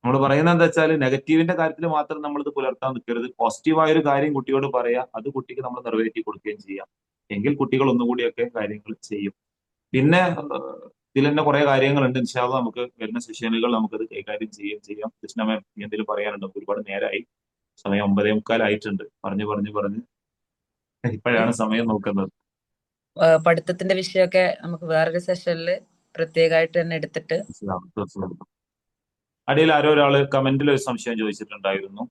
നമ്മൾ പറയുന്നത് എന്താ വെച്ചാൽ നെഗറ്റീവിന്റെ കാര്യത്തിൽ മാത്രം നമ്മൾ ഇത് പുലർത്താൻ നിൽക്കരുത്. പോസിറ്റീവായ ഒരു കാര്യം കുട്ടിയോട് പറയാ, അത് കുട്ടിക്ക് നമ്മൾ നിറവേറ്റി കൊടുക്കുകയും ചെയ്യാം. എങ്കിൽ കുട്ടികൾ ഒന്നുകൂടിയൊക്കെ കാര്യങ്ങൾ ചെയ്യും. പിന്നെ ഇതിൽ തന്നെ കുറെ കാര്യങ്ങളുണ്ട്. ഇൻഷാ അള്ളാ നമുക്ക് വരുന്ന സെഷനുകൾ നമുക്കത് കൈകാര്യം ചെയ്യാം. കൃഷ്ണമേ എന്തെങ്കിലും പറയാനുണ്ടോ? ഒരുപാട് നേരമായി, സമയം 9:45 ആയിട്ടുണ്ട്. പറഞ്ഞ് ഇപ്പോഴാണ് സമയം നോക്കുന്നത്. പഠിത്തത്തിന്റെ വിഷയമൊക്കെ നമുക്ക് വേറൊരു സെഷനിൽ പ്രത്യേകമായിട്ട് തന്നെ എടുത്തിട്ട്. അടിയിൽ ആരോ ഒരാള് കമന്റിൽ ഒരു സംശയം ചോദിച്ചിട്ടുണ്ടായിരുന്നു.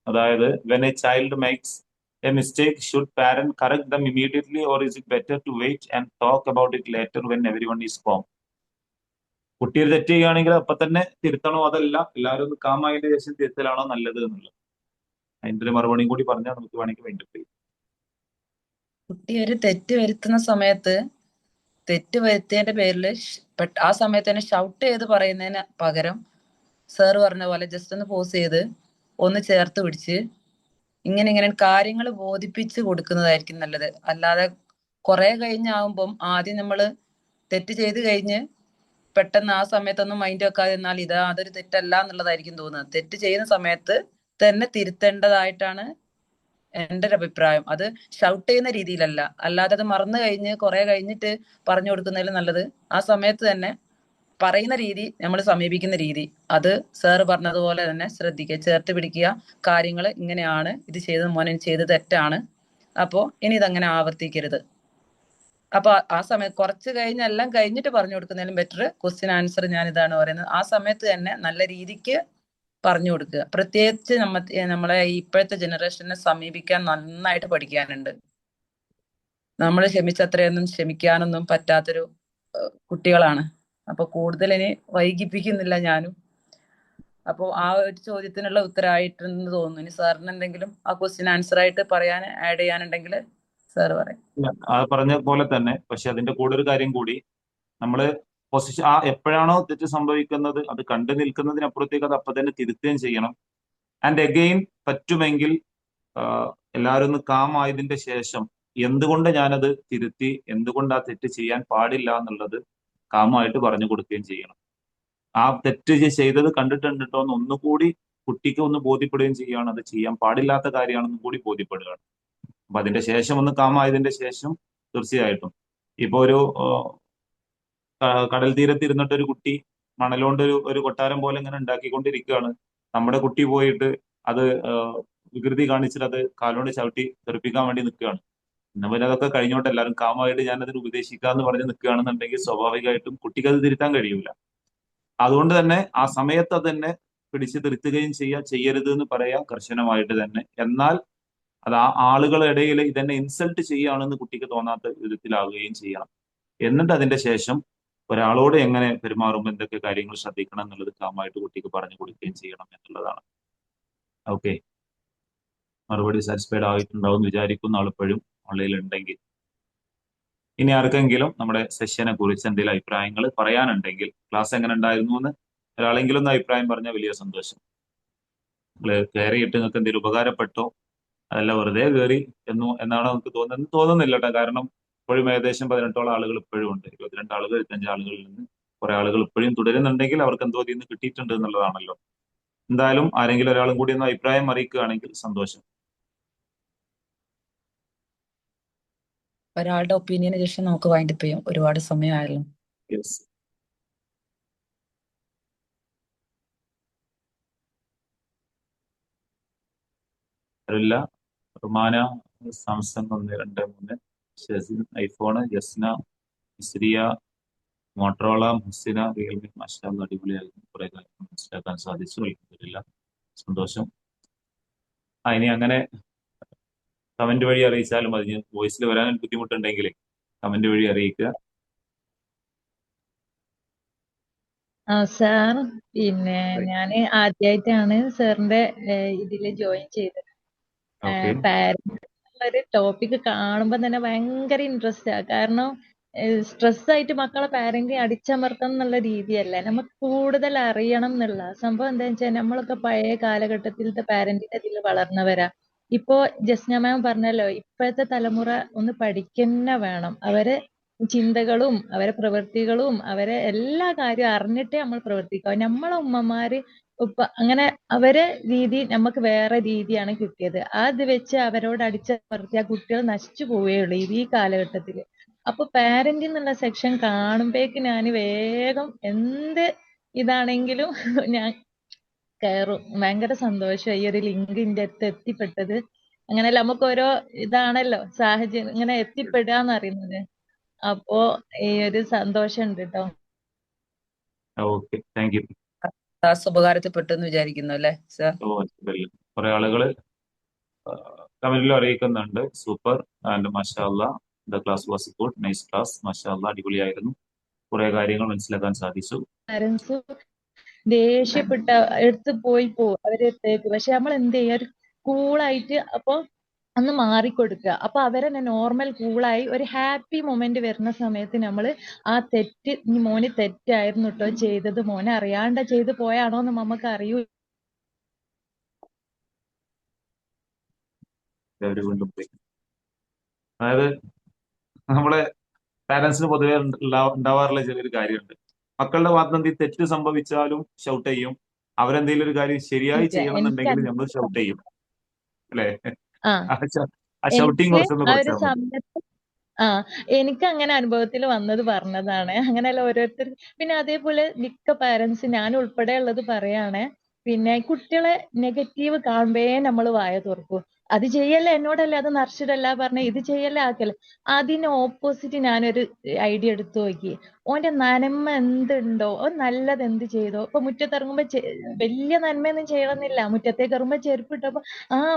അതായത് when a child makes a mistake should parent correct them immediately or is it better to wait and talk about it later when everyone is calm? കുട്ടി ഒരു തെറ്റ് ചെയ്യുകയാണെങ്കിൽ അപ്പൊ തന്നെ തിരുത്തണോ, അതല്ല എല്ലാവരും ഒന്ന് കാമായതിന്റെ ശേഷം തിരുത്തലാണോ നല്ലത് എന്നുള്ളത്? അതിന്റെ ഒരു മറുപടിയും കൂടി പറഞ്ഞാൽ നമുക്ക് വേണമെങ്കിൽ വേണ്ടി. കുട്ടി ഒരു തെറ്റ് വരുത്തുന്ന സമയത്ത് തെറ്റ് വരുത്തിയതിന്റെ പേരിൽ ആ സമയത്ത് തന്നെ ഷൗട്ട് ചെയ്ത് പറയുന്നതിന് പകരം സാറ് പറഞ്ഞ പോലെ ജസ്റ്റ് ഒന്ന് പോസ് ചെയ്ത് ഒന്ന് ചേർത്ത് പിടിച്ച് ഇങ്ങനെ കാര്യങ്ങൾ ബോധിപ്പിച്ച് കൊടുക്കുന്നതായിരിക്കും നല്ലത്. അല്ലാതെ കുറെ കഴിഞ്ഞാവുമ്പം ആദ്യം നമ്മൾ തെറ്റ് ചെയ്ത് കഴിഞ്ഞ് പെട്ടെന്ന് ആ സമയത്തൊന്നും മൈൻഡ് വെക്കാതെ എന്നാൽ അതൊരു തെറ്റല്ല എന്നുള്ളതായിരിക്കും തോന്നുന്നത്. തെറ്റ് ചെയ്യുന്ന സമയത്ത് തന്നെ തിരുത്തേണ്ടതായിട്ടാണ് എൻ്റെ ഒരു അഭിപ്രായം. അത് ഷൗട്ട് ചെയ്യുന്ന രീതിയിലല്ല, അല്ലാതെ അത് മറന്നു കഴിഞ്ഞ് കുറെ കഴിഞ്ഞിട്ട് പറഞ്ഞു കൊടുക്കുന്നതിലും നല്ലത് ആ സമയത്ത് തന്നെ പറയുന്ന രീതി, നമ്മൾ സമീപിക്കുന്ന രീതി, അത് സാറ് പറഞ്ഞതുപോലെ തന്നെ ശ്രദ്ധിക്കുക, ചേർത്ത് പിടിക്കുക. കാര്യങ്ങൾ ഇങ്ങനെയാണ്, ഇത് ചെയ്തത് മോനെ ചെയ്തത് തെറ്റാണ്, അപ്പോ ഇനി ഇതങ്ങനെ ആവർത്തിക്കരുത്. അപ്പൊ ആ സമയത്ത് കുറച്ച് എല്ലാം കഴിഞ്ഞിട്ട് പറഞ്ഞു കൊടുക്കുന്നതിലും ബെറ്റർ ക്വസ്റ്റ്യൻ ആൻസർ ഞാൻ ഇതാണ് പറയുന്നത്, ആ സമയത്ത് തന്നെ നല്ല രീതിക്ക് പറഞ്ഞു കൊടുക്കുക. പ്രത്യേകിച്ച് നമ്മളെ ഇപ്പോഴത്തെ ജനറേഷനെ സമീപിക്കാൻ നന്നായിട്ട് പഠിക്കാനുണ്ട്. നമ്മൾ ക്ഷമിച്ചത്രയൊന്നും ക്ഷമിക്കാനൊന്നും പറ്റാത്തൊരു കുട്ടികളാണ്. അപ്പൊ കൂടുതൽ ഇനി വൈകിപ്പിക്കുന്നില്ല ഞാനും. അപ്പോൾ ആ ഒരു ചോദ്യത്തിനുള്ള ഉത്തരമായിട്ടെന്ന് തോന്നുന്നു. ഇനി സാറിന് എന്തെങ്കിലും ആ ക്വസ്റ്റ്യൻ ആൻസർ ആയിട്ട് ആഡ് ചെയ്യാനുണ്ടെങ്കിൽ സാറ് പറയും. ആ പറഞ്ഞ പോലെ തന്നെ, പക്ഷെ അതിന്റെ കൂടെ ഒരു കാര്യം കൂടി, നമ്മള് എപ്പോഴാണോ തെറ്റ് സംഭവിക്കുന്നത് അത് കണ്ടു നിൽക്കുന്നതിനപ്പുറത്തേക്ക് അത് അപ്പൊ തന്നെ തിരുത്തുകയും ചെയ്യണം. ആൻഡ് അഗെയിൻ പറ്റുമെങ്കിൽ എല്ലാവരും ഒന്ന് കാം ആയതിന്റെ ശേഷം എന്തുകൊണ്ട് ഞാനത് തിരുത്തി, എന്തുകൊണ്ട് ആ തെറ്റ് ചെയ്യാൻ പാടില്ല എന്നുള്ളത് കാമായിട്ട് പറഞ്ഞു കൊടുക്കുകയും ചെയ്യണം. ആ തെറ്റ് ചെയ്തത് കണ്ടിട്ടുണ്ട് കേട്ടോ എന്ന് ഒന്നുകൂടി കുട്ടിക്ക് ഒന്ന് ബോധ്യപ്പെടുകയും ചെയ്യുകയാണ്. അത് ചെയ്യാൻ പാടില്ലാത്ത കാര്യമാണെന്നും കൂടി ബോധ്യപ്പെടുകയാണ്. അപ്പൊ അതിന്റെ ശേഷം ഒന്ന് കാമായതിന്റെ ശേഷം തീർച്ചയായിട്ടും ഇപ്പൊ ഒരു കടൽ തീരത്ത് ഇരുന്നിട്ട് ഒരു കുട്ടി മണലുകൊണ്ട് ഒരു കൊട്ടാരം പോലെ ഇങ്ങനെ ഉണ്ടാക്കിക്കൊണ്ടിരിക്കുകയാണ്. നമ്മുടെ കുട്ടി പോയിട്ട് അത് വികൃതി കാണിച്ചിട്ട് അത് കാലുകൊണ്ട് ചവിട്ടി തെറിപ്പിക്കാൻ വേണ്ടി നിൽക്കുകയാണ്. എന്നാ പിന്നെ അതൊക്കെ കഴിഞ്ഞോട്ടെ, എല്ലാവരും കാമായിട്ട് ഞാനതിന് ഉപദേശിക്കാന്ന് പറഞ്ഞ് നിൽക്കുകയാണെന്നുണ്ടെങ്കിൽ സ്വാഭാവികമായിട്ടും കുട്ടിക്ക് അത് തിരുത്താൻ കഴിയൂല. അതുകൊണ്ട് തന്നെ ആ സമയത്ത് അത് തന്നെ പിടിച്ച് തിരുത്തുകയും ചെയ്യരുത് എന്ന് പറയാം കർശനമായിട്ട് തന്നെ. എന്നാൽ അത് ആ ആളുകളുടെ ഇടയിൽ ഇതെന്നെ ഇൻസൾട്ട് ചെയ്യുകയാണെന്ന് കുട്ടിക്ക് തോന്നാത്ത വിധത്തിലാവുകയും ചെയ്യണം. എന്നിട്ട് അതിന്റെ ശേഷം ഒരാളോട് എങ്ങനെ പെരുമാറുമ്പോൾ എന്തൊക്കെ കാര്യങ്ങൾ ശ്രദ്ധിക്കണം എന്നുള്ളത് കാമായിട്ട് കുട്ടിക്ക് പറഞ്ഞു കൊടുക്കുകയും ചെയ്യണം എന്നുള്ളതാണ്. ഓക്കെ. മറുപടി സാറ്റിസ്ഫൈഡ് ആയിട്ടുണ്ടാവും എന്ന് വിചാരിക്കുന്ന ആളിപ്പോഴും ഓൺലൈനിൽ ഉണ്ടെങ്കിൽ. ഇനി ആർക്കെങ്കിലും നമ്മുടെ സെഷനെ കുറിച്ച് എന്തെങ്കിലും അഭിപ്രായങ്ങൾ പറയാനുണ്ടെങ്കിൽ, ക്ലാസ് എങ്ങനെ ഉണ്ടായിരുന്നു എന്ന് ഒരാളെങ്കിലും ഒന്ന് അഭിപ്രായം പറഞ്ഞാൽ വലിയ സന്തോഷം. നിങ്ങൾ കയറിയിട്ട് നിങ്ങൾക്ക് എന്തെങ്കിലും ഉപകാരപ്പെട്ടോ, അതല്ല വെറുതെ കയറി എന്നാണ് നമുക്ക് തോന്നുന്നില്ല കേട്ടോ. കാരണം ഇപ്പോഴും ഏകദേശം 18ഓളം ആളുകൾ ഇപ്പോഴും ഉണ്ട്. 22 ആളുകൾ 25 ആളുകളിൽ നിന്ന് കുറെ ആളുകൾ ഇപ്പോഴും തുടരുന്നുണ്ടെങ്കിൽ അവർക്ക് എന്തോ ഇതിൽ നിന്ന് കിട്ടിയിട്ടുണ്ട് എന്നുള്ളതാണല്ലോ. എന്തായാലും ആരെങ്കിലും ഒരാളും കൂടി ഒന്ന് അഭിപ്രായം അറിയിക്കുകയാണെങ്കിൽ സന്തോഷം. ഒരാളുടെ ഒപ്പീനിയന് ശേഷം നമുക്ക് വൈൻഡപ്പ് ചെയ്യാം. ഒരുപാട് സമയമായല്ലോ. യെസ്. അറിയില്ല. Rumana, Samsung 123, Shezin iPhone, Jasna, Misriya, Motorola, Muhsina, Realme. മാഷാഅല്ലാ അടിപൊളിയായിരുന്നു. കുറെ കാര്യങ്ങൾ മനസ്സിലാക്കാൻ സാധിച്ചു. അൽഹംദുലില്ലാ, സന്തോഷം. ഇനി അങ്ങനെ കമന്റ് വഴി അറിയിച്ചാലും അതിന് വോയിസിൽ വരാൻ ബുദ്ധിമുട്ടുണ്ടെങ്കിൽ കമന്റ് വഴി അറിയിക്കുക. സാർ, പിന്നെ ഞാൻ ആദ്യമായിട്ടാണ് സാറിന്റെ ഇതിൽ ജോയിൻ ചെയ്തത്. ഓക്കെ. പാരന്റ് ഒരു ടോപ്പിക് കാണുമ്പോൾ തന്നെ ഭയങ്കര ഇൻട്രസ്റ്റാ. കാരണം സ്ട്രെസ് ആയിട്ട് മക്കളെ പാരന്റിങ് അടിച്ചമർത്തണം എന്നുള്ള രീതിയല്ല, നമുക്ക് കൂടുതൽ അറിയണം എന്നുള്ള സംഭവം. എന്താ വെച്ചാൽ നമ്മളൊക്കെ പഴയ കാലഘട്ടത്തിലത്തെ പാരന്റിന്റെ ഇതിൽ വളർന്നവരാ. ഇപ്പോ ജസ്ന മാം പറഞ്ഞല്ലോ, ഇപ്പോഴത്തെ തലമുറ ഒന്ന് പഠിക്കന്നെ വേണം. അവരെ ചിന്തകളും അവരെ പ്രവൃത്തികളും അവരെ എല്ലാ കാര്യവും അറിഞ്ഞിട്ടേ നമ്മൾ പ്രവർത്തിക്കാം. നമ്മളെ ഉമ്മമാര് അങ്ങനെ അവരെ രീതി നമുക്ക് വേറെ രീതിയാണ് കിട്ടിയത്. അത് വെച്ച് അവരോട് അടിച്ചമർത്തിയ കുട്ടികൾ നശിച്ചു പോവുകയുള്ളൂ ഈ കാലഘട്ടത്തില്. അപ്പൊ പാരന്റ് എന്നുള്ള സെക്ഷൻ കാണുമ്പോഴേക്ക് ഞാൻ വേഗം എന്ത് ഇതാണെങ്കിലും ഞാൻ കയറും. ഭയങ്കര സന്തോഷമായി ഈ ഒരു ലിങ്ക് ഇന്റെ അടുത്ത് എത്തിപ്പെട്ടത്. അങ്ങനെയല്ല, നമുക്ക് ഓരോ ഇതാണല്ലോ സാഹചര്യം ഇങ്ങനെ എത്തിപ്പെടുക അറിയുന്നത്. അപ്പോ ഈ ഒരു സന്തോഷം ഉണ്ട് കേട്ടോ. Okay, thank you. ക്ലാസ് ഉപകാരത്തിൽപ്പെട്ടു എന്ന് വിചാരിക്കുന്നു അല്ലേ സർ? കുറെ ആളുകള് കമന്റിൽ അറിയിക്കുന്നുണ്ട്. സൂപ്പർ ആൻഡ് മാഷാഅല്ലാ, the class was good, nice class, മാഷാഅല്ലാ, അടിപൊളിയായിരുന്നു, കുറെ കാര്യങ്ങൾ മനസ്സിലാക്കാൻ സാധിച്ചു. പാരന്റ്സ് ദേഷ്യപ്പെട്ട എടുത്ത് പോയി പോവും അവരെടുത്തേക്ക്. പക്ഷെ നമ്മൾ എന്ത് ചെയ്യുക, ഒരു കൂളായിട്ട് അപ്പൊ ഒന്ന് മാറിക്കൊടുക്കുക. അപ്പൊ അവരെന്നെ നോർമൽ കൂളായി ഒരു ഹാപ്പി മൊമെന്റ് വരുന്ന സമയത്ത് നമ്മൾ ആ തെറ്റ്, ഇനി മോന് തെറ്റായിരുന്നു കേട്ടോ ചെയ്തത്, മോനെ അറിയാണ്ട ചെയ്ത് പോയാണോ എന്ന് നമുക്ക് അറിയൂ. വീണ്ടും അതായത് നമ്മളെ പാരന്റ്സിന് പൊതുവെ ഉണ്ടാവാറുള്ള ചെറിയൊരു കാര്യമുണ്ട്. മക്കളുടെ ഭാഗത്ത് എന്തെങ്കിലും തെറ്റ് സംഭവിച്ചാലും ഷൗട്ട് ചെയ്യും. അവരെന്തെങ്കിലും ഒരു കാര്യം ശരിയായി ചെയ്യണം എന്നുണ്ടെങ്കിൽ നമ്മൾ ഷൗട്ട് ചെയ്യും, അല്ലേ? ആ ആ ഷൗട്ടിങ് എനിക്ക് കുറച്ചൊന്ന് ആ ഒരു കുറച്ചാൽ മതി. സമയത്ത് എനിക്ക് അങ്ങനെ അനുഭവത്തിൽ വന്നത് പറഞ്ഞതാണ്. അങ്ങനെയല്ല ഓരോരുത്തർ. പിന്നെ അതേപോലെ മിക്ക പാരന്റ്സ്, ഞാൻ ഉൾപ്പെടെ ഉള്ളത് പറയാണ്, പിന്നെ കുട്ടികളെ നെഗറ്റീവ് കാണുമ്പേ നമ്മൾ വായ തുറക്കും. അത് ചെയ്യല്ലേ, എന്നോടല്ലേ, അത് നർഷിടല്ല പറഞ്ഞ, ഇത് ചെയ്യല്ലേ ആക്കല്ലേ. അതിന് ഓപ്പോസിറ്റ് ഞാനൊരു ഐഡിയ എടുത്തു നോക്കി. ഓന്റെ നന്മ എന്തുണ്ടോ, ഓൻ നല്ലത് എന്ത് ചെയ്തോ. ഇപ്പൊ മുറ്റത്തിറങ്ങുമ്പോ വലിയ നന്മയൊന്നും ചെയ്യണമെന്നില്ല, മുറ്റത്തേക്ക് ഇറങ്ങുമ്പോ ചെരുപ്പിട്ടപ്പോ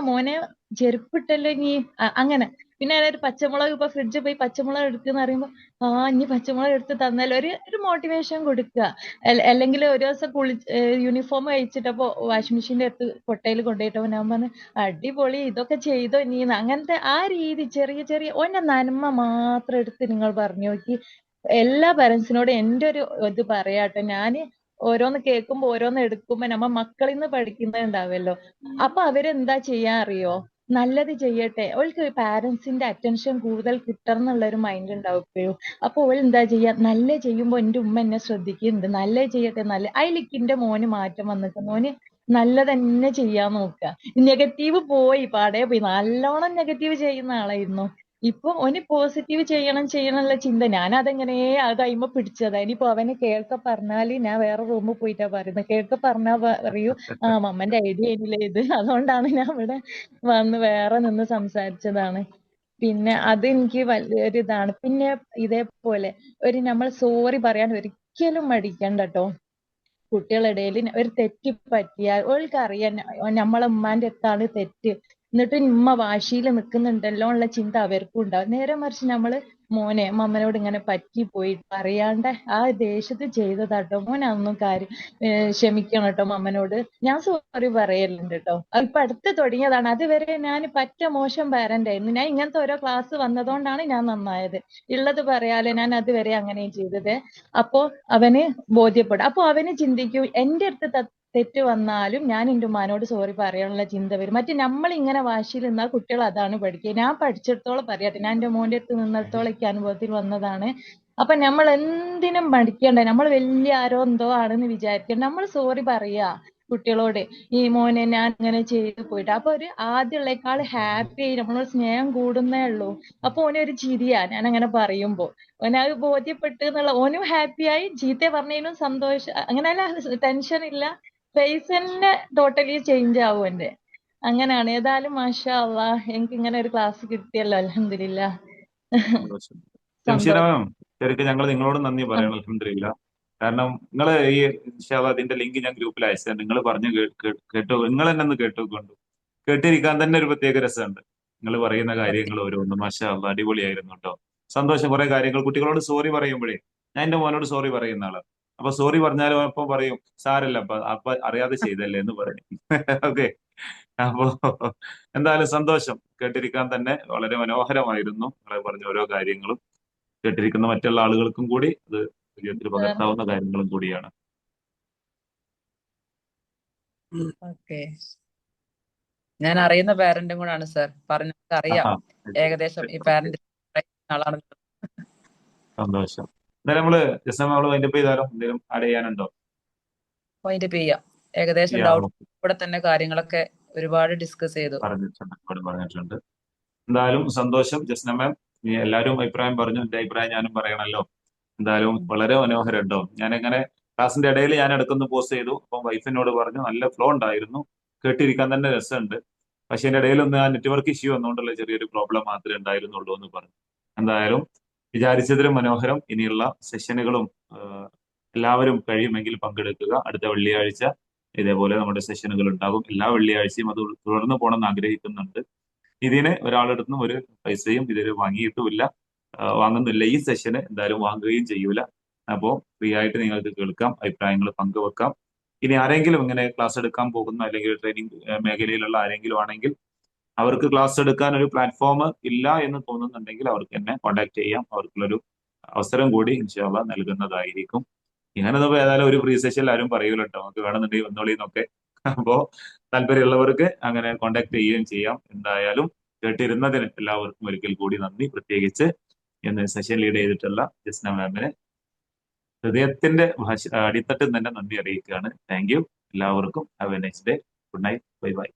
മോനെ ചെരുപ്പിട്ടല്ലോ നീ, അങ്ങനെ. പിന്നെ ഒരു പച്ചമുളക്, ഇപ്പൊ ഫ്രിഡ്ജിൽ പോയി പച്ചമുളക് എടുക്കുന്ന പറയുമ്പോ ഇനി പച്ചമുളക് എടുത്ത് തന്നാൽ ഒരു മോട്ടിവേഷൻ കൊടുക്കുക. അല്ലെങ്കിൽ ഒരു ദിവസം യൂണിഫോം കഴിച്ചിട്ടപ്പോ വാഷിംഗ് മെഷീന്റെ അടുത്ത് കൊട്ടയിൽ കൊണ്ടുപോയിട്ടപ്പോ ഞാൻ പറഞ്ഞു, അടിപൊളി, ഇതൊക്കെ ചെയ്തോ നീ. അങ്ങനത്തെ ആ രീതി ചെറിയ ചെറിയ ഓന്റെ നന്മ മാത്രം എടുത്ത് നിങ്ങൾ പറഞ്ഞു നോക്കി. എല്ലാ പാരന്റ്സിനോടും എന്റെ ഒരു ഇത് പറയാട്ടോ. ഞാന് ഓരോന്ന് കേൾക്കുമ്പോ ഓരോന്ന് എടുക്കുമ്പോ നമ്മ മക്കളിൽ നിന്ന് പഠിക്കുന്നത് ഉണ്ടാവുമല്ലോ. അപ്പൊ അവരെന്താ ചെയ്യാൻ അറിയോ, നല്ലത് ചെയ്യട്ടെ, അവൾക്ക് പാരന്റ്സിന്റെ അറ്റൻഷൻ കൂടുതൽ കിട്ടണം എന്നുള്ള ഒരു മൈൻഡ് ഉണ്ടാവും എപ്പോഴും. അപ്പൊ അവൾ എന്താ ചെയ്യാ, നല്ല ചെയ്യുമ്പോ എന്റെ ഉമ്മ എന്നെ ശ്രദ്ധിക്കുന്നുണ്ട്, നല്ല ചെയ്യട്ടെ, നല്ല അതിലേക്ക് എന്റെ മോന് മാറ്റം വന്നിട്ട് മോന് നല്ലത് തന്നെ ചെയ്യാൻ നോക്കുക. നെഗറ്റീവ് പോയി, പാടേ പോയി. നല്ലോണം നെഗറ്റീവ് ചെയ്യുന്ന ആളായിരുന്നു. ഇപ്പൊ ഓന് പോസിറ്റീവ് ചെയ്യണം എന്നുള്ള ചിന്ത. ഞാൻ അതെങ്ങനെ അത് അയിമ പിടിച്ചതാ. ഇനിയിപ്പോ അവന് കേൾക്ക പറഞ്ഞാല് ഞാൻ വേറെ റൂമിൽ പോയിട്ടാ പറയുന്നത്. കേൾക്ക പറഞ്ഞാ പറയൂ, മമ്മന്റെ ഐഡിയ ആയില്ലേ ഇത്, അതുകൊണ്ടാണ് ഞാൻ ഇവിടെ വന്ന് വേറെ നിന്ന് സംസാരിച്ചതാണ്. പിന്നെ അത് എനിക്ക് വലിയൊരു ഇതാണ്. പിന്നെ ഇതേപോലെ നമ്മൾ സോറി പറയാൻ ഒരിക്കലും മടിക്കണ്ട ട്ടോ. കുട്ടികളുടെ ഇടയിൽ ഒരു തെറ്റ് പറ്റിയാൽ ഓൾക്കറിയാം നമ്മളെ ഉമ്മാന്റെ അടുത്താണ് തെറ്റ്, എന്നിട്ട് ഉമ്മ വാശിയിൽ നിൽക്കുന്നുണ്ടല്ലോ ഉള്ള ചിന്ത അവർക്കും ഉണ്ടാവും. നേരെ മറിച്ച് നമ്മള് മോനെ മമ്മനോട് ഇങ്ങനെ പറ്റിപ്പോയി പറയാണ്ട് ആ ദേഷ്യത്ത് ചെയ്തതാട്ടോ മോനെ, അതൊന്നും കാര്യം ക്ഷമിക്കണം കേട്ടോ മമ്മനോട്, ഞാൻ സോറി പറയലുണ്ട് കേട്ടോ. ഇപ്പൊ അടുത്ത് തുടങ്ങിയതാണ്. അതുവരെ ഞാൻ പറ്റ മോശം പാരന്റ് ആയിരുന്നു. ഞാൻ ഇങ്ങനത്തെ ഓരോ ക്ലാസ് വന്നതുകൊണ്ടാണ് ഞാൻ നന്നായത്. ഉള്ളത് പറയാലോ, ഞാൻ അതുവരെ അങ്ങനെയും ചെയ്തത്. അപ്പോ അവന് ബോധ്യപ്പെടും. അപ്പൊ അവന് ചിന്തിക്കും, എന്റെ അടുത്ത് തെറ്റ് വന്നാലും ഞാൻ എന്റെ ഉമ്മാനോട് സോറി പറയാനുള്ള ചിന്ത വരും. മറ്റേ നമ്മൾ ഇങ്ങനെ വാശിയിൽ നിന്നാൽ കുട്ടികൾ അതാണ് പഠിക്കുക. ഞാൻ പഠിച്ചിടത്തോളം പറയട്ടെ, ഞാൻ എന്റെ മോന്റെ അടുത്ത് നിന്നിടത്തോളം എനിക്ക് അനുഭവത്തിൽ വന്നതാണ്. അപ്പൊ നമ്മൾ എന്തിനും മടിക്കണ്ട. നമ്മൾ വലിയ ആരോ എന്തോ ആണെന്ന് വിചാരിക്കണ്ട. നമ്മൾ സോറി പറയാ കുട്ടികളോട്, ഈ മോനെ ഞാൻ ഇങ്ങനെ ചെയ്തു പോയിട്ട്. അപ്പൊ ഒരു ആദ്യമുള്ളേക്കാൾ ഹാപ്പി ആയി നമ്മളോട് സ്നേഹം കൂടുന്നേ ഉള്ളൂ. അപ്പൊ ഓനൊരു ചിരിയാ ഞാൻ അങ്ങനെ പറയുമ്പോ. ഓനത് ബോധ്യപ്പെട്ടു എന്നുള്ള, ഓനും ഹാപ്പിയായി, ചീത്ത പറഞ്ഞതിനും സന്തോഷം. അങ്ങനെയല്ല, ടെൻഷൻ ഇല്ല, ഫേസ് തന്നെ ടോട്ടലി ചേഞ്ച് ആവും എന്റെ. അങ്ങനെയാണ്. ഏതായാലും മാഷാ അള്ളാ, എനിക്ക് ഇങ്ങനെ ഒരു ക്ലാസ് കിട്ടിയല്ലോ, അൽഹംദുലില്ലാ. ജംഷീറ സന്തോഷം. മാം, ശരിക്കും ഞങ്ങൾ നിങ്ങളോട് നന്ദി പറയണം, അൽഹംദുലില്ലാ. കാരണം നിങ്ങൾ ഈ ഇൻഷാ അള്ളാ ഇതിന്റെ ലിങ്ക് ഞാൻ ഗ്രൂപ്പിൽ അയച്ചത്, നിങ്ങൾ പറഞ്ഞു കേട്ടോ, നിങ്ങൾ തന്നെ ഒന്ന് കേട്ടുകൊണ്ടു. കേട്ടിരിക്കാൻ തന്നെ ഒരു പ്രത്യേക രസമുണ്ട്. നിങ്ങൾ പറയുന്ന കാര്യങ്ങൾ ഓരോന്നും മാഷാ അള്ളാ അടിപൊളിയായിരുന്നു കേട്ടോ. സന്തോഷം. കുറെ കാര്യങ്ങൾ കുട്ടികളോട് സോറി പറയുമ്പോഴേ, ഞാൻ എന്റെ മോനോട് സോറി പറയുന്ന ആളാണ്. അപ്പൊ സോറി പറഞ്ഞാലും അപ്പം പറയും സാരല്ല, അപ്പൊ അറിയാതെ ചെയ്തല്ലേ എന്ന് പറയും. ഓക്കെ. അപ്പോ എന്തായാലും സന്തോഷം. കേട്ടിരിക്കാൻ തന്നെ വളരെ മനോഹരമായിരുന്നു. നിങ്ങളെ പറഞ്ഞ ഓരോ കാര്യങ്ങളും കേട്ടിരിക്കുന്ന മറ്റുള്ള ആളുകൾക്കും കൂടി അത് ജീവിതത്തിൽ പകർത്താവുന്ന കാര്യങ്ങളും കൂടിയാണ്. ഓക്കെ. ഞാൻ അറിയുന്ന പാരന്റും കൂടാണ് സാർ. പറഞ്ഞത് അറിയാം ആഹാ, ഏകദേശം ഈ പാരന്റ് ആളാണ്. സന്തോഷം. എന്തായാലും നമ്മള് ജസ്റ്റ് നമ്മള് വൈൻഡപ്പ് ചെയ്താലോ? എന്തെങ്കിലും ആഡ് ചെയ്യാനുണ്ടോ? പോയിന്റ് ചെയ്യാം. ഏകദേശം ഡൗട്ട് കൂടെ തന്നെ കാര്യങ്ങളൊക്കെ ഒരുപാട് ഡിസ്കസ് ചെയ്തു. പറഞ്ഞിട്ടുണ്ട്. എന്തായാലും സന്തോഷം ജസ്ന മാം. ഇനി എല്ലാവരും അഭിപ്രായം പറഞ്ഞു, എന്റെ അഭിപ്രായം ഞാനും പറയണല്ലോ. എന്തായാലും വളരെ മനോഹരം കേട്ടോ. ഞാനിങ്ങനെ ക്ലാസിന്റെ ഇടയിൽ ഞാൻ ഇടയ്ക്കൊന്ന് പോസ്റ്റ് ചെയ്തു. അപ്പം വൈഫിനോട് പറഞ്ഞു നല്ല ഫ്ലോ ഉണ്ടായിരുന്നു, കേട്ടിരിക്കാൻ തന്നെ രസമുണ്ട്. പക്ഷെ എന്റെ ഇടയിലൊന്ന് ആ നെറ്റ്വർക്ക് ഇഷ്യൂ വന്നുകൊണ്ടുള്ള ചെറിയൊരു പ്രോബ്ലം മാത്രമേ ഉണ്ടായിരുന്നുള്ളൂ എന്ന് പറഞ്ഞു. എന്തായാലും വിചാരിച്ചതിലും മനോഹരം. ഇനിയുള്ള സെഷനുകളും എല്ലാവരും കഴിയുമെങ്കിൽ പങ്കെടുക്കുക. അടുത്ത വെള്ളിയാഴ്ച ഇതേപോലെ നമ്മുടെ സെഷനുകൾ ഉണ്ടാകും. എല്ലാ വെള്ളിയാഴ്ചയും അത് തുടർന്ന് പോകണമെന്ന് ആഗ്രഹിക്കുന്നുണ്ട്. ഇതിന് ഒരാളെടുത്തും ഒരു പൈസയും ഇതിൽ വാങ്ങിയിട്ടുമില്ല, വാങ്ങുന്നില്ല. ഈ സെഷന് എന്തായാലും വാങ്ങുകയും ചെയ്യൂല. അപ്പോൾ ഫ്രീ ആയിട്ട് നിങ്ങൾക്ക് കേൾക്കാം, അഭിപ്രായങ്ങൾ പങ്കുവെക്കാം. ഇനി ആരെങ്കിലും ഇങ്ങനെ ക്ലാസ് എടുക്കാൻ പോകുന്ന അല്ലെങ്കിൽ ട്രെയിനിങ് മേഖലയിലുള്ള ആരെങ്കിലും ആണെങ്കിൽ അവർക്ക് ക്ലാസ് എടുക്കാൻ ഒരു പ്ലാറ്റ്ഫോം ഇല്ല എന്ന് തോന്നുന്നുണ്ടെങ്കിൽ അവർക്ക് എന്നെ കോൺടാക്ട് ചെയ്യാം. അവർക്കുള്ളൊരു അവസരം കൂടി ഇൻഷാല്ലാ നൽകുന്നതായിരിക്കും. ഇങ്ങനെ ഏതായാലും ഒരു ഫ്രീ സെഷൻ ആരും പറയൂല കേട്ടോ, നമുക്ക് വേണമെന്നുണ്ടെങ്കിൽ വന്നോളി എന്നൊക്കെ. അപ്പോ താല്പര്യമുള്ളവർക്ക് അങ്ങനെ കോൺടാക്ട് ചെയ്യുകയും ചെയ്യാം. എന്തായാലും കേട്ടിരുന്നതിന് എല്ലാവർക്കും ഒരിക്കൽ കൂടി നന്ദി. പ്രത്യേകിച്ച് ഇന്ന് സെഷൻ ലീഡ് ചെയ്തിട്ടുള്ള ജസ്ന മാമിന് ഹൃദയത്തിന്റെ അടിത്തട്ടിൽ തന്നെ നന്ദി അറിയിക്കുകയാണ്. Thank you. എല്ലാവർക്കും have a nice day. Good night. Bye by.